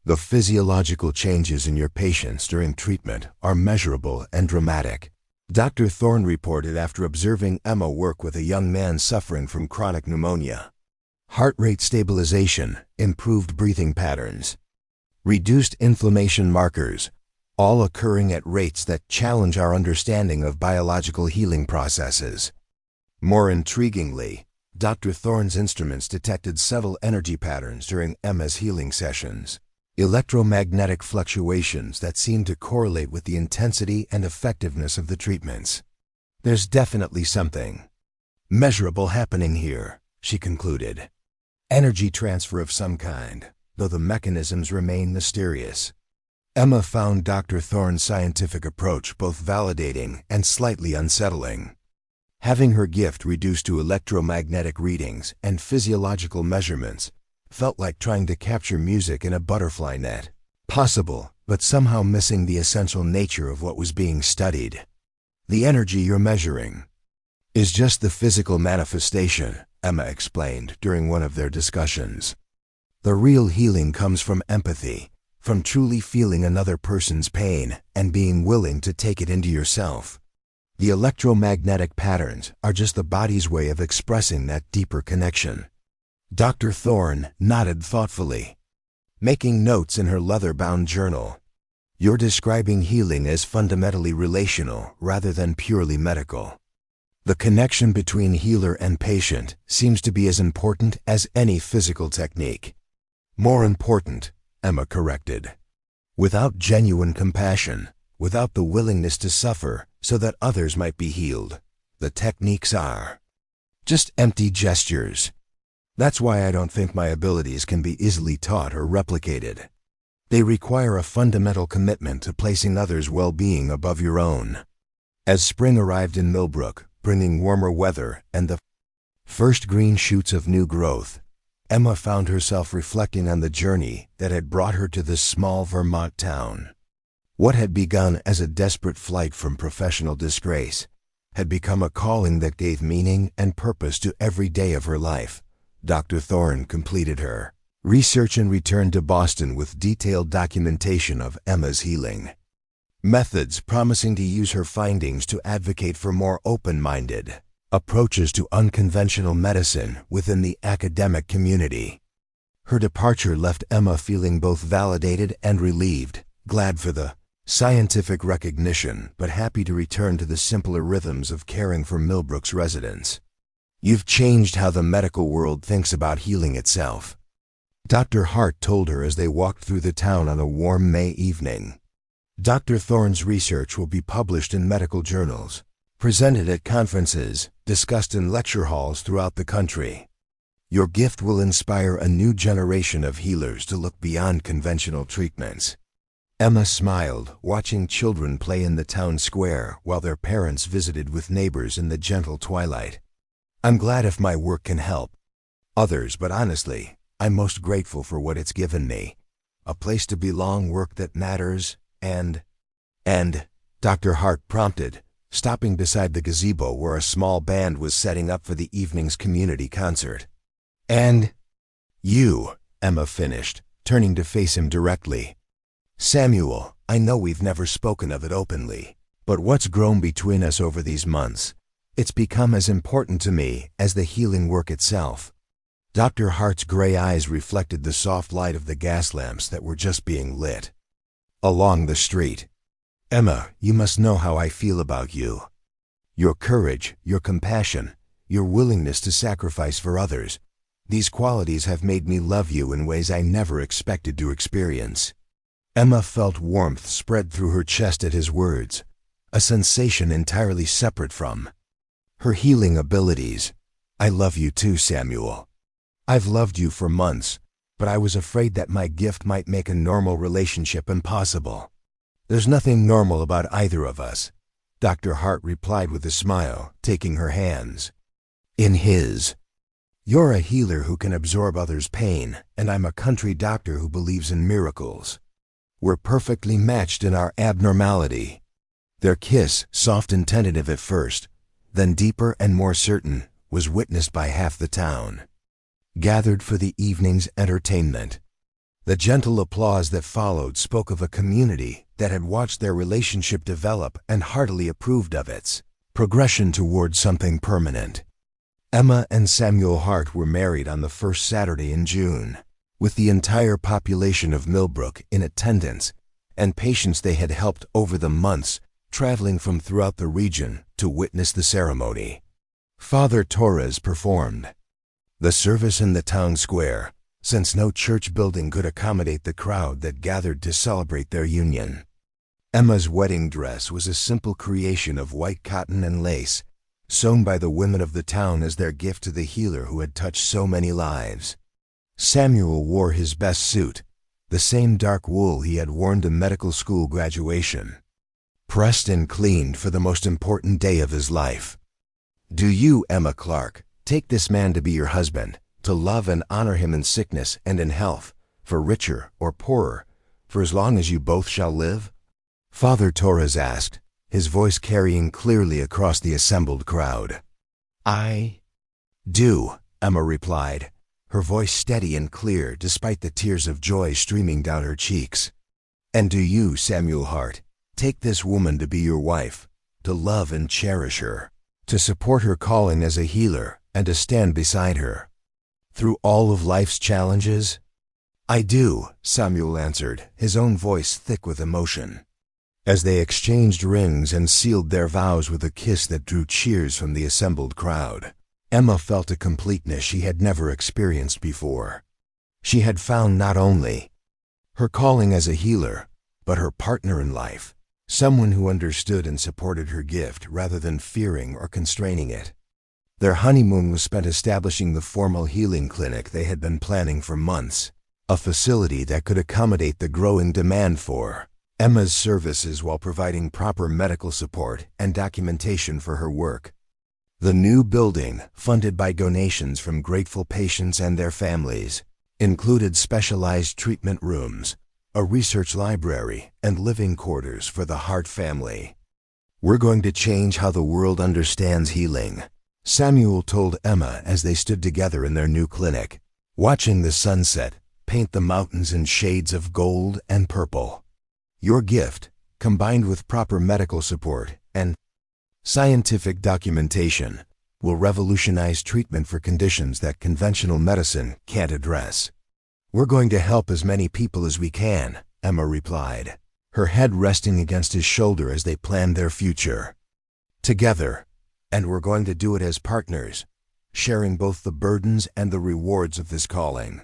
"The physiological changes in your patients during treatment are measurable and dramatic," Dr. Thorne reported after observing Emma work with a young man suffering from chronic pneumonia. "Heart rate stabilization, improved breathing patterns, reduced inflammation markers, all occurring at rates that challenge our understanding of biological healing processes." More intriguingly, Dr. Thorne's instruments detected subtle energy patterns during Emma's healing sessions, electromagnetic fluctuations that seemed to correlate with the intensity and effectiveness of the treatments. "There's definitely something measurable happening here," she concluded. "Energy transfer of some kind, though the mechanisms remain mysterious." Emma found Dr. Thorne's scientific approach both validating and slightly unsettling. Having her gift reduced to electromagnetic readings and physiological measurements felt like trying to capture music in a butterfly net. Possible, but somehow missing the essential nature of what was being studied. "The energy you're measuring is just the physical manifestation," Emma explained during one of their discussions. "The real healing comes from empathy, from truly feeling another person's pain and being willing to take it into yourself. The electromagnetic patterns are just the body's way of expressing that deeper connection. Dr. Thorne nodded thoughtfully, making notes in her leather-bound journal. You're describing healing as fundamentally relational rather than purely medical. The connection between healer and patient seems to be as important as any physical technique. More important, Emma corrected. Without genuine compassion, without the willingness to suffer so that others might be healed, the techniques are just empty gestures. That's why I don't think my abilities can be easily taught or replicated. They require a fundamental commitment to placing others' well-being above your own. As spring arrived in Millbrook, bringing warmer weather and the first green shoots of new growth, Emma found herself reflecting on the journey that had brought her to this small Vermont town. What had begun as a desperate flight from professional disgrace had become a calling that gave meaning and purpose to every day of her life. Dr. Thorne completed her research and returned to Boston with detailed documentation of Emma's healing methods, promising to use her findings to advocate for more open-minded approaches to unconventional medicine within the academic community. Her departure left Emma feeling both validated and relieved, glad for the scientific recognition, but happy to return to the simpler rhythms of caring for Millbrook's residents. You've changed how the medical world thinks about healing itself, Dr. Hart told her as they walked through the town on a warm May evening. Dr. Thorne's research will be published in medical journals, presented at conferences, discussed in lecture halls throughout the country. Your gift will inspire a new generation of healers to look beyond conventional treatments. Emma smiled, watching children play in the town square while their parents visited with neighbors in the gentle twilight. I'm glad if my work can help others, but honestly, I'm most grateful for what it's given me. A place to belong, work that matters, and Dr. Hart prompted, stopping beside the gazebo where a small band was setting up for the evening's community concert. And you, Emma finished, turning to face him directly. Samuel, I know we've never spoken of it openly, but what's grown between us over these months, it's become as important to me as the healing work itself. Dr. Hart's gray eyes reflected the soft light of the gas lamps that were just being lit along the street. Emma, you must know how I feel about you. Your courage, your compassion, your willingness to sacrifice for others, these qualities have made me love you in ways I never expected to experience. Emma felt warmth spread through her chest at his words, a sensation entirely separate from her healing abilities. I love you too, Samuel. I've loved you for months, but I was afraid that my gift might make a normal relationship impossible. There's nothing normal about either of us, Dr. Hart replied with a smile, taking her hands in his. You're a healer who can absorb others' pain, and I'm a country doctor who believes in miracles. We're perfectly matched in our abnormality. Their kiss, soft and tentative at first, then deeper and more certain, was witnessed by half the town, gathered for the evening's entertainment. The gentle applause that followed spoke of a community that had watched their relationship develop and heartily approved of its progression toward something permanent. Emma and Samuel Hart were married on the first Saturday in June, with the entire population of Millbrook in attendance and patients they had helped over the months traveling from throughout the region to witness the ceremony. Father Torres performed the service in the town square, since no church building could accommodate the crowd that gathered to celebrate their union. Emma's wedding dress was a simple creation of white cotton and lace, sewn by the women of the town as their gift to the healer who had touched so many lives. Samuel wore his best suit, the same dark wool he had worn to medical school graduation, pressed and cleaned for the most important day of his life. Do you, Emma Clark, take this man to be your husband, to love and honor him in sickness and in health, for richer or poorer, for as long as you both shall live? Father Torres asked, his voice carrying clearly across the assembled crowd. I do, Emma replied, her voice steady and clear despite the tears of joy streaming down her cheeks. "And do you, Samuel Hart, take this woman to be your wife, to love and cherish her, to support her calling as a healer, and to stand beside her through all of life's challenges?" "I do," Samuel answered, his own voice thick with emotion. As they exchanged rings and sealed their vows with a kiss that drew cheers from the assembled crowd, Emma felt a completeness she had never experienced before. She had found not only her calling as a healer, but her partner in life, someone who understood and supported her gift rather than fearing or constraining it. Their honeymoon was spent establishing the formal healing clinic they had been planning for months, a facility that could accommodate the growing demand for Emma's services while providing proper medical support and documentation for her work. The new building, funded by donations from grateful patients and their families, included specialized treatment rooms, a research library, and living quarters for the Hart family. "We're going to change how the world understands healing," Samuel told Emma as they stood together in their new clinic, watching the sunset paint the mountains in shades of gold and purple. "Your gift, combined with proper medical support and scientific documentation, will revolutionize treatment for conditions that conventional medicine can't address." "We're going to help as many people as we can," Emma replied, her head resting against his shoulder as they planned their future together. "And we're going to do it as partners, sharing both the burdens and the rewards of this calling."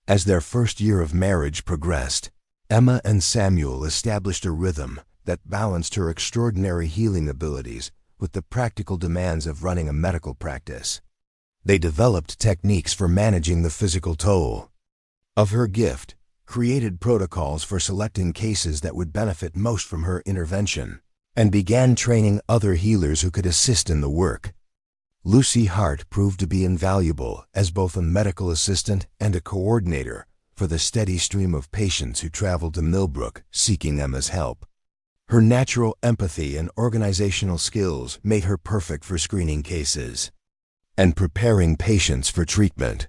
As their first year of marriage progressed, Emma and Samuel established a rhythm that balanced her extraordinary healing abilities with the practical demands of running a medical practice. They developed techniques for managing the physical toll of her gift, created protocols for selecting cases that would benefit most from her intervention, and began training other healers who could assist in the work. Lucy Hart proved to be invaluable as both a medical assistant and a coordinator for the steady stream of patients who traveled to Millbrook seeking Emma's help. Her natural empathy and organizational skills made her perfect for screening cases and preparing patients for treatment.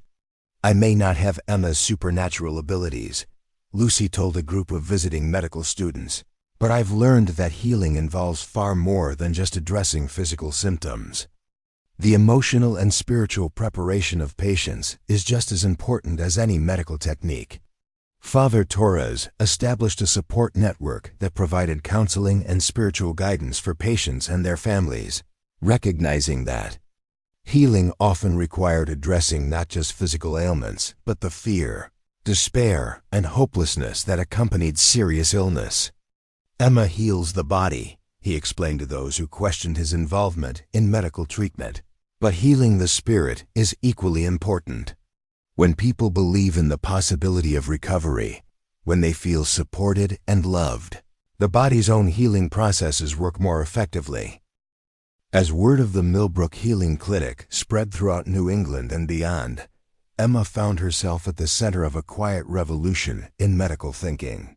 "I may not have Emma's supernatural abilities," Lucy told a group of visiting medical students, "but I've learned that healing involves far more than just addressing physical symptoms. The emotional and spiritual preparation of patients is just as important as any medical technique." Father Torres established a support network that provided counseling and spiritual guidance for patients and their families, recognizing that healing often required addressing not just physical ailments, but the fear, despair, and hopelessness that accompanied serious illness. "Emma heals the body," he explained to those who questioned his involvement in medical treatment. "But healing the spirit is equally important. When people believe in the possibility of recovery, when they feel supported and loved, the body's own healing processes work more effectively." As word of the Millbrook Healing Clinic spread throughout New England and beyond, Emma found herself at the center of a quiet revolution in medical thinking.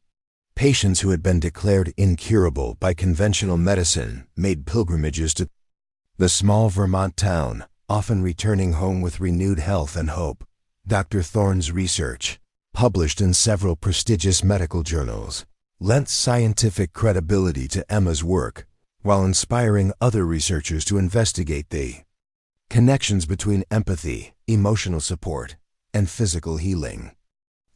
Patients who had been declared incurable by conventional medicine made pilgrimages to the small Vermont town, often returning home with renewed health and hope. Dr. Thorne's research, published in several prestigious medical journals, lent scientific credibility to Emma's work, while inspiring other researchers to investigate the connections between empathy, emotional support, and physical healing.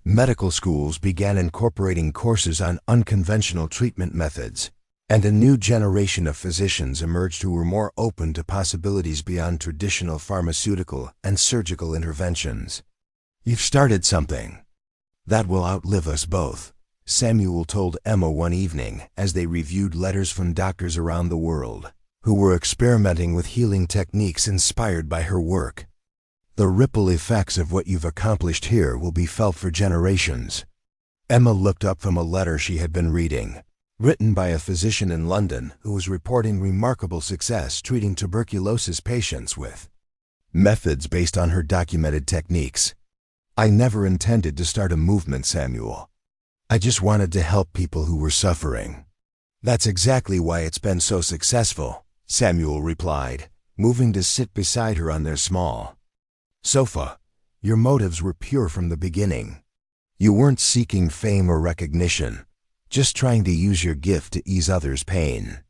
Medical schools began incorporating courses on unconventional treatment methods, and a new generation of physicians emerged who were more open to possibilities beyond traditional pharmaceutical and surgical interventions. "You've started something that will outlive us both," Samuel told Emma one evening as they reviewed letters from doctors around the world who were experimenting with healing techniques inspired by her work. "The ripple effects of what you've accomplished here will be felt for generations." Emma looked up from a letter she had been reading, written by a physician in London who was reporting remarkable success treating tuberculosis patients with methods based on her documented techniques. "I never intended to start a movement, Samuel. I just wanted to help people who were suffering." "That's exactly why it's been so successful," Samuel replied, moving to sit beside her on their small sofa. Your motives were pure from the beginning. You weren't seeking fame or recognition, just trying to use your gift to ease others' pain.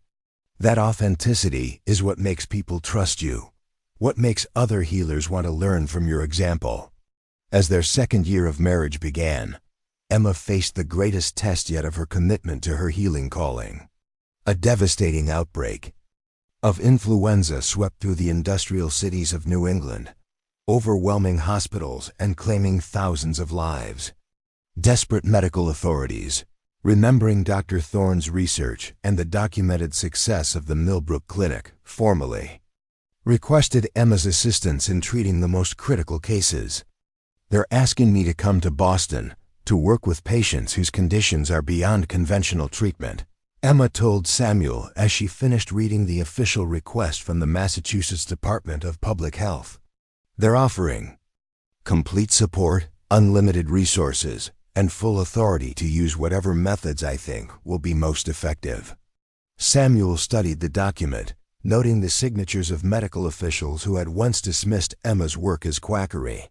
That authenticity is what makes people trust you, what makes other healers want to learn from your example. As their second year of marriage began, Emma faced the greatest test yet of her commitment to her healing calling. A devastating outbreak of influenza swept through the industrial cities of New England, overwhelming hospitals and claiming thousands of lives. Desperate medical authorities, remembering Dr. Thorne's research and the documented success of the Millbrook Clinic, formally requested Emma's assistance in treating the most critical cases. They're asking me to come to Boston to work with patients whose conditions are beyond conventional treatment, Emma told Samuel as she finished reading the official request from the Massachusetts Department of Public Health. They're offering complete support, unlimited resources, and full authority to use whatever methods I think will be most effective. Samuel studied the document, noting the signatures of medical officials who had once dismissed Emma's work as quackery.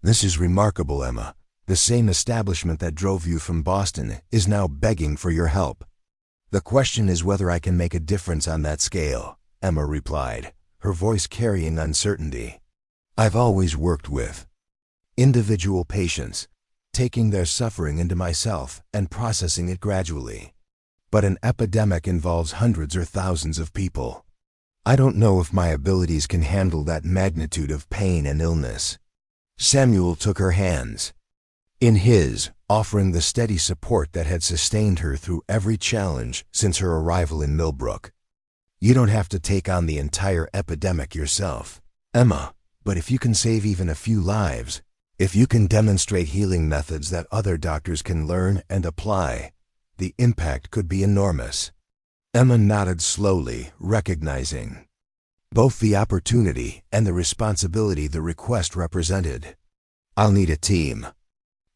This is remarkable, Emma. The same establishment that drove you from Boston is now begging for your help. The question is whether I can make a difference on that scale, Emma replied, her voice carrying uncertainty. I've always worked with individual patients, taking their suffering into myself and processing it gradually. But an epidemic involves hundreds or thousands of people. I don't know if my abilities can handle that magnitude of pain and illness. Samuel took her hands in his, offering the steady support that had sustained her through every challenge since her arrival in Millbrook. You don't have to take on the entire epidemic yourself, Emma, but if you can save even a few lives, if you can demonstrate healing methods that other doctors can learn and apply, the impact could be enormous. Emma nodded slowly, recognizing both the opportunity and the responsibility the request represented. I'll need a team.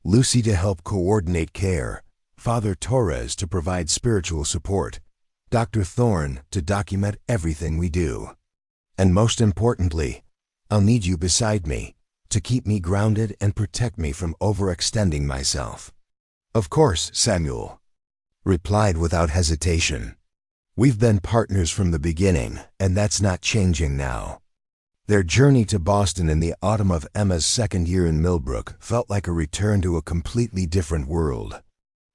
Lucy to help coordinate care, Father Torres to provide spiritual support, Dr. Thorne to document everything we do. And most importantly, I'll need you beside me to keep me grounded and protect me from overextending myself. Of course, Samuel replied without hesitation. We've been partners from the beginning, and that's not changing now. Their journey to Boston in the autumn of Emma's second year in Millbrook felt like a return to a completely different world.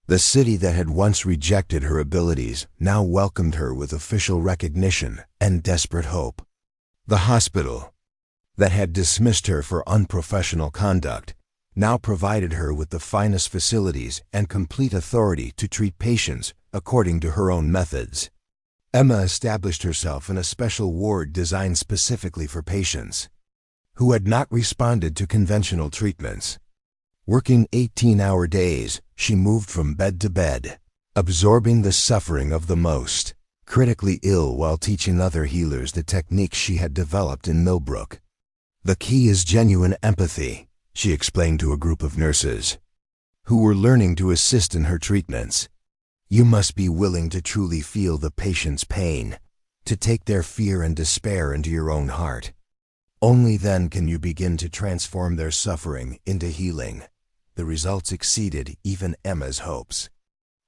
The city that had once rejected her abilities now welcomed her with official recognition and desperate hope. The hospital that had dismissed her for unprofessional conduct now provided her with the finest facilities and complete authority to treat patients according to her own methods. Emma established herself in a special ward designed specifically for patients who had not responded to conventional treatments. Working 18-hour days, she moved from bed to bed, absorbing the suffering of the most critically ill while teaching other healers the techniques she had developed in Millbrook. The key is genuine empathy, she explained to a group of nurses who were learning to assist in her treatments. You must be willing to truly feel the patient's pain, to take their fear and despair into your own heart. Only then can you begin to transform their suffering into healing. The results exceeded even Emma's hopes.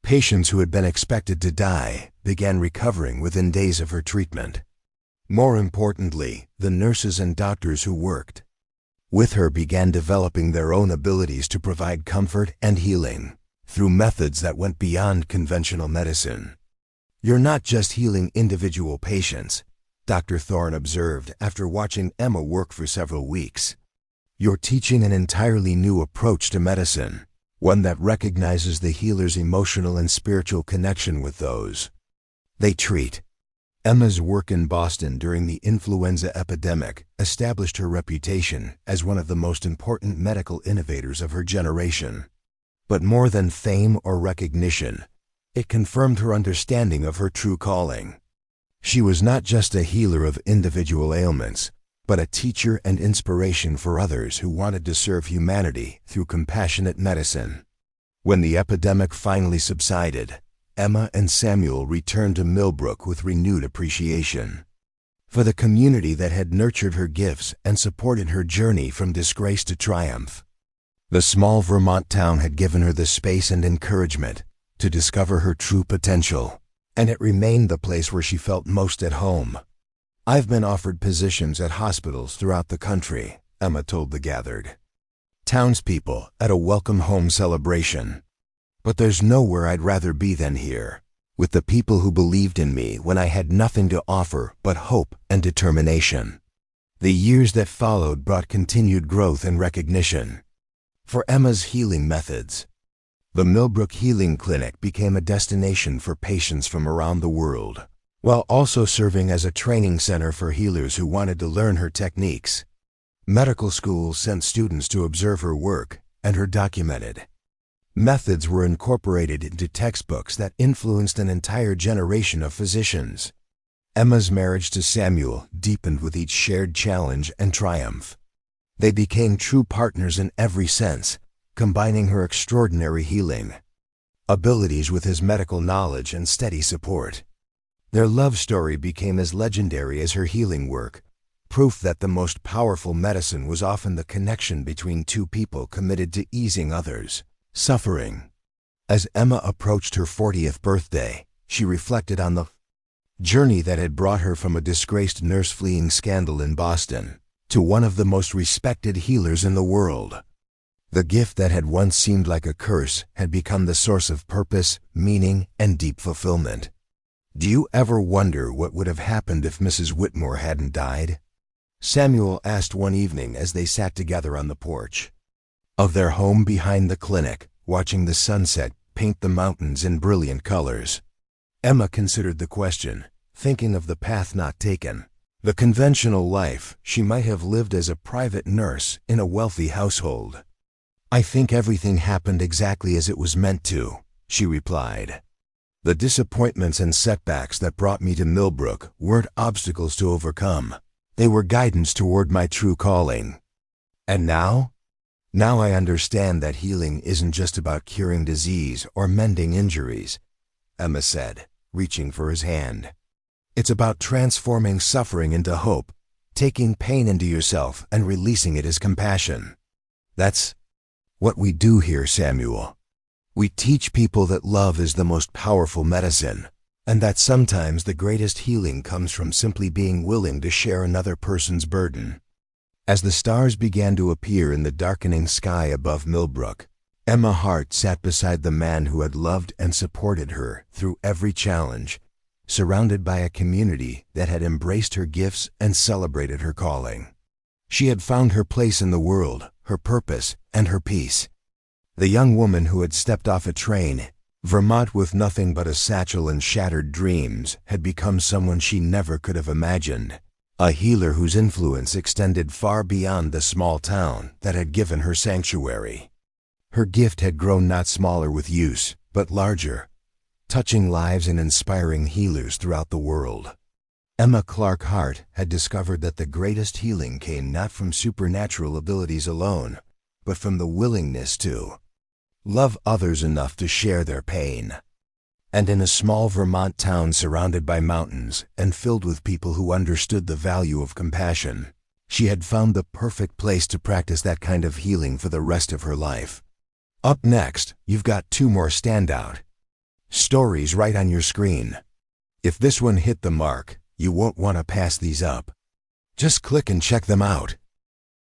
Patients who had been expected to die began recovering within days of her treatment. More importantly, the nurses and doctors who worked with her began developing their own abilities to provide comfort and healing through methods that went beyond conventional medicine. You're not just healing individual patients, Dr. Thorne observed after watching Emma work for several weeks. You're teaching an entirely new approach to medicine, one that recognizes the healer's emotional and spiritual connection with those they treat. Emma's work in Boston during the influenza epidemic established her reputation as one of the most important medical innovators of her generation. But more than fame or recognition, it confirmed her understanding of her true calling. She was not just a healer of individual ailments, but a teacher and inspiration for others who wanted to serve humanity through compassionate medicine. When the epidemic finally subsided, Emma and Samuel returned to Millbrook with renewed appreciation. for the community that had nurtured her gifts and supported her journey from disgrace to triumph. The small Vermont town had given her the space and encouragement to discover her true potential, and it remained the place where she felt most at home. "I've been offered positions at hospitals throughout the country," Emma told the gathered townspeople at a welcome home celebration. "But there's nowhere I'd rather be than here, with the people who believed in me when I had nothing to offer but hope and determination." The years that followed brought continued growth and recognition for Emma's healing methods. The Millbrook Healing Clinic became a destination for patients from around the world, while also serving as a training center for healers who wanted to learn her techniques. Medical schools sent students to observe her work, and her documented methods were incorporated into textbooks that influenced an entire generation of physicians. Emma's marriage to Samuel deepened with each shared challenge and triumph. They became true partners in every sense, combining her extraordinary healing abilities with his medical knowledge and steady support. Their love story became as legendary as her healing work, proof that the most powerful medicine was often the connection between two people committed to easing others' suffering. As Emma approached her 40th birthday, she reflected on the journey that had brought her from a disgraced nurse fleeing scandal in Boston to one of the most respected healers in the world. The gift that had once seemed like a curse had become the source of purpose, meaning, and deep fulfillment. "Do you ever wonder what would have happened if Mrs. Whitmore hadn't died?" Samuel asked one evening as they sat together on the porch of their home behind the clinic, watching the sunset paint the mountains in brilliant colors. Emma considered the question, thinking of the path not taken, the conventional life she might have lived as a private nurse in a wealthy household. "I think everything happened exactly as it was meant to," she replied. "The disappointments and setbacks that brought me to Millbrook weren't obstacles to overcome. They were guidance toward my true calling. And now? Now I understand that healing isn't just about curing disease or mending injuries," Emma said, reaching for his hand. "It's about transforming suffering into hope, taking pain into yourself and releasing it as compassion. That's what we do here, Samuel. We teach people that love is the most powerful medicine, and that sometimes the greatest healing comes from simply being willing to share another person's burden." As the stars began to appear in the darkening sky above Millbrook, Emma Hart sat beside the man who had loved and supported her through every challenge, surrounded by a community that had embraced her gifts and celebrated her calling. She had found her place in the world, her purpose, and her peace. The young woman who had stepped off a train, Vermont with nothing but a satchel and shattered dreams, had become someone she never could have imagined. A healer whose influence extended far beyond the small town that had given her sanctuary. Her gift had grown not smaller with use, but larger, touching lives and inspiring healers throughout the world. Emma Clark Hart had discovered that the greatest healing came not from supernatural abilities alone, but from the willingness to love others enough to share their pain. And in a small Vermont town surrounded by mountains and filled with people who understood the value of compassion, she had found the perfect place to practice that kind of healing for the rest of her life. Up next, you've got two more standout stories right on your screen. If this one hit the mark, you won't want to pass these up. Just click and check them out.